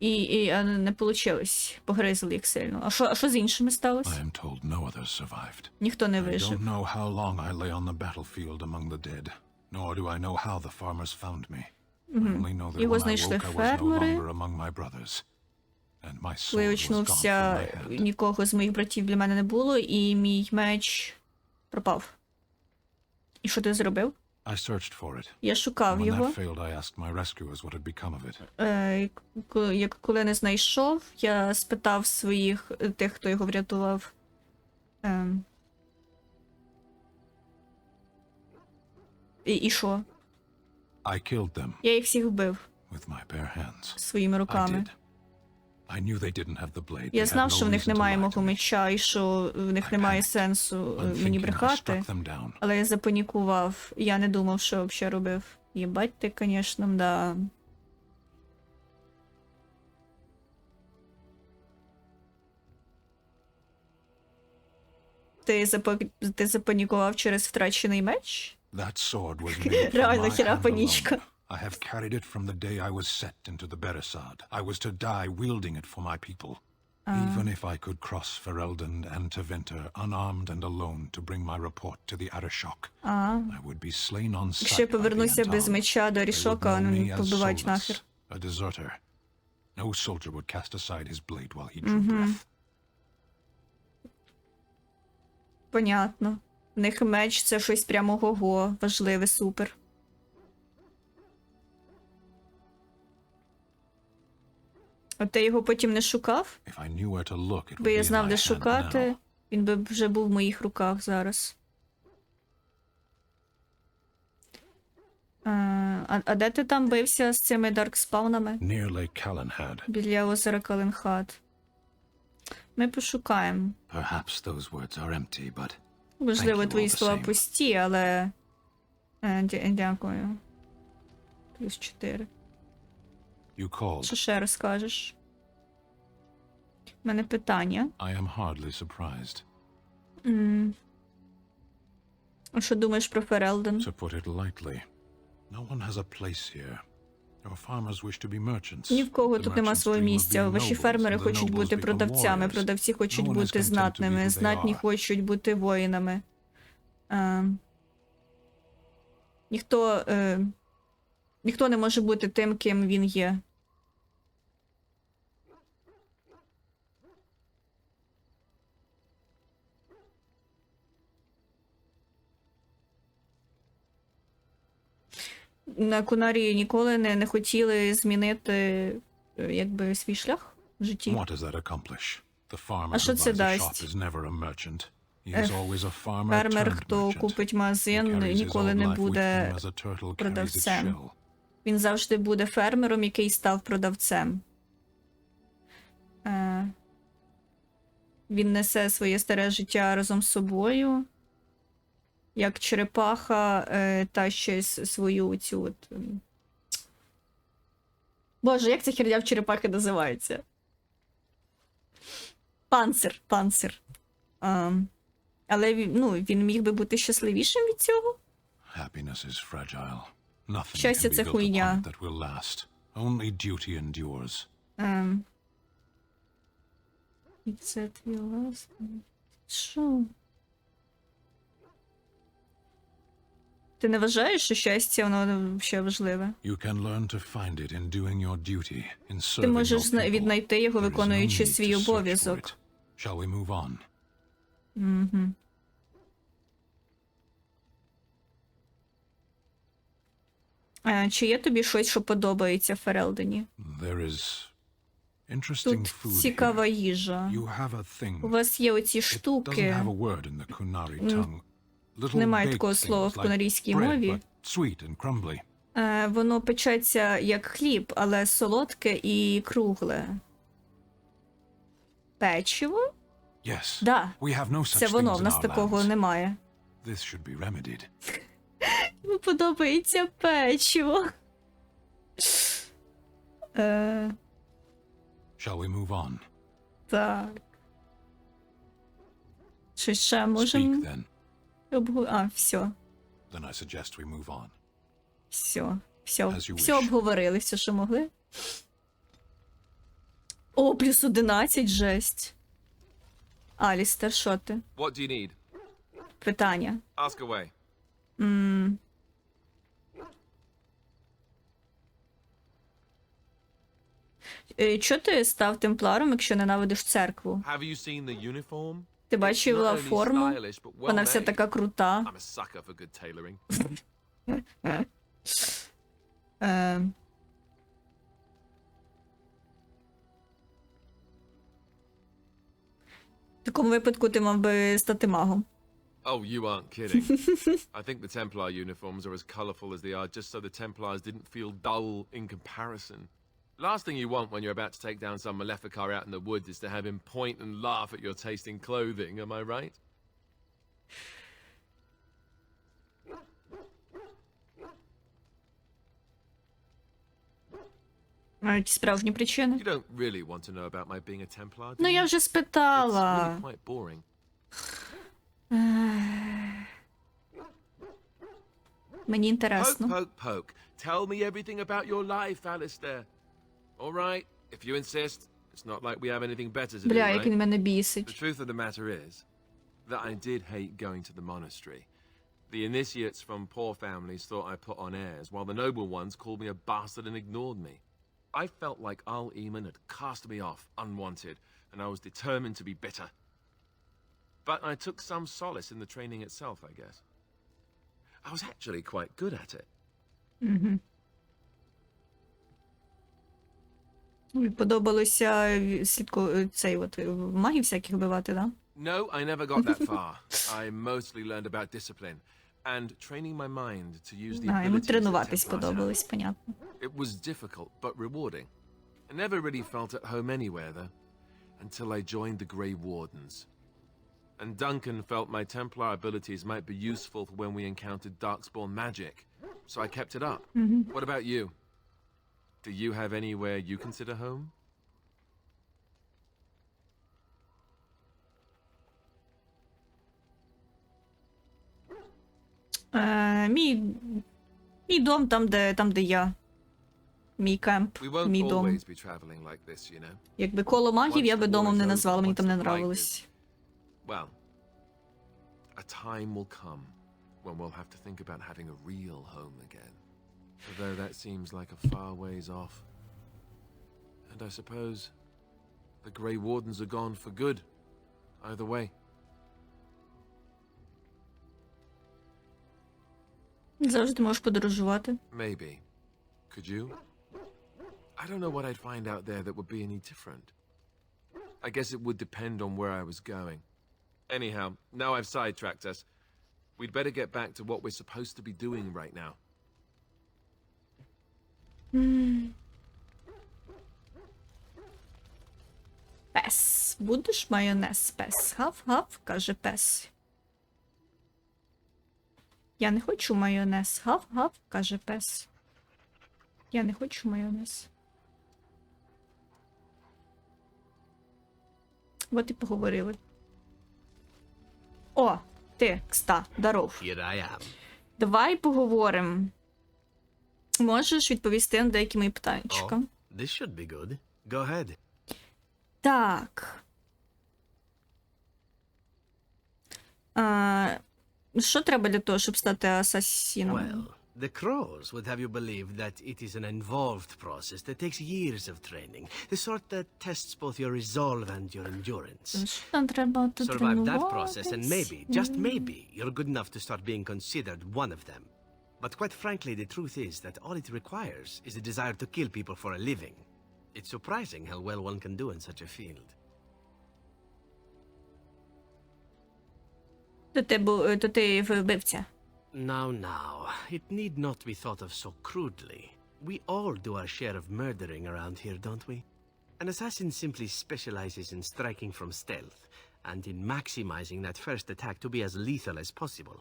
І не получилось. Погризли їх сильно. А що з іншими сталося? I am told no others survived. Ніхто не I вижив. don't know how long I lay on the battlefield among the dead, nor do I know how the farmers found me. I only know that Його when I знайшли woke I was no фермери. longer among my brothers, and my sword Коли was gone очнувся, from my hand. нікого з моїх братів для мене не було, і мій меч пропав. І що ти зробив? I searched for it. Я шукав When його. that failed, I asked my rescuers what had become of it. Коли не знайшов, я спитав своїх, тих, хто його врятував. І що? I killed them Я їх всіх вбив with my bare hands. своїми I руками. did. I knew they didn't have the blade. Я They had знав, no що в них reason to немає lie to мого me. меча, і що в них немає сенсу мені Unthinking, I брехати. struck them down. Але я запанікував. Я не думав, що взагалі робив. Єбать ти, звісно, да. Ти запанікував через втрачений меч? That sword was made from Реально, my хіра hand панічка. alone. I have carried it from the day I was set into the Beresad. I was to die wielding it for my people. Even if I could cross Ferelden and Tevinter unarmed and alone to bring my report to the Arishok, I would be slain on sight Якщо я by the повернуся без Anton. меча до They would Арішока, know me вони as побивають soulless, нахер. a deserter. No soldier would cast aside his blade while he drew breath. Понятно. В них меч це щось прямо ого-го, важливе, супер. А ти його потім не шукав? If I knew where to look, it would Якби be я in знав, my де hand шукати, now. він би вже був в моїх руках зараз. А де ти там бився з цими даркспаунами? Near Lake Callanhad. Біля озера Каленхат. Ми пошукаємо. Perhaps those words are empty, but Можливо, Thank you твої all the слова same. пусті, але... Дякую. Плюс 4. you called. Що ще розкажеш? У мене питання. I am hardly surprised. А що думаєш про Ферелден? To put it lightly, no one has a place here. Your farmers wish to be merchants. Ні в кого The тут нема merchants свого dream of місця. being Ваші nobles, фермери and the хочуть nobles бути become продавцями, warriors. продавці хочуть No one is бути content to be знатними, who they знатні are. хочуть бути воїнами. Ніхто не може бути тим, ким він є. На Кунарі ніколи не хотіли змінити якби свій шлях в житті. What does that accomplish? The farmer А що who це buys a дасть? shop is never a merchant. He is always a farmer Фермер, turned хто merchant. купить He магазин, carries his ніколи old не life with буде him as a turtle carries its продавцем. shell. Він завжди буде фермером, який став продавцем. Він несе своє старе життя разом з собою, як черепаха та щось свою цю от... Боже, як ця херня в черепахи називається? Панцир. Але він міг би бути щасливішим від цього? Happiness is fragile. Nothing Щастя can be це built upon хуйня. it that will last. Only duty endures. І це твій власний. Що? Ти не вважаєш, що щастя, воно ще важливе? You can learn to find it in doing your duty, in serving Ти можеш your people. віднайти його, There is no виконуючи need свій to search for обов'язок. it. Shall we move on? Чи є тобі щось, що подобається в Ферелдені? There is interesting Тут food цікава here. їжа. You have a thing. У вас є оці It doesn't штуки. have a word in the Kunari tongue. Little Немає baked такого слова в things like кунарійській bread, мові. but sweet and crumbly. Воно печеться як хліб, але солодке і кругле. Печиво? Yes. Да. We have no such Це воно, things в in нас our такого lands. немає. This should be remedied. Мені подобається печиво. Shall we move on? Так. Чи ще Speak можемо then. все. Then I suggest we move on. Все As you обговорили, все, що могли. О, плюс 11, жесть. Алістер, що ти? What do you need? Питання. Ask away. Чо ти став темпларом, якщо ненавидиш церкву? Have you seen the uniform? Ти It's бачила not only форму? stylish, but Вона вся well-made. така крута. I'm a sucker for good tailoring. В такому випадку ти мав би стати магом. Oh, you aren't kidding. I think the Templar uniforms are as colourful as they are just so the Templars didn't feel dull in comparison. Last thing you want when you're about to take down some Maleficar out in the woods is to have him point and laugh at your tasting clothing, am I right? А які справжні причини? You don't really want to know about my being a Templar, do Ну, you? я вже It's спитала. really quite boring. Мені Poke, інтересно. poke, poke. Tell me everything about your life, Alistair. All right, if you insist. It's not like we have anything better to do, Бля, як right? він мене бісить. The truth of the matter is that I did hate going to the monastery. The initiates from poor families thought I put on airs, while the noble ones called me a bastard and ignored me. I felt like Al Eamon had cast me off unwanted, and I was determined to be bitter. But I took some solace in the training itself, I guess. I was actually quite good at it. Подобалося цей от магів всяких вбивати, да? No, I never got that far. I mostly learned about discipline and training my mind to use the А, йому abilities that тренуватись Templars have. подобалось, понятно. It was difficult, but rewarding. I never really felt at home anywhere, though, until I joined the Grey Wardens. And Duncan felt my Templar abilities might be useful for when we encountered Darkspawn magic, so I kept it up. What about you? Do you have anywhere you consider home? Мій дом там, де я. Мій кемп, We won't мій дом. always be traveling like this, you know. Якби коло магів я би домом не назвала, мені там не нравилось. Well, a time will come when we'll have to think about having a real home again. Although that seems like a far ways off. And I suppose the Grey Wardens are gone for good. Either way. Завжди можеш подорожувати. Maybe. Could you? I don't know what I'd find out there that would be any different. I guess it would depend on where I was going. Anyhow, now I've sidetracked us. We'd better get back to what we're supposed to be doing right now. Пес. Будеш майонез, пес? Гав-гав, каже пес. Я не хочу майонез. Гав-гав, каже пес. Я не хочу майонез. От і поговорили. О, ти, кста, здоров. Here I am. Давай поговоримо. Можеш відповісти на деякі мої питаннячка. Oh, this should be good. Go ahead. Так. Що треба для того, щоб стати асасіном? Well, the crows would have you believe that it is an involved process that takes years of training. The sort that tests both your resolve and your endurance. Що там треба тут Survive that process and maybe, just maybe, you're good enough to start being considered one of them. But quite frankly, the truth is that all it requires is the desire to kill people for a living. It's surprising how well one can do in such a field. То ти вбивця. Now, it need not be thought of so crudely. We all do our share of murdering around here, don't we? An assassin simply specializes in striking from stealth, and in maximizing that first attack to be as lethal as possible.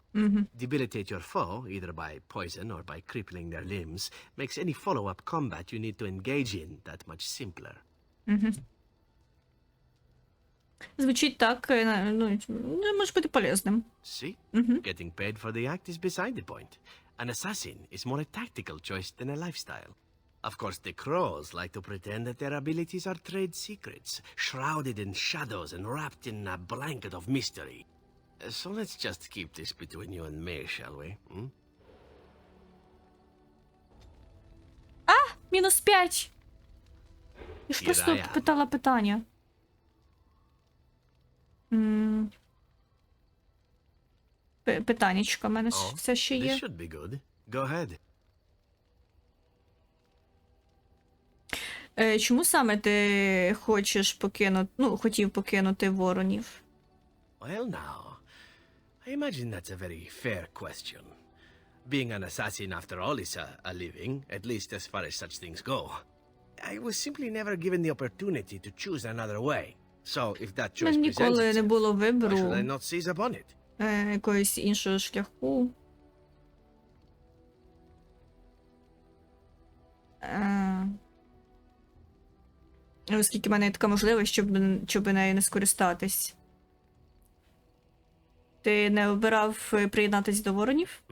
Debilitate your foe, either by poison or by crippling their limbs, makes any follow-up combat you need to engage in that much simpler. Звучить так, ну, може бути полезним. See? Getting paid for the act is beside the point. An assassin is more a tactical choice than a lifestyle. Of course, the crows like to pretend that their abilities are trade secrets, shrouded in shadows and wrapped in a blanket of mystery. So let's just keep this between you and me, shall we? Hmm? -5. Я ж просто Here I am. питала питання. Питаннячко в мене Oh, все ще this є. should be good. Go ahead. Чому саме ти хочеш покинути, хотів покинути Воронів? Well, now, I imagine that's a very fair question. Being an assassin, after all, is a living, at least as far as such things go. I was simply never given the opportunity to choose another way. So, if that choice presents Ніколи не було itself, why should I вибору not seize upon it? якогось іншого шляху. Оскільки в мене є така можливість, щоб нею не скористатись. Ти не обирав приєднатись до Воронів?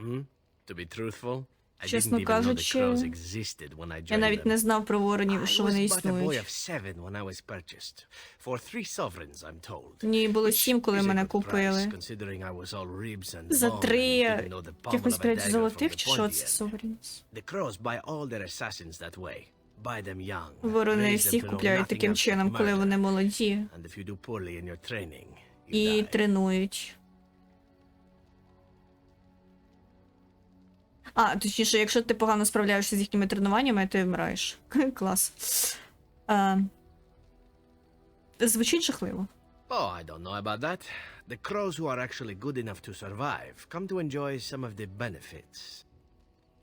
To be truthful, I Чесно didn't even know the кажучи, crows existed when I joined я навіть them. не знав про Воронів, що I вони was but a boy існують. of 7 when I was purchased. For 3 sovereigns, I'm told. Мені було 7, коли Is a мене good price, купили. considering I was all ribs and За bone 3 and didn't know the pommel якось of a 5 dagger from золотих, the чи що pointy це end. Соверінс? The crows buy all their assassins that way. Buy them young. Ворони raise them всіх to know купляють nothing таким else but чином, коли murder. вони молоді. And if you do poorly in your training, you І die. тренують. Точніше, якщо ти погано справляєшся з їхніми тренуваннями, ти вмираєш. Клас. Звучить жахливо. Oh, I don't know about that. The crows who are actually good enough to survive come to enjoy some of the benefits.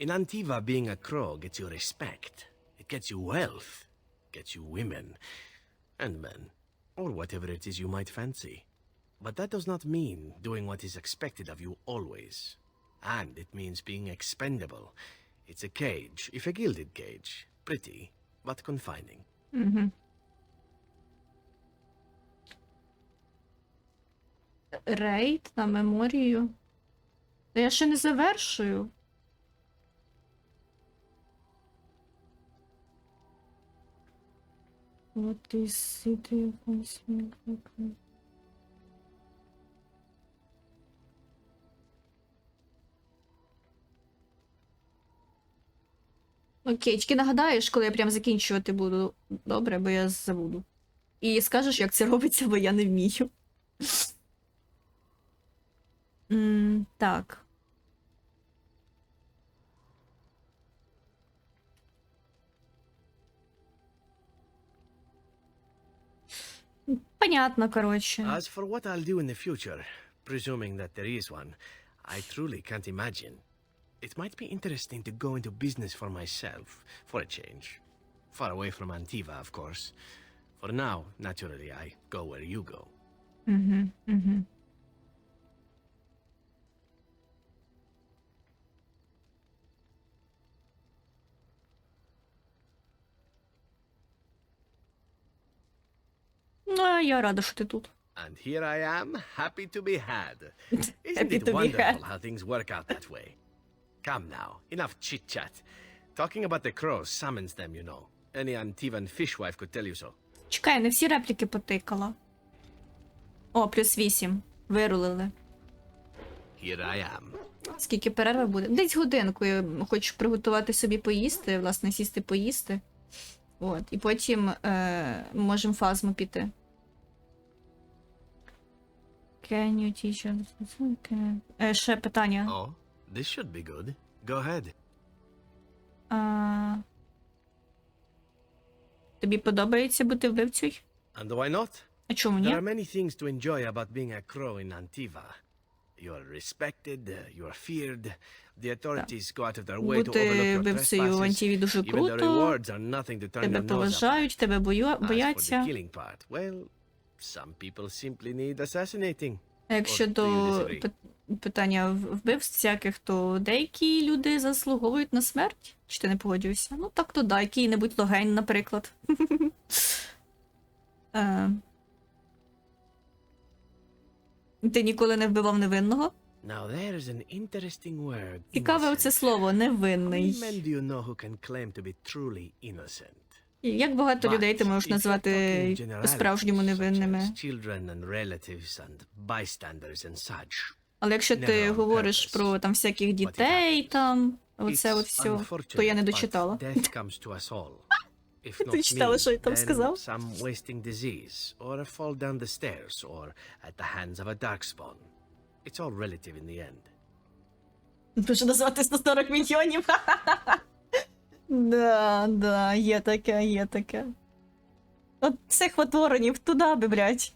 In Antiva, being a crow gets you respect. It gets you wealth. Gets you women. And men. Or whatever it is you might fancy. But that does not mean doing what is expected of you always. And it means being expendable. It's a cage, if a gilded cage. Pretty, but confining. Рейд на меморію. Та я ще не завершую. What is city of Окей, тільки нагадаєш, коли я прям закінчувати буду. Добре, бо я забуду. І скажеш, як це робиться, бо я не вмію. Так. Понятно, коротше. As for what I'll do in the future, presuming that there is one, I truly can't imagine. It might be interesting to go into business for myself, for a change. Far away from Antiva, of course. For now, naturally, I go where you go. Ну, а я рада, що ти тут. And here I am, happy to be had. Isn't Happy it to be wonderful had. how things work out that way? Come now, enough chit-chat. Talking about the crows summons them, you know. Any Antivan fishwife could tell you so. Чекай, не всі репліки потикала. О, +8. Вирулили. Here I am. Скільки перерви буде? Десь годинку. Я хочу приготувати собі поїсти, власне, сісти поїсти. От. І потім можемо фазму піти. Can you teach us? Ще питання. Oh, this should be good. Go ahead. Тобі подобається бути вбивцею? And why not? А чому There ні? are many things to enjoy about being a crow in Antiva. You are respected, you are feared. The authorities go out of their way to Бути overlook your вбивцею в Антіві trespasses. дуже Even the круто. rewards are nothing to turn Тебе your nose up. поважають, тебе As for the бояться. killing part, well, some people simply need assassinating. А як Or щодо do you disagree? питання вбивств всяких, то деякі люди заслуговують на смерть? Чи ти не погоджуєшся? Ну так то да, який-небудь логень, наприклад. Ти ніколи не вбивав невинного? Now there's an interesting word. Цікаве оце слово, невинний. How many men do you know who can claim to be truly innocent? Як багато людей ти можеш назвати по-справжньому невинними? Children and relatives and bystanders and such. Але якщо ти говориш про там всяких дітей, там, оце от все, то я не дочитала. Ти читала, що я там сказав? Some wasting disease, or a fall down the stairs, or at the hands of a darkspawn. It's all relative in the end. Дуже назвати 140 мільйонів. Да, є таке. От цих от воронів туди би, блядь.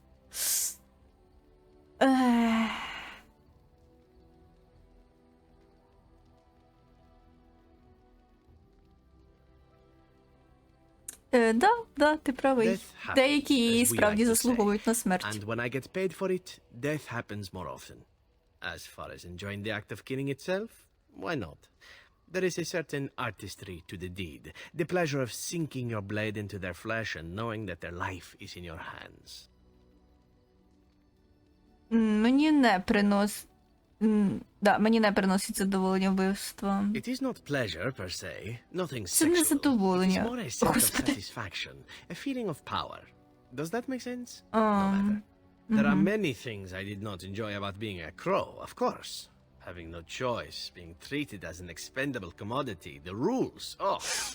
Да, ти правий. Деякі справді заслуговують на смерть. And when I get paid for it, death happens more often. As far as enjoying the act of killing itself, why not? There is a certain artistry to the deed, the pleasure of sinking your blade into their flesh and knowing that their life is in your hands. Мені не приносить задоволення вбивства. It is not pleasure per se, nothing Це не sexual. It is задоволення. more a sense of satisfaction, a feeling of power. Does that make sense? No matter. There are many things I did not enjoy about being a crow, of course. Having no choice, being treated as an expendable commodity, the rules,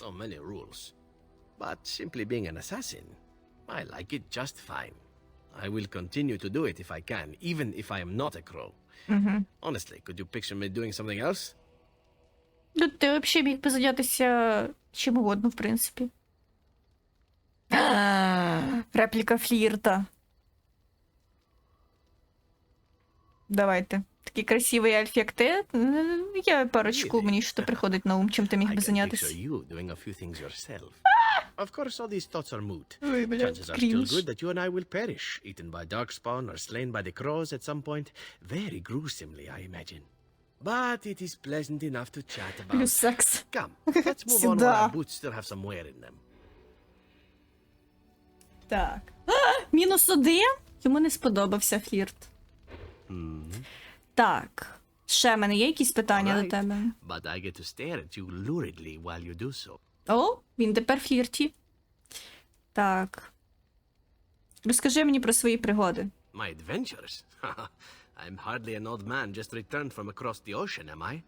so many rules. But simply being an assassin, I like it just fine. I will continue to do it if I can, even if I am not a crow. Honestly, could you picture me doing something else? Ти взагалі міг би зайнятися чим угодно, в принципі. Репліка флірта. Давайте. Такий красивий ельф, як ти. Є парочку, мені що приходить на ум, чим ти міг би зайнятися. Of course, all these thoughts are moot. Chances are still good that you and I will perish, eaten by darkspawn or slain by the crows at some point, very gruesomely, I imagine. But it is pleasant enough to chat about. Плюс секс. Come, let's move on while our boots still have some wear in them. Так. -1? Йому не сподобався флірт. Так. Ще в мене є якісь питання до тебе? But I get to stare at you luridly while you do so. О, він тепер флірті. Так. Розкажи мені про свої пригоди. My adventures? I'm hardly an old man just returned from across the ocean, am I?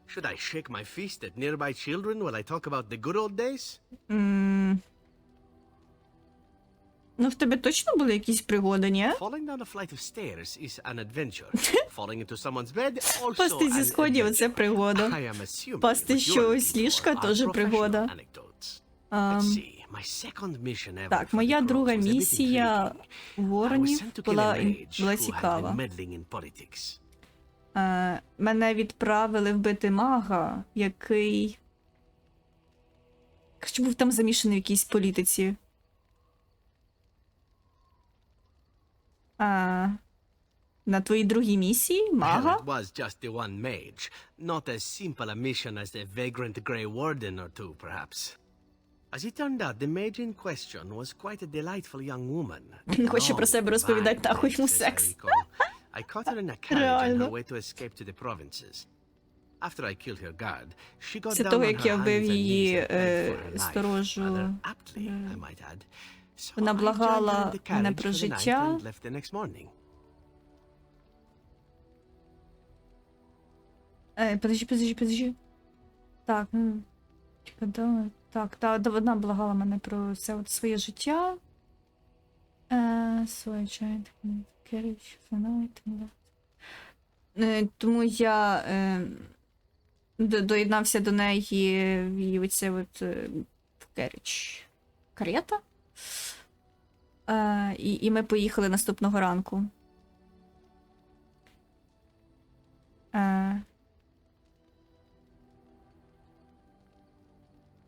Should I shake my fist at nearby children while I talk about the good old days? Ну, в тебе точно були якісь пригоди, ні? Falling down a flight of stairs is an adventure. Falling into someone's bed also Пасти зі сходів – це пригода. I am assuming Пасти щось ліжка – теж пригода. Так, моя друга місія воронів була цікава. Мене відправили вбити мага, який... Чи був там замішаний в якійсь політиці? На твоїй другій місії? Мага? It was just the one mage. Not as simple a mission as the vagrant Grey Warden or two, perhaps. As it turned out, the mage in question was quite a delightful young woman. Не хоче про себе розповідати, нахуй йому секс. I caught her in a carriage on her way to escape to the provinces. After I killed her guard, she got down on her hands and knees and begged for her life. Rather aptly, I might add. Вона благала мене про життя. Подожди. Так, так, вона благала мене про це от своє життя. Тому я доєднався до неї в її оце от керіч. Карета? І ми поїхали наступного ранку.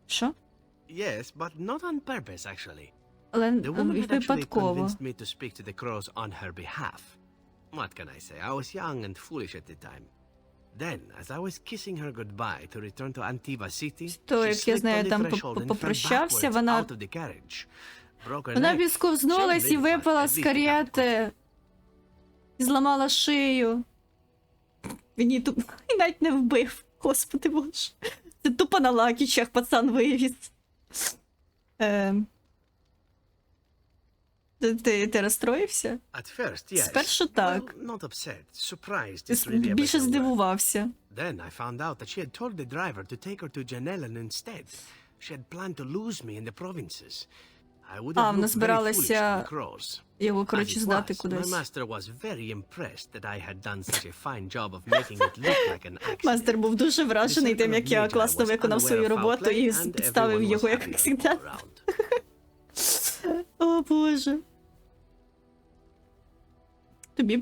Що? Yes, but not on purpose, actually. Але the woman had actually випадково. convinced me to speak to the crows on her behalf. What can I say? I was young and foolish at the time. Then, as I was kissing her goodbye to return to Antiva City, То, she як я з slipped on нею the там threshold and fell попрощався, backwards вона... out of the carriage. Broke her Вона neck. відсковзнулась і випала з карети. І зламала шию. Він її тут і навіть не вбив. Господи боже. Це тупо на лакічах пацан вивіз. Ти розстроївся? At first, yes. Спершу так. Well, not upset. Surprised is really a Більше better word. здивувався. Then I found out that she had told the driver to take her to Janellen instead. She had planned to lose me in the provinces. I would have Вона looked very foolish to збиралася the crows. його, коротше, As it здати was, кудись. my master was very impressed that I had done such a fine job of making it look like an accident. Мастер був дуже вражений тим, як я класно виконав свою роботу і підставив його, як завжди. О, Боже.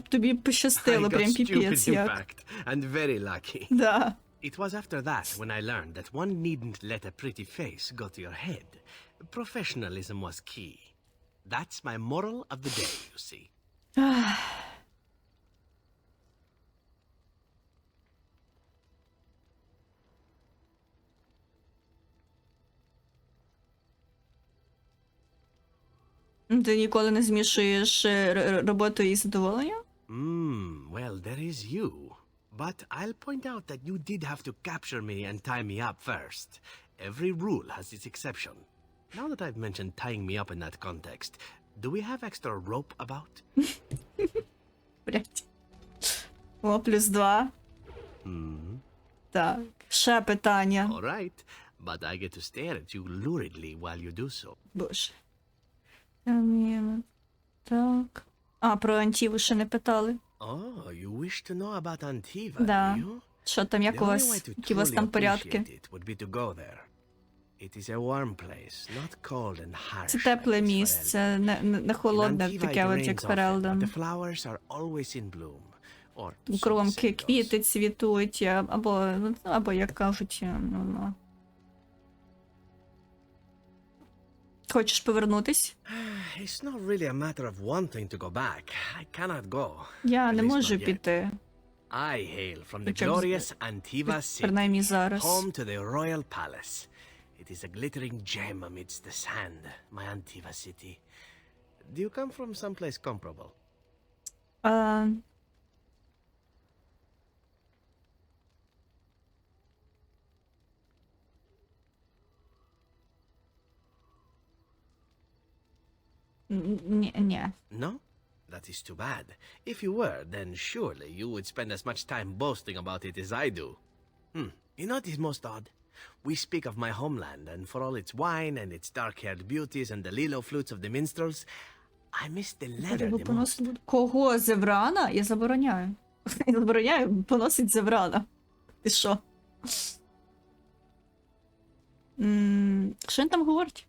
Тобі пощастило, прям піпець як. And very lucky. Да. It was after that when I learned that one needn't let a pretty face go to your head. Professionalism was key. That's my moral of the day, you see. Ти ніколи не змішуєш роботу і задоволення? Well, there is you. But I'll point out that you did have to capture me and tie me up first. Every rule has its exception. Now that I've mentioned tying me up in that context, do we have extra rope about? Блять. О, +2. Так, ще питання. All right, but I get to stare at you luridly while you do so. Боже. Так. А, про Антіву ще не питали. Oh, you wish to know about Antiva, Да. do you? Що там, як у вас, які у вас там порядки? It would be to go there. It is a warm place, not cold and harsh. Це тепле місце, не холодне, таке от, як Ферелден. The flowers are always in bloom. Or Кругом so the saying goes. квіти цвітуть, або як кажуть, ну. Хочеш повернутись? It's not really a matter of wanting to go back. I cannot go. Я не At least можу not yet. піти. I hail from the Хоча б glorious Antiva city, принаймні зараз. home to the royal palace. It is a glittering gem amidst the sand, my Antiva city. Do you come from someplace comparable? Ні. No? That is too bad. If you were, then surely you would spend as much time boasting about it as I do. You know what is most odd? We speak of my homeland, and for all its wine and its dark-haired beauties and the lilo flutes of the minstrels, I miss the leather the most. Кого? Зеврана? Я забороняю. Я забороняю поносить Зеврана. Ти що? Що він там говорить?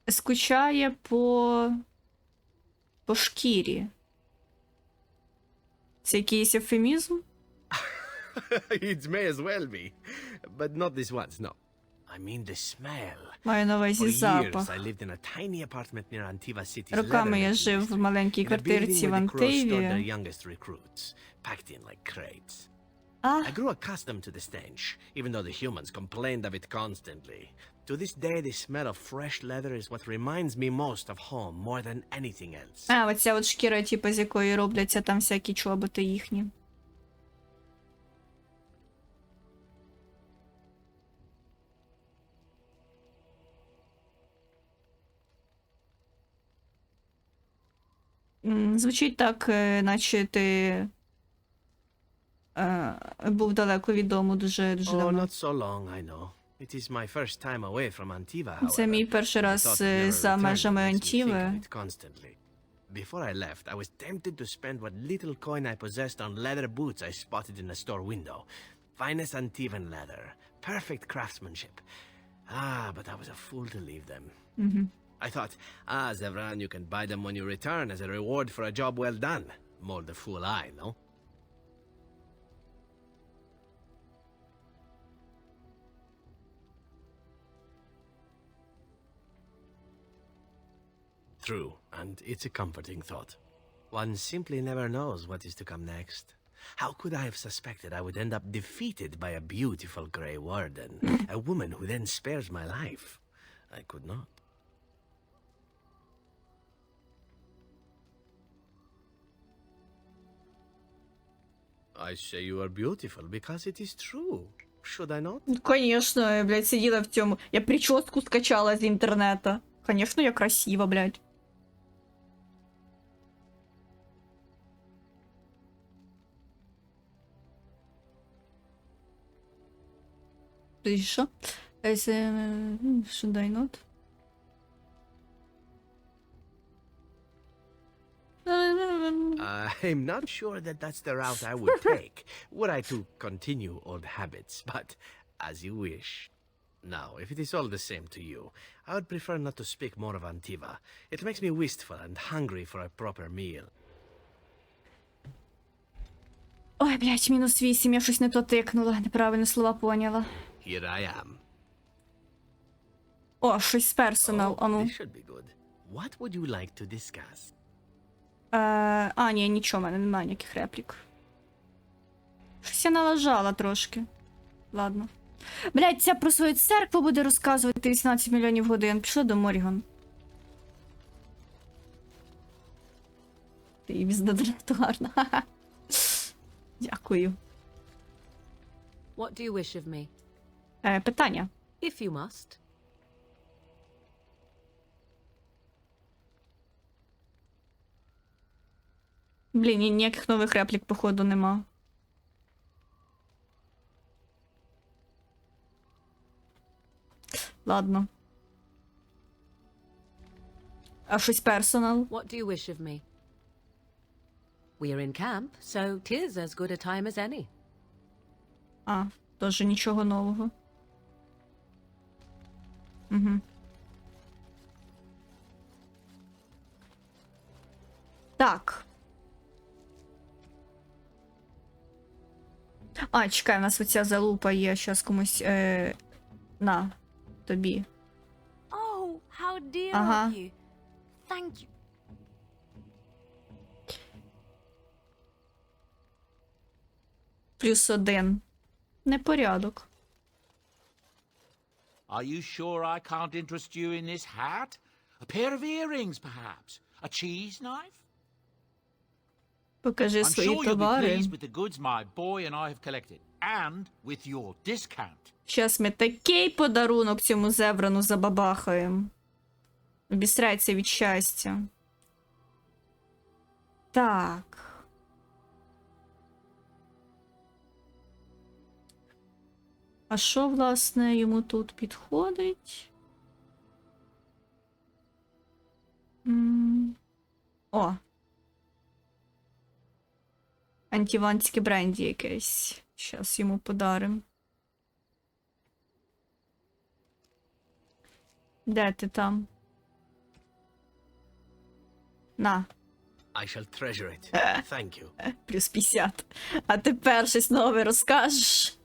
Скучає по шкірі. Це якийсь ефемізм? It may as well be, but not this once, no. I mean the smell. Маю на увазі For запах. years I lived in a tiny apartment near Antiva City's Роками я leather жив в маленькій in a building квартирці в where the crows stored their Антиві. youngest recruits, packed in like crates. А, I grew accustomed to the stench, even though the humans complained of it constantly. To this day, the smell of fresh leather is what reminds me most of home more than anything else. оця от шкіра, типу, з якої робляться там всякі чоботи їхні. Звучить так, наче ти був далеко від дому дуже Oh, давно. not so long, I know. It is my first time away from Antiva, Це however. мій перший I раз thought of never за межами returning, makes me think Антіви. of it constantly. Before I left, I was tempted to spend what little coin I possessed on leather boots I spotted in a store window. Finest Antivan leather. Perfect craftsmanship. But I was a fool to leave them. I thought, Zevran, you can buy them when you return as a reward for a job well done. More the fool I, no? True, and it's a comforting thought. One simply never knows what is to come next. How could I have suspected I would end up defeated by a beautiful Grey Warden, a woman who then spares my life? I could not. I say you are beautiful because it is true. Should I not? Ну, конечно, я, блядь, сиділа в цьому. Я прическу скачала з інтернету. Конечно, я красива, блядь. Ти що? Should I not? I'm not sure that that's the route I would take were I to continue old habits, but as you wish. Now, if it is all the same to you, I would prefer not to speak more of Antiva. It makes me wistful and hungry for a proper meal. Ой, блядь, -8, я щось не то тикнула, неправильно слова поняла. Here I am. О, щось персонал, а ну. This should be good. What would you like to discuss? А, ні, нічого, в мене немає ніяких реплік. Щось я налажала трошки. Ладно. Блядь, ця про свою церкву буде розказувати 18 мільйонів годин. Пішла до Моріган. Ти її віздадалето гарно. Дякую. What do you wish of me? Питання. If you must. Блін, ніяких нових реплік, походу, нема. Ладно. А щось персонал? What do you wish of me? We're in camp, so 'tis as good a time as any. А, теж нічого нового. Угу. Так. А, чекай, у нас оця залупа є, щас комусь, на, тобі. Oh, how dear Ага. of you. Thank you. +1. Непорядок. Are you sure I can't interest you in this hat? A pair of earrings, perhaps? A cheese knife? Покажи I'm свої sure you'll be товари. pleased with the goods my boy and I have collected. And with your discount. Щас ми такий подарунок цьому зебрану забабахаємо. Обісрається від щастя. Так. А що, власне, йому тут підходить? О. Антиванське бренді якесь. Щас йому подарим. Де ти там? На. I shall treasure it. Thank you. +50. А тепер щось нове розкажеш?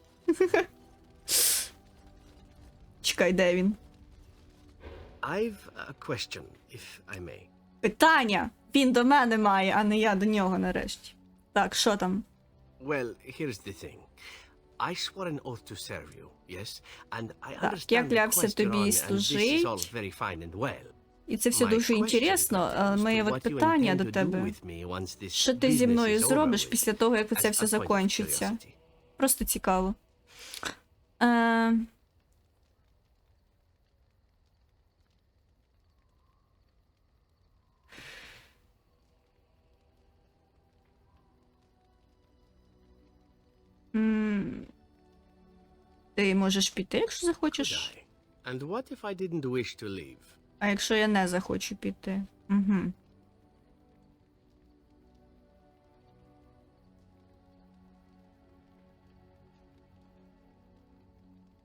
Чекай, де він? I've a question, if I may. Питання! Він до мене має, а не я до нього нарешті. Так, що там? Well, here's the thing. I swore an oath to serve you, yes? And I Так, understand я the клявся quest you're тобі on, and this is служить. all very fine and well. І це все My дуже question інтересно, але pertains моє to от what you питання intend до to do тебе. with me once this Що ти зі business мною is over зробиш with? після того, як це As все a point of закінчиться? curiosity. Просто цікаво. Ти можеш піти, якщо захочеш. And what if I didn't wish to leave? А якщо я не захочу піти? Угу.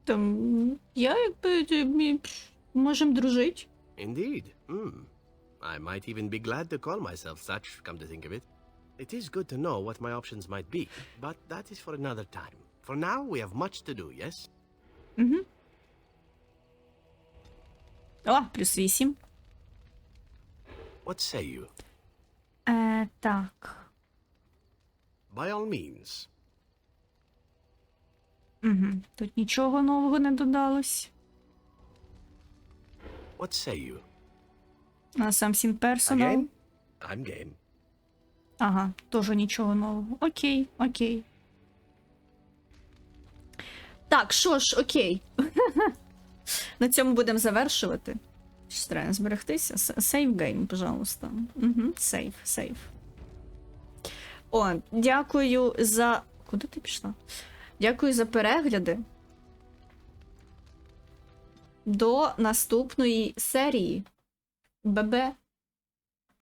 Там я якби можемо дружити. Indeed. I might even be glad to call myself such, come to think of it. It is good to know what my options might be, but that is for another time. For now, we have much to do, yes? Угу. О, +8. What say you? Так. By all means. Угу. Тут нічого нового не додалось. What say you? А сам сім персонал. Again? I'm game. Ага, теж нічого нового. Окей, окей. Так, що ж, окей. На цьому будемо завершувати. Щось треба зберегтися. Сейв гейм, пожалуйста. Угу, сейв. О, дякую за... Куди ти пішла? Дякую за перегляди. До наступної серії. Бебе.